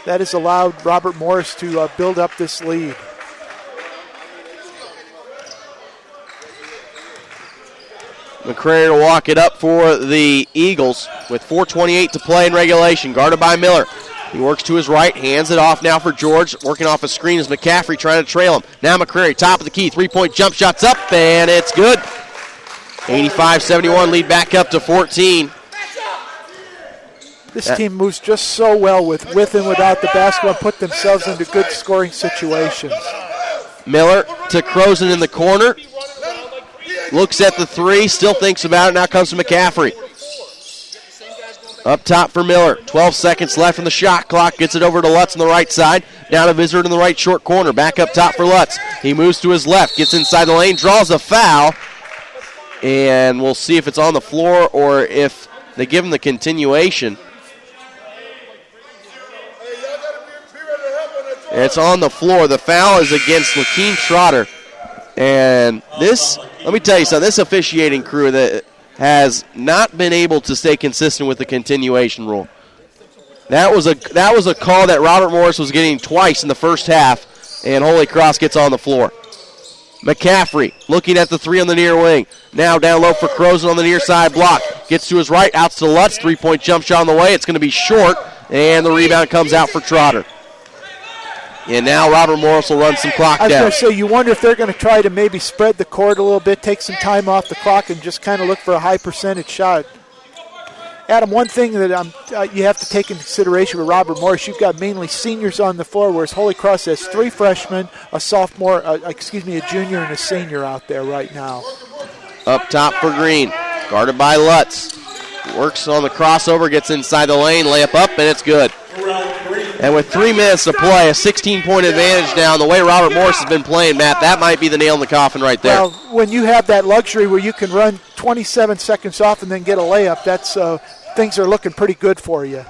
has allowed Robert Morris to build up this lead. McCrary to walk it up for the Eagles with 4:28 to play in regulation. Guarded by Miller. He works to his right, hands it off now for George. Working off a screen is McCaffrey trying to trail him. Now McCrary, top of the key, three-point jump shot's up, and it's good. 85-71, lead back up to 14. This team moves just so well with and without the basketball and put themselves into good scoring situations. Miller to Croson in the corner. Looks at the three, still thinks about it. Now comes to McCaffrey. Up top for Miller. 12 seconds left in the shot clock. Gets it over to Lutz on the right side. Down to Visitor in the right short corner. Back up top for Lutz. He moves to his left. Gets inside the lane. Draws a foul. And we'll see if it's on the floor or if they give him the continuation. It's on the floor. The foul is against Lakeem Trotter. And this, let me tell you something, this officiating crew that has not been able to stay consistent with the continuation rule. That was a call that Robert Morris was getting twice in the first half, and Holy Cross gets on the floor. McCaffrey looking at the three on the near wing. Now down low for Croson on the near side block. Gets to his right, out to Lutz. Three-point jump shot on the way. It's going to be short, and the rebound comes out for Trotter. And now Robert Morris will run some clock down. I was going to say, you wonder if they're going to try to maybe spread the court a little bit, take some time off the clock, and just kind of look for a high percentage shot. Adam, one thing that you have to take into consideration with Robert Morris, you've got mainly seniors on the floor, whereas Holy Cross has three freshmen, a junior, and a senior out there right now. Up top for Green, guarded by Lutz. Works on the crossover, gets inside the lane, layup up, and it's good. And with 3 minutes to play, a 16-point advantage now. And the way Robert Morris has been playing, Matt, that might be the nail in the coffin right there. Well, when you have that luxury where you can run 27 seconds off and then get a layup, that's things are looking pretty good for you.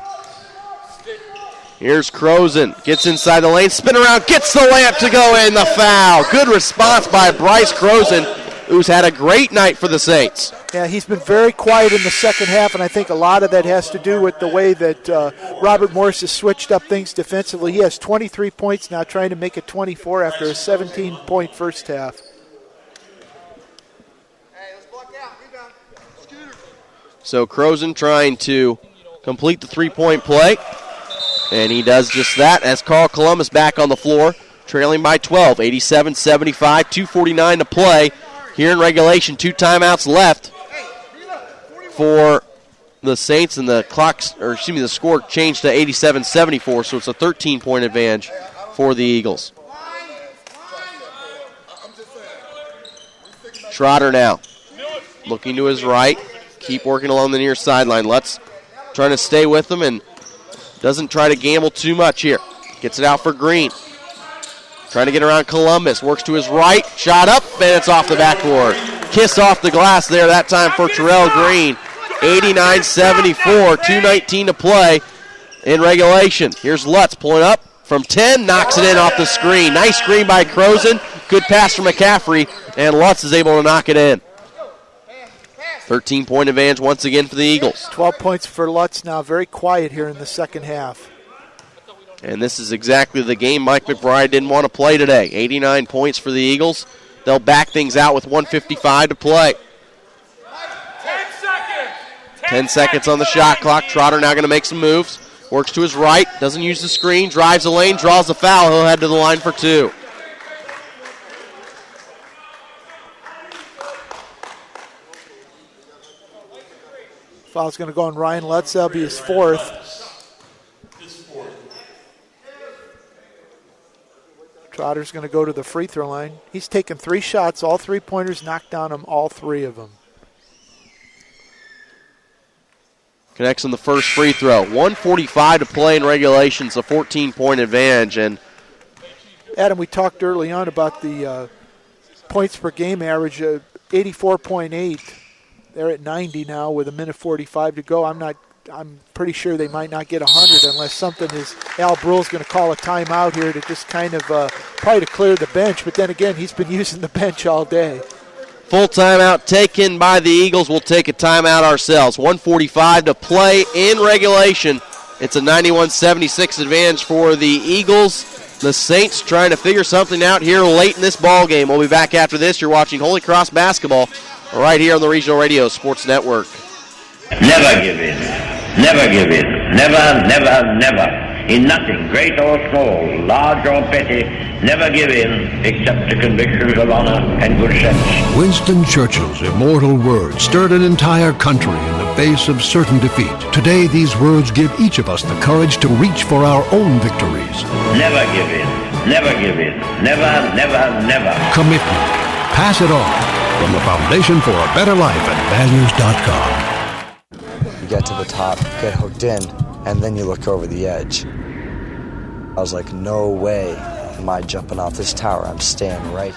Here's Croson. Gets inside the lane, spin around, gets the layup to go in, the foul. Good response by Bryce Croson, who's had a great night for the Saints. Yeah, he's been very quiet in the second half, and I think a lot of that has to do with the way that Robert Morris has switched up things defensively. He has 23 points now, trying to make it 24 after a 17-point first half. So Croson trying to complete the three-point play, and he does just that as Carl Columbus back on the floor, trailing by 12, 87-75, 2:49 to play here in regulation. 2 timeouts left for the Saints, and the score changed to 87-74, so it's a 13-point advantage for the Eagles. Trotter now looking to his right, keep working along the near sideline. Lutz trying to stay with them and doesn't try to gamble too much here. Gets it out for Green. Trying to get around Columbus. Works to his right. Shot up, and it's off the backboard. Kiss off the glass there that time for Terrell Green. 89-74, 2:19 to play in regulation. Here's Lutz pulling up from 10, knocks it in off the screen. Nice screen by Croson. Good pass from McCaffrey, and Lutz is able to knock it in. 13-point advantage once again for the Eagles. 12 points for Lutz now. Very quiet here in the second half. And this is exactly the game Mike McBride didn't want to play today. 89 points for the Eagles. They'll back things out with 1:55 to play. 10 seconds on the shot clock. Trotter now going to make some moves. Works to his right. Doesn't use the screen. Drives the lane. Draws the foul. He'll head to the line for 2. Foul's going to go on Ryan Lutz. That'll be his 4th. Trotter's going to go to the free throw line. He's taken 3 shots, all 3-pointers, knocked down him, all 3 of them. Connects on the first free throw. 1:45 to play in regulation. It's a 14-point advantage. And Adam, we talked early on about the points per game average, 84.8. They're at 90 now with 1:45 to go. I'm pretty sure they might not get 100 unless something is. Al Brule's going to call a timeout here to just kind of probably to clear the bench. But then again, he's been using the bench all day. Full timeout taken by the Eagles. We'll take a timeout ourselves. 1:45 to play in regulation. It's a 91-76 advantage for the Eagles. The Saints trying to figure something out here late in this ball game. We'll be back after this. You're watching Holy Cross basketball right here on the Regional Radio Sports Network. Never give in. Never give in. Never, never, never. in nothing, great or small, large or petty, never give in except to convictions of honor and good sense. Winston Churchill's immortal words stirred an entire country in the face of certain defeat. Today, these words give each of us the courage to reach for our own victories. Never give in. Never give in. Never, never, never. Commitment. Pass it on. From the Foundation for a Better Life at values.com. You get to the top, get hooked in, and then you look over the edge. I was like, no way am I jumping off this tower. I'm staying right.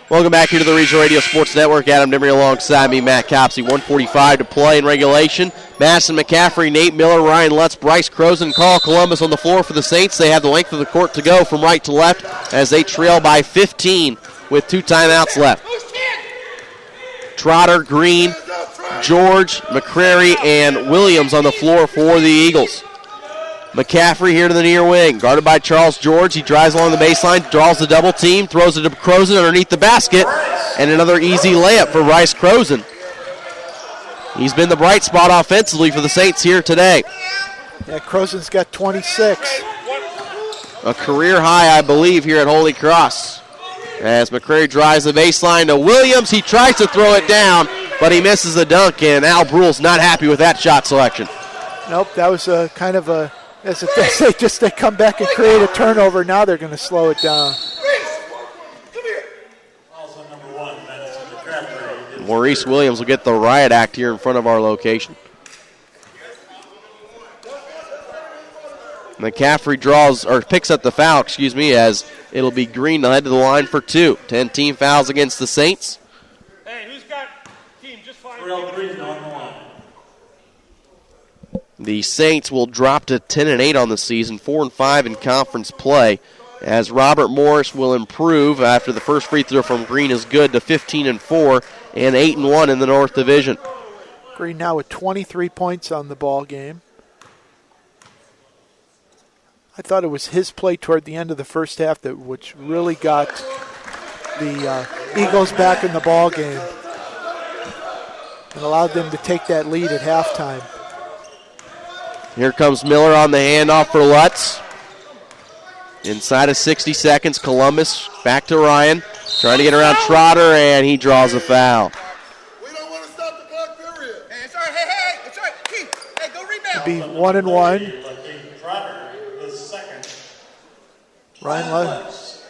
Welcome back here to the Regional Radio Sports Network. Adam Demery alongside me, Matt Copsey. 1:45 to play in regulation. Madison McCaffrey, Nate Miller, Ryan Lutz, Bryce Croson, Carl Columbus on the floor for the Saints. They have the length of the court to go from right to left as they trail by 15 with 2 timeouts left. Trotter, Green, George, McCrary, and Williams on the floor for the Eagles. McCaffrey here to the near wing, guarded by Charles George. He drives along the baseline, draws the double team, throws it to Croson underneath the basket, and another easy layup for Bryce Croson. He's been the bright spot offensively for the Saints here today. Yeah, Croson's got 26. A career high, I believe, here at Holy Cross. As McCrary drives the baseline to Williams, he tries to throw it down, but he misses the dunk, and Al Brule's not happy with that shot selection. Nope, that was a kind of a, as they come back and create a turnover. Now they're going to slow it down. Maurice Williams will get the riot act here in front of our location. McCaffrey picks up the foul, as it'll be Green to head to the line for 2. 10 team fouls against the Saints. Hey, who's got team? Just find Green on the line. The Saints will drop to 10-8 on the season, 4-5 in conference play, as Robert Morris will improve after the first free throw from Green is good to 15-4 and 8-1 in the North Division. Green now with 23 points on the ball game. I thought it was his play toward the end of the first half which really got the Eagles back in the ball game and allowed them to take that lead at halftime. Here comes Miller on the handoff for Lutz. Inside of 60 seconds, Columbus back to Ryan, trying to get around Trotter, and he draws a foul. We don't want to stop the clock, period. Hey, it's all right. Hey, it's all right. Keith, hey, go rebound. It'll be 1-1. Ryan Lutz.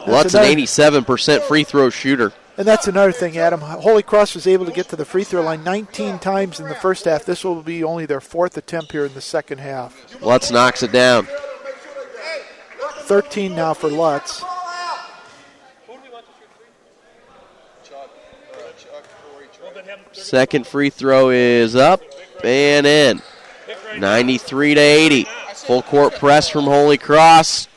Lutz, an 87% free throw shooter. And that's another thing, Adam. Holy Cross was able to get to the free throw line 19 times in the first half. This will be only their 4th attempt here in the second half. Lutz knocks it down. 13 now for Lutz. Second free throw is up and in. 93-80. Full court press from Holy Cross.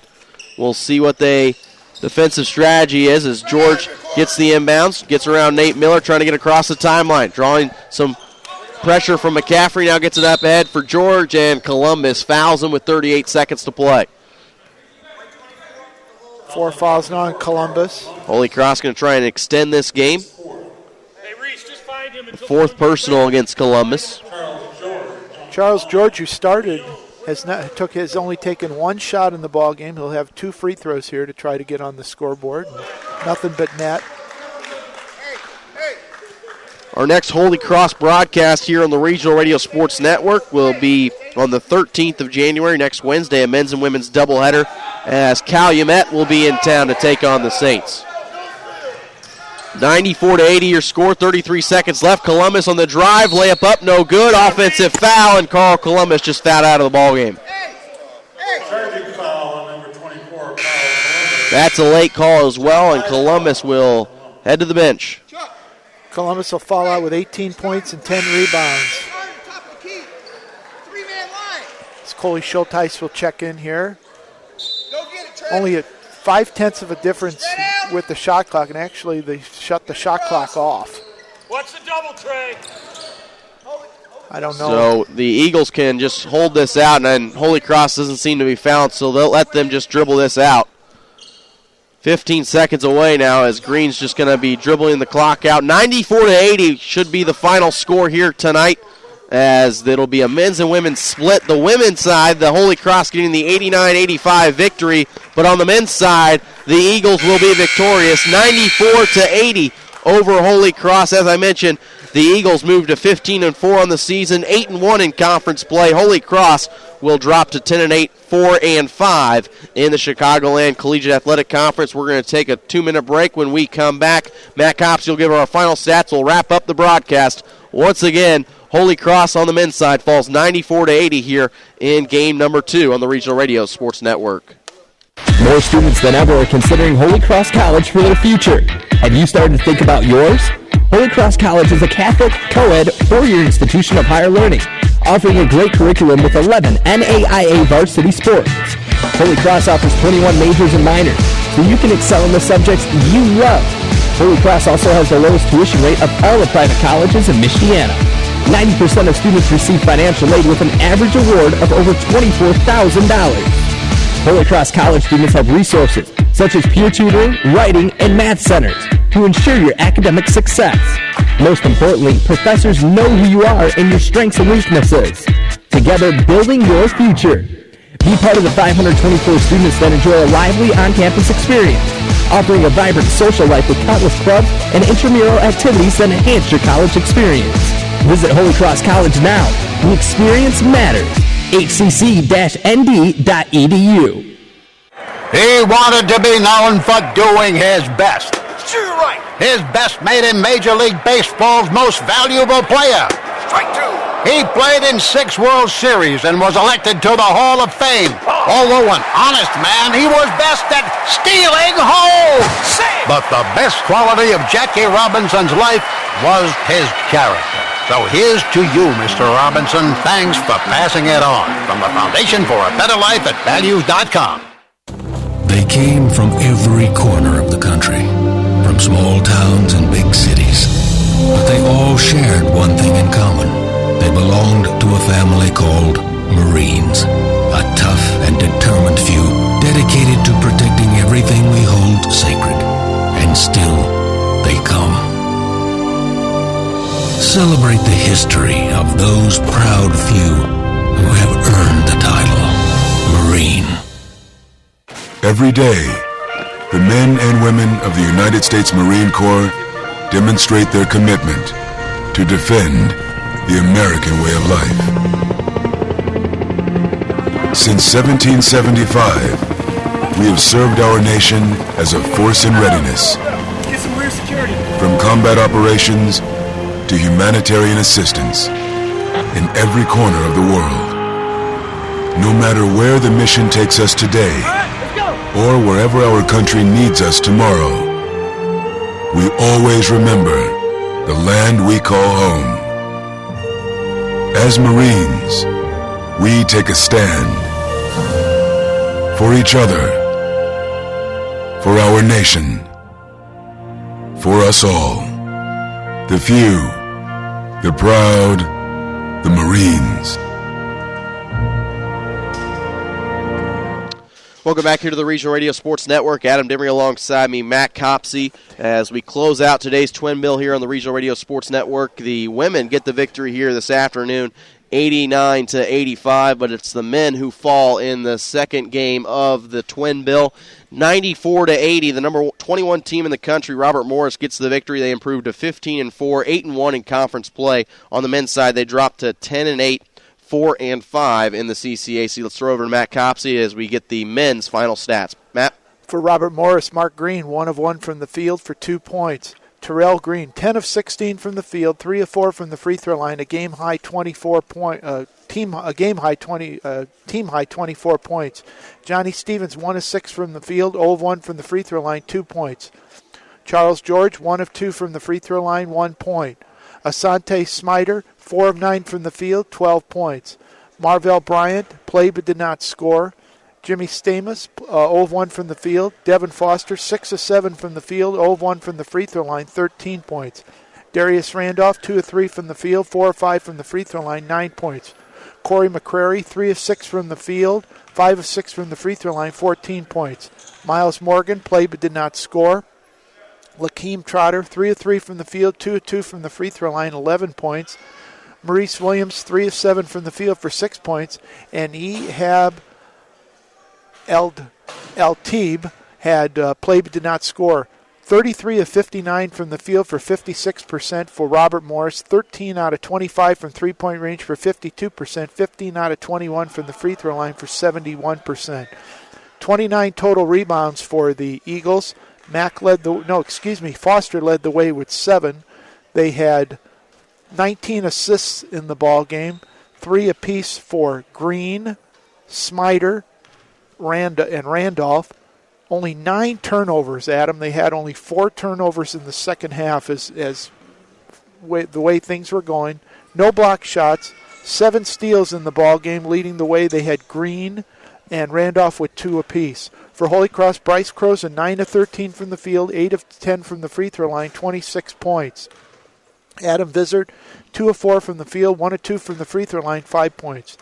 We'll see what the defensive strategy is as George gets the inbounds, gets around Nate Miller trying to get across the timeline, drawing some pressure from McCaffrey. Now gets it up ahead for George, and Columbus fouls him with 38 seconds to play. 4 fouls now on Columbus. Holy Cross going to try and extend this game. 4th personal against Columbus. Charles George, who started, has only taken 1 shot in the ball game. He'll have 2 free throws here to try to get on the scoreboard. Nothing but net. Our next Holy Cross broadcast here on the Regional Radio Sports Network will be on the 13th of January, next Wednesday, a men's and women's doubleheader, as Calumet will be in town to take on the Saints. 94-80 your score, 33 seconds left. Columbus on the drive, layup up, no good. Offensive foul, and Carl Columbus just fouled out of the ball game. That's a late call as well, and Columbus will head to the bench. Columbus will fall out with 18 points and 10 rebounds. As Coley Schulteis will check in here. Only at 0.5 of a difference with the shot clock, and actually they shut the shot clock off. What's the double, Trey? I don't know. So the Eagles can just hold this out, and then Holy Cross doesn't seem to be fouled, so they'll let them just dribble this out. 15 seconds away now as Green's just going to be dribbling the clock out. 94-80 should be the final score here tonight as it'll be a men's and women's split. The women's side, the Holy Cross getting the 89-85 victory, but on the men's side, the Eagles will be victorious, 94-80 over Holy Cross. As I mentioned, the Eagles moved to 15-4 on the season, 8-1 in conference play. Holy Cross will drop to 10-8, 4-5 in the Chicagoland Collegiate Athletic Conference. We're going to take a 2-minute break. When we come back, Matt Copsey will give our final stats. We'll wrap up the broadcast. Once again, Holy Cross on the men's side falls 94-80 here in game number 2 on the Regional Radio Sports Network. More students than ever are considering Holy Cross College for their future. Have you started to think about yours? Holy Cross College is a Catholic, co-ed, 4-year institution of higher learning, offering a great curriculum with 11 NAIA varsity sports. Holy Cross offers 21 majors and minors, so you can excel in the subjects you love. Holy Cross also has the lowest tuition rate of all the private colleges in Michiana. 90% of students receive financial aid with an average award of over $24,000. Holy Cross College students have resources such as peer tutoring, writing, and math centers to ensure your academic success. Most importantly, professors know who you are and your strengths and weaknesses. Together, building your future. Be part of the 524 students that enjoy a lively on-campus experience, offering a vibrant social life with countless clubs and intramural activities that enhance your college experience. Visit Holy Cross College now. The experience matters. hcc-nd.edu. He wanted to be known for doing his best. Sure, right. His best made him Major League Baseball's most valuable player. Strike 2. He played in 6 World Series and was elected to the Hall of Fame. Although an honest man, he was best at stealing home. But the best quality of Jackie Robinson's life was his character. So here's to you, Mr. Robinson. Thanks for passing it on. From the Foundation for a Better Life at Values.com. They came from every corner of the country, from small towns and big cities. But they all shared one thing in common. They belonged to a family called Marines, a tough and determined few dedicated to protecting everything we hold sacred. And still, they come. Celebrate the history of those proud few who have earned the title Marine. Every day, the men and women of the United States Marine Corps demonstrate their commitment to defend the American way of life. Since 1775, we have served our nation as a force in readiness. Get some rear security. From combat operations to humanitarian assistance in every corner of the world. No matter where the mission takes us today, or wherever our country needs us tomorrow, we always remember the land we call home. As Marines, we take a stand for each other, for our nation, for us all, the few, the proud, the Marines. Welcome back here to the Regional Radio Sports Network. Adam Demery alongside me, Matt Copsey. As we close out today's Twin Bill here on the Regional Radio Sports Network, the women get the victory here this afternoon, 89-85, but it's the men who fall in the second game of the Twin Bill, 94-80. The number 21 team in the country, Robert Morris, gets the victory. They improved to 15-4, 8-1 in conference play. On the men's side, they dropped to 10-8. 4-5 in the CCAC. Let's throw over to Matt Copsey as we get the men's final stats. Matt? For Robert Morris, Mark Green, 1 of 1 from the field for 2 points. Terrell Green, 10 of 16 from the field, 3 of 4 from the free throw line, a game high 24 points. Johnny Stevens, 1 of 6 from the field, 0 of 1 from the free throw line, 2 points. Charles George, 1 of 2 from the free throw line, 1 point. Asante Smider, 4 of 9 from the field, 12 points. Marvell Bryant played but did not score. Jimmy Stamos, 0 of 1 from the field. Devin Foster, 6 of 7 from the field, 0 of 1 from the free throw line, 13 points. Darius Randolph, 2 of 3 from the field, 4 of 5 from the free throw line, 9 points. Corey McCrary, 3 of 6 from the field, 5 of 6 from the free throw line, 14 points. Miles Morgan played but did not score. Lakeem Trotter, 3 of 3 from the field, 2 of 2 from the free throw line, 11 points. Maurice Williams, 3 of 7 from the field for 6 points. And Ehab El-Tib had played but did not score. 33 of 59 from the field for 56% for Robert Morris. 13 out of 25 from three-point range for 52%. 15 out of 21 from the free throw line for 71%. 29 total rebounds for the Eagles. Foster led the way with 7. They had 19 assists in the ball game, 3 apiece for Green, Smider, and Randolph. Only 9 turnovers, Adam. They had only 4 turnovers in the second half as the way things were going. No block shots, 7 steals in the ball game. Leading the way, they had Green and Randolph with 2 apiece. For Holy Cross, Bryce Croson, 9 of 13 from the field, 8 of 10 from the free throw line, 26 points. Adam Vizard, 2 of 4 from the field, 1 of 2 from the free throw line, 5 points.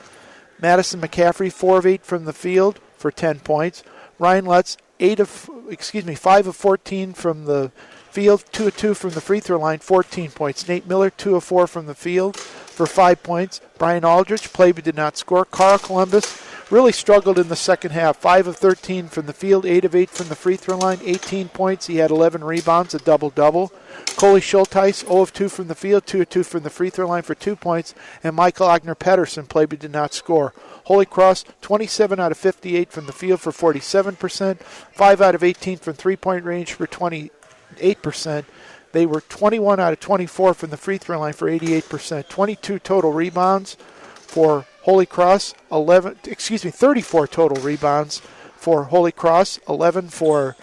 Madison McCaffrey, 4 of 8 from the field for 10 points. Ryan Lutz, 5 of 14 from the field, 2 of 2 from the free throw line, 14 points. Nate Miller, 2 of 4 from the field for 5 points. Brian Aldrich played but did not score. Carl Columbus really struggled in the second half. 5 of 13 from the field, 8 of 8 from the free throw line, 18 points. He had 11 rebounds, a double-double. Coley Schulteis, 0 of 2 from the field, 2 of 2 from the free throw line for 2 points. And Michael Ogner-Pedersen played but did not score. Holy Cross, 27 out of 58 from the field for 47%, 5 out of 18 from three-point range for 28%. They were 21 out of 24 from the free throw line for 88%. 22 total rebounds for Holy Cross, 34 total rebounds for Holy Cross, 11 for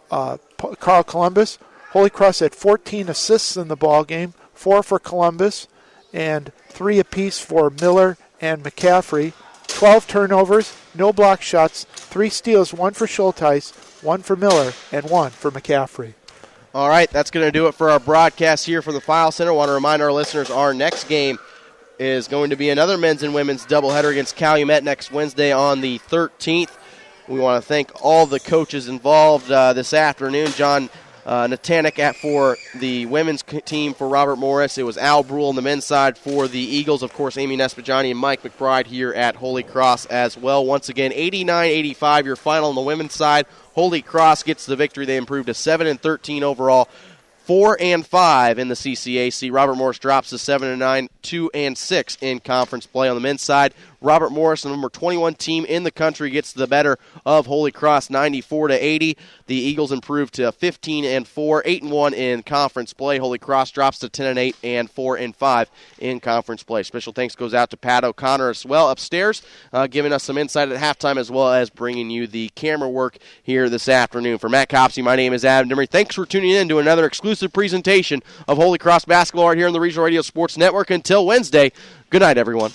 Carl Columbus. Holy Cross had 14 assists in the ball game, 4 for Columbus, and 3 apiece for Miller and McCaffrey. 12 turnovers, no block shots, 3 steals, 1 for Schulteis, 1 for Miller, and 1 for McCaffrey. All right, that's going to do it for our broadcast here from the File Center. I want to remind our listeners our next game is going to be another men's and women's doubleheader against Calumet next Wednesday on the 13th. We want to thank all the coaches involved this afternoon. John Natanik for the women's team for Robert Morris. It was Al Brule on the men's side for the Eagles. Of course, Amy Nespajani and Mike McBride here at Holy Cross as well. Once again, 89-85, your final on the women's side. Holy Cross gets the victory. They improved to 7-13 overall. 4-5 in the CCAC. Robert Morris drops to 7-9, 2-6 in conference play on the men's side. Robert Morris, the number 21 team in the country, gets the better of Holy Cross 94-80. The Eagles improve to 15-4, 8-1 in conference play. Holy Cross drops to 10-8 and 4-5 in conference play. Special thanks goes out to Pat O'Connor as well upstairs, giving us some insight at halftime as well as bringing you the camera work here this afternoon. For Matt Copsey, my name is Adam Demery. Thanks for tuning in to another exclusive presentation of Holy Cross basketball right here on the Regional Radio Sports Network. Until Wednesday, good night, everyone.